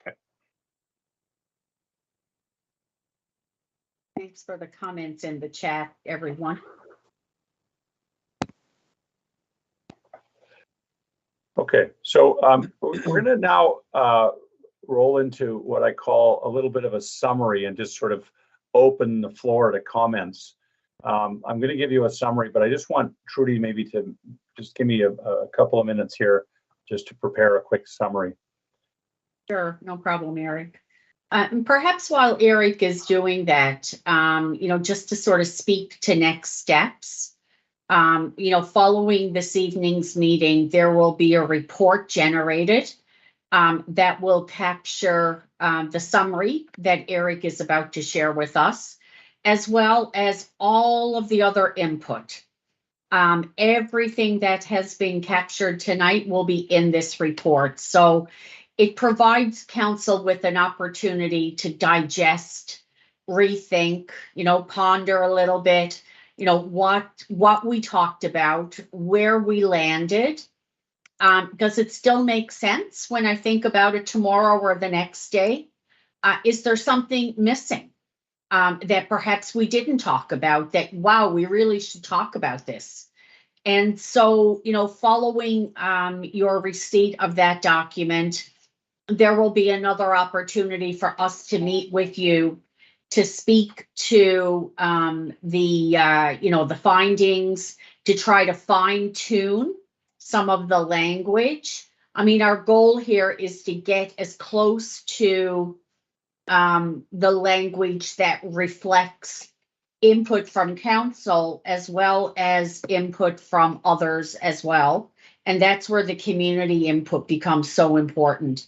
Okay. Thanks for the comments in the chat, everyone. Okay, so we're going to now roll into what I call a little bit of a summary and just sort of open the floor to comments. I'm going to give you a summary, but I just want Trudy maybe to just give me a couple of minutes here just to prepare a quick summary. Sure, no problem, Eric. And perhaps while Eric is doing that, you know, just to sort of speak to next steps. You know, following this evening's meeting, there will be a report generated that will capture the summary that Eric is about to share with us, as well as all of the other input. Everything that has been captured tonight will be in this report. So it provides council with an opportunity to digest, rethink, ponder a little bit, what we talked about, where we landed. Does it still make sense when I think about it tomorrow or the next day? Is there something missing that perhaps we didn't talk about that, wow, we really should talk about this? And so, following your receipt of that document, there will be another opportunity for us to meet with you to speak to the findings, to try to fine tune some of the language. I mean, our goal here is to get as close to the language that reflects input from council as well as input from others as well. And that's where the community input becomes so important.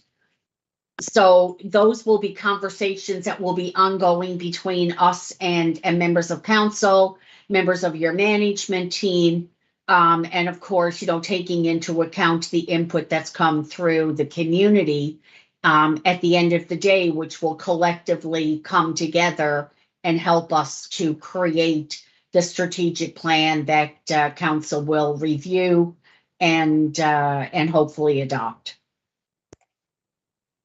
So those will be conversations that will be ongoing between us and members of council, members of your management team, and of course, taking into account the input that's come through the community at the end of the day, which will collectively come together and help us to create the strategic plan that council will review and hopefully adopt.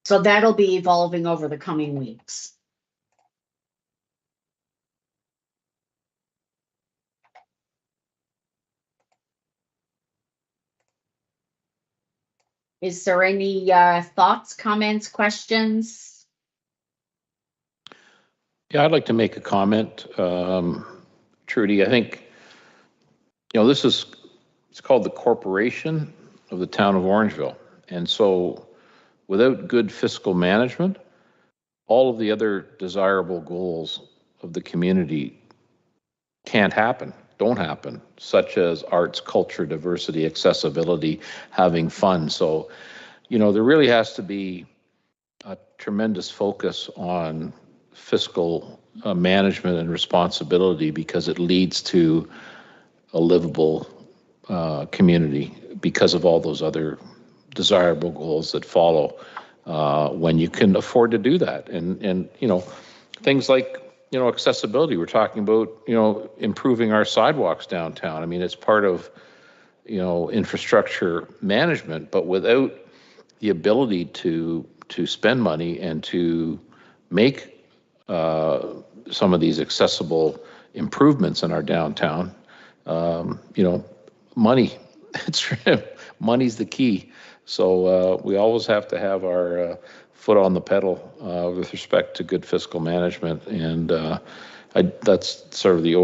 So that'll be evolving over the coming weeks. Is there any thoughts, comments, questions? Yeah, I'd like to make a comment, Trudy. I think, it's called the Corporation of the Town of Orangeville. And so without good fiscal management, all of the other desirable goals of the community can't happen, don't happen, such as arts, culture, diversity, accessibility, having fun. So, there really has to be a tremendous focus on fiscal management and responsibility, because it leads to a livable community because of all those other desirable goals that follow when you can afford to do that. And things like, accessibility. We're talking about, improving our sidewalks downtown. I mean, it's part of, infrastructure management, but without the ability to spend money and to make some of these accessible improvements in our downtown, money, money's the key. So we always have to have our foot on the pedal with respect to good fiscal management. And that's sort of the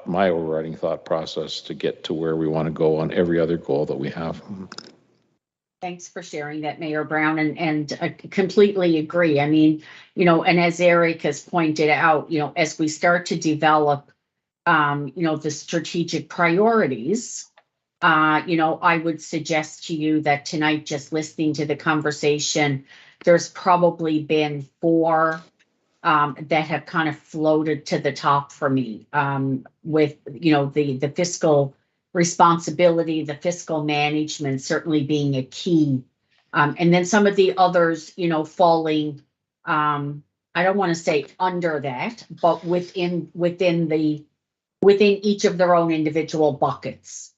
my overriding thought process to get to where we want to go on every other goal that we have. Thanks for sharing that, Mayor Brown, and I completely agree. I mean, and as Eric has pointed out, as we start to develop, the strategic priorities, I would suggest to you that tonight, just listening to the conversation, there's probably been 4 that have kind of floated to the top for me, with, the fiscal responsibility, the fiscal management certainly being a key. And then some of the others, falling, I don't want to say under that, but within each of their own individual buckets.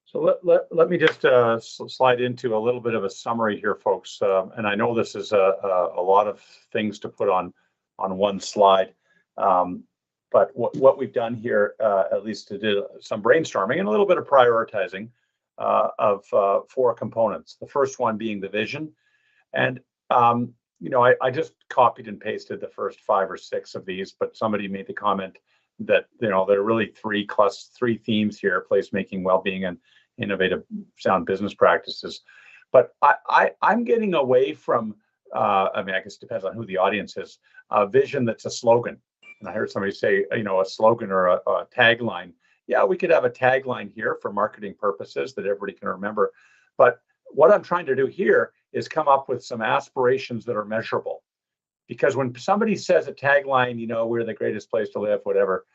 So let me just slide into a little bit of a summary here, folks. And I know this is a lot of things to put on one slide. But what we've done here, at least to do some brainstorming and a little bit of prioritizing of 4 components. The first one being the vision. And, I just copied and pasted the first 5 or 6 of these, but somebody made the comment that, there are really 3 themes here: placemaking, well-being, and innovative sound business practices. But I'm getting away from, I guess it depends on who the audience is, a vision that's a slogan. And I heard somebody say, a slogan or a tagline. Yeah, we could have a tagline here for marketing purposes that everybody can remember. But what I'm trying to do here is come up with some aspirations that are measurable. Because when somebody says a tagline, you know, we're the greatest place to live, whatever,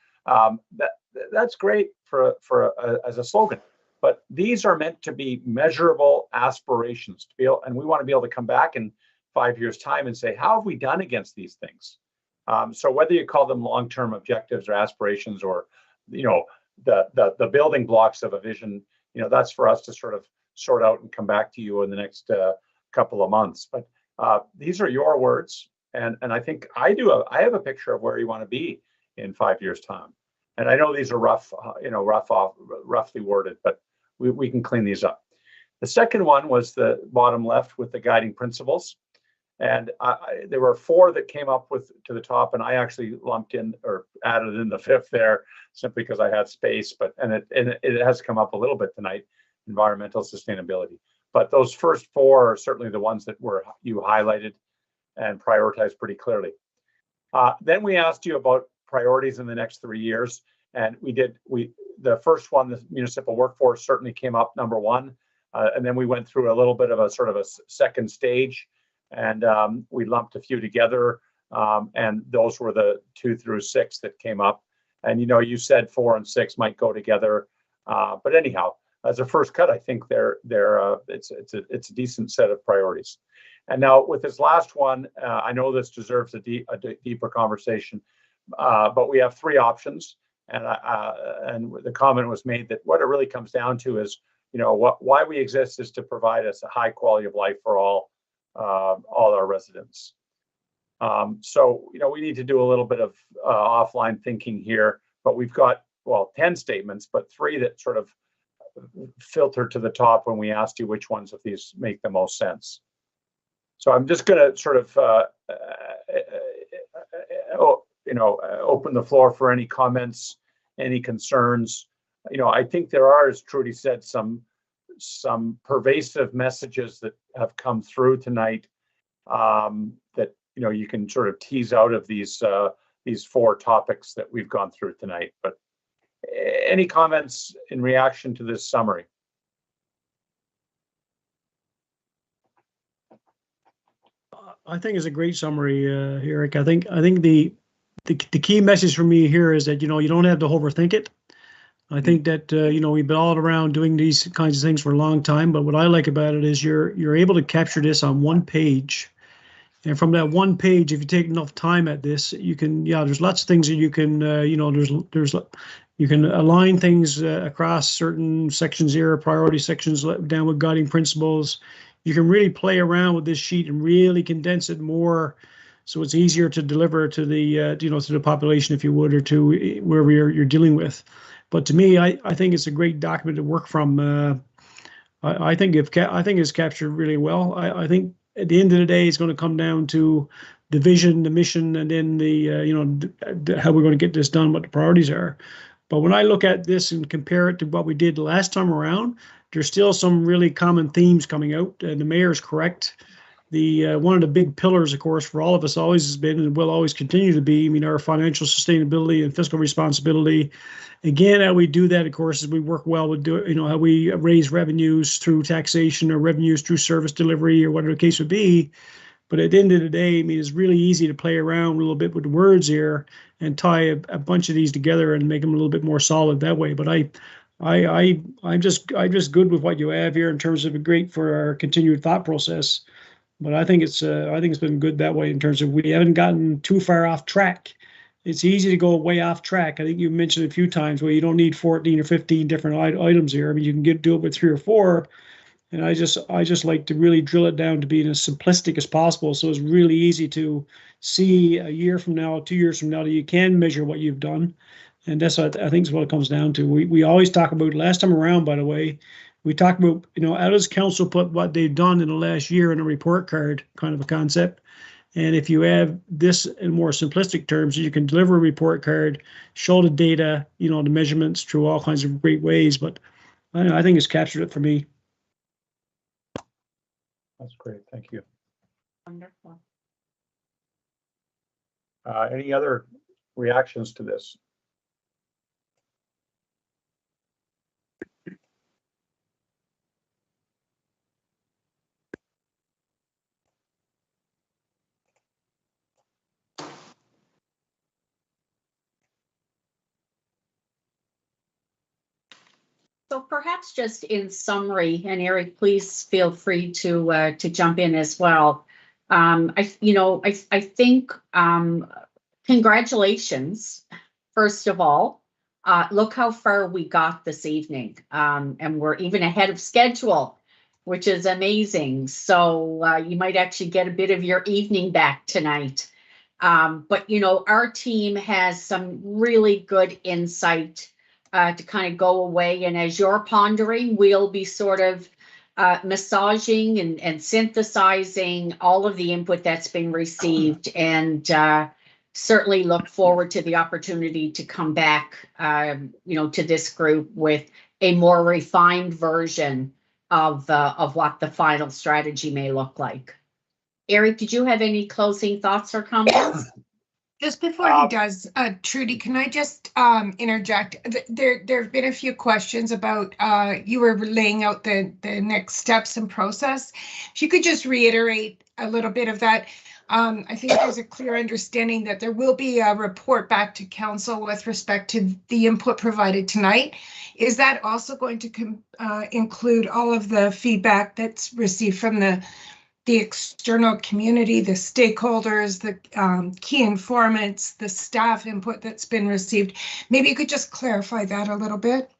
that's great as a slogan. But these are meant to be measurable aspirations to be able, and we want to be able to come back in 5 years' time and say, how have we done against these things? So whether you call them long-term objectives or aspirations, or, you know, the building blocks of a vision, you know, that's for us to sort of sort out and come back to you in the next couple of months. But these are your words, and I think I have a picture of where you want to be in 5 years' time. And I know these are roughly worded, but we can clean these up. The second one was the bottom left with the guiding principles. And there were 4 that came up to the top, and I actually lumped in or added in the 5th there simply because I had space. But it has come up a little bit tonight, environmental sustainability. But those first 4 are certainly the ones that you highlighted and prioritized pretty clearly. Then we asked you about priorities in the next 3 years, and the first one, the municipal workforce, certainly came up number 1, and then we went through a little bit of a sort of a second stage, and we lumped a few together, and those were the 2 through 6 that came up. And you know, you said 4 and 6 might go together, but anyhow, as a first cut, I think it's a decent set of priorities. And now with this last one, I know this deserves a deeper conversation, but we have 3 options, and the comment was made that what it really comes down to is, you know, why we exist is to provide us a high quality of life for all our residents. So, you know, we need to do a little bit of offline thinking here, but we've got, well, 10 statements, but 3 that sort of filtered to the top when we asked you which ones of these make the most sense. So I'm just going to sort of, open the floor for any comments, any concerns. You know, I think there are, as Trudy said, some pervasive messages that have come through tonight that, you know, you can sort of tease out of these 4 topics that we've gone through tonight. But any comments in reaction to this summary? I think it's a great summary, Eric. I think the key message for me here is that, you know, you don't have to overthink it. I think that, you know, we've been all around doing these kinds of things for a long time, but what I like about it is you're able to capture this on one page. And from that one page, if you take enough time at this, you can, there's lots of things that you can, you can align things across certain sections here, priority sections down with guiding principles. You can really play around with this sheet and really condense it more, so it's easier to deliver to the, to the population, if you would, or to wherever you're dealing with. But to me, I think it's a great document to work from. I think it's captured really well. I think at the end of the day, it's going to come down to the vision, the mission, and then how we're going to get this done, what the priorities are. But when I look at this and compare it to what we did last time around, there's still some really common themes coming out. And the mayor is correct. One of the big pillars, of course, for all of us always has been and will always continue to be, our financial sustainability and fiscal responsibility. Again, how we do that, of course, is we work well with, how we raise revenues through taxation or revenues through service delivery or whatever the case would be. But at the end of the day, it's really easy to play around a little bit with the words here and tie a bunch of these together and make them a little bit more solid that way. But I'm just good with what you have here in terms of great for our continued thought process. But I think it's been good that way in terms of we haven't gotten too far off track. It's easy to go way off track. I think you mentioned a few times where you don't need 14 or 15 different items here. You can do it with 3 or 4. And I just like to really drill it down to being as simplistic as possible. So it's really easy to see a year from now, 2 years from now, that you can measure what you've done. And that's what I think is what it comes down to. We always talk about, last time around, by the way, we talked about, how does council put what they've done in the last year in a report card kind of a concept. And if you have this in more simplistic terms, you can deliver a report card, show the data, the measurements through all kinds of great ways. But I think it's captured it for me. That's great. Thank you. Wonderful. Any other reactions to this? So perhaps just in summary, and Eric, please feel free to jump in as well. I think congratulations, first of all. Look how far we got this evening, and we're even ahead of schedule, which is amazing. So you might actually get a bit of your evening back tonight. But our team has some really good insight to kind of go away. And as you're pondering, we'll be sort of massaging and synthesizing all of the input that's been received, and certainly look forward to the opportunity to come back, to this group with a more refined version of what the final strategy may look like. Eric, did you have any closing thoughts or comments? Just before he does, Trudy, can I just interject? There have been a few questions about you were laying out the next steps and process. If you could just reiterate a little bit of that. I think there's a clear understanding that there will be a report back to council with respect to the input provided tonight. Is that also going to include all of the feedback that's received from the external community, the stakeholders, the key informants, the staff input that's been received? Maybe you could just clarify that a little bit.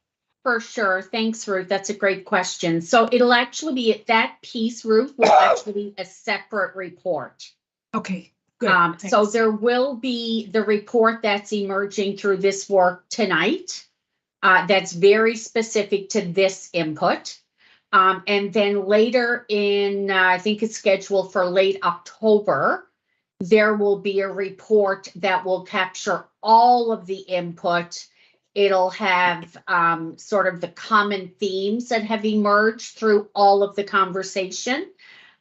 For sure. Thanks, Ruth. That's a great question. So it'll actually be that piece, Ruth, will actually be a separate report. Okay, good. So there will be the report that's emerging through this work tonight. That's very specific to this input. And then later in, I think it's scheduled for late October, there will be a report that will capture all of the input. It'll have sort of the common themes that have emerged through all of the conversation.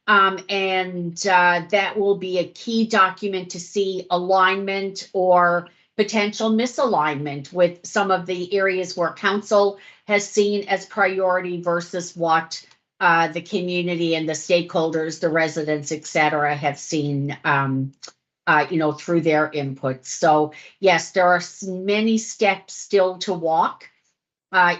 And that will be a key document to see alignment or potential misalignment with some of the areas where council has seen as priority versus what the community and the stakeholders, the residents, et cetera, have seen, through their input. So yes, there are many steps still to walk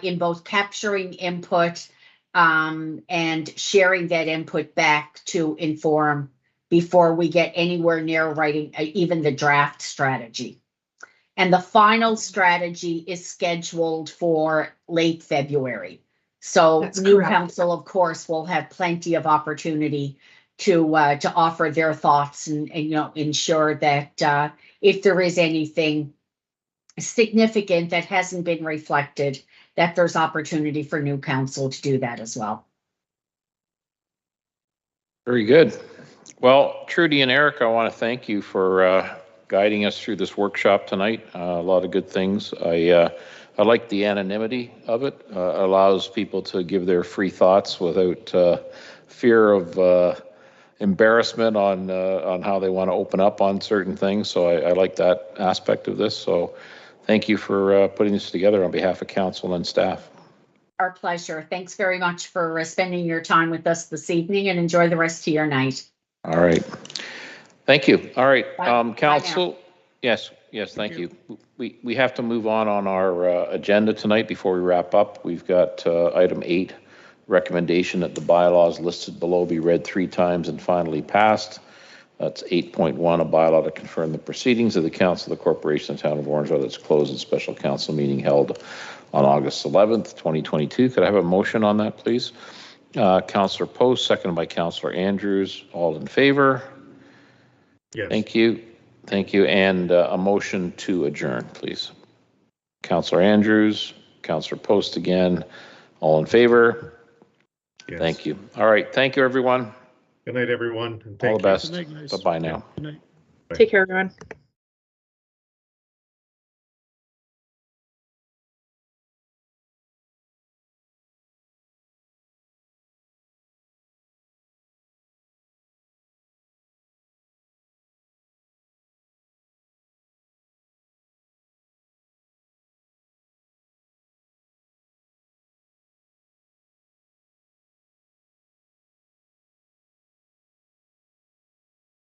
in both capturing input and sharing that input back to inform before we get anywhere near writing even the draft strategy. And the final strategy is scheduled for late February. So That's new correct. council, of course, will have plenty of opportunity to offer their thoughts and ensure that if there is anything significant that hasn't been reflected, that there's opportunity for new council to do that as well. Very good. Well, Trudy and Eric, I want to thank you for guiding us through this workshop tonight. A lot of good things. I like the anonymity of it. Allows people to give their free thoughts without fear of embarrassment on how they want to open up on certain things. So I like that aspect of this. So thank you for putting this together on behalf of council and staff. Our pleasure. Thanks very much for spending your time with us this evening, and enjoy the rest of your night. All right. Thank you. All right, Bye. council. Bye yes, thank you. We have to move on our agenda tonight before we wrap up. We've got item 8, recommendation that the bylaws listed below be read 3 times and finally passed. That's 8.1, a bylaw to confirm the proceedings of the Council of the Corporation of the Town of Orangeville that's closed in special council meeting held on August 11th, 2022. Could I have a motion on that, please? Councillor Post, seconded by Councillor Andrews. All in favor? Yes. Thank you. Thank you. And a motion to adjourn, please. Councillor Andrews, Councillor Post again. All in favor? Yes. Thank you. All right. Thank you, everyone. Good night, everyone. And All thank the you. best. Good night, guys. Bye-bye now. Good night. Take care, everyone.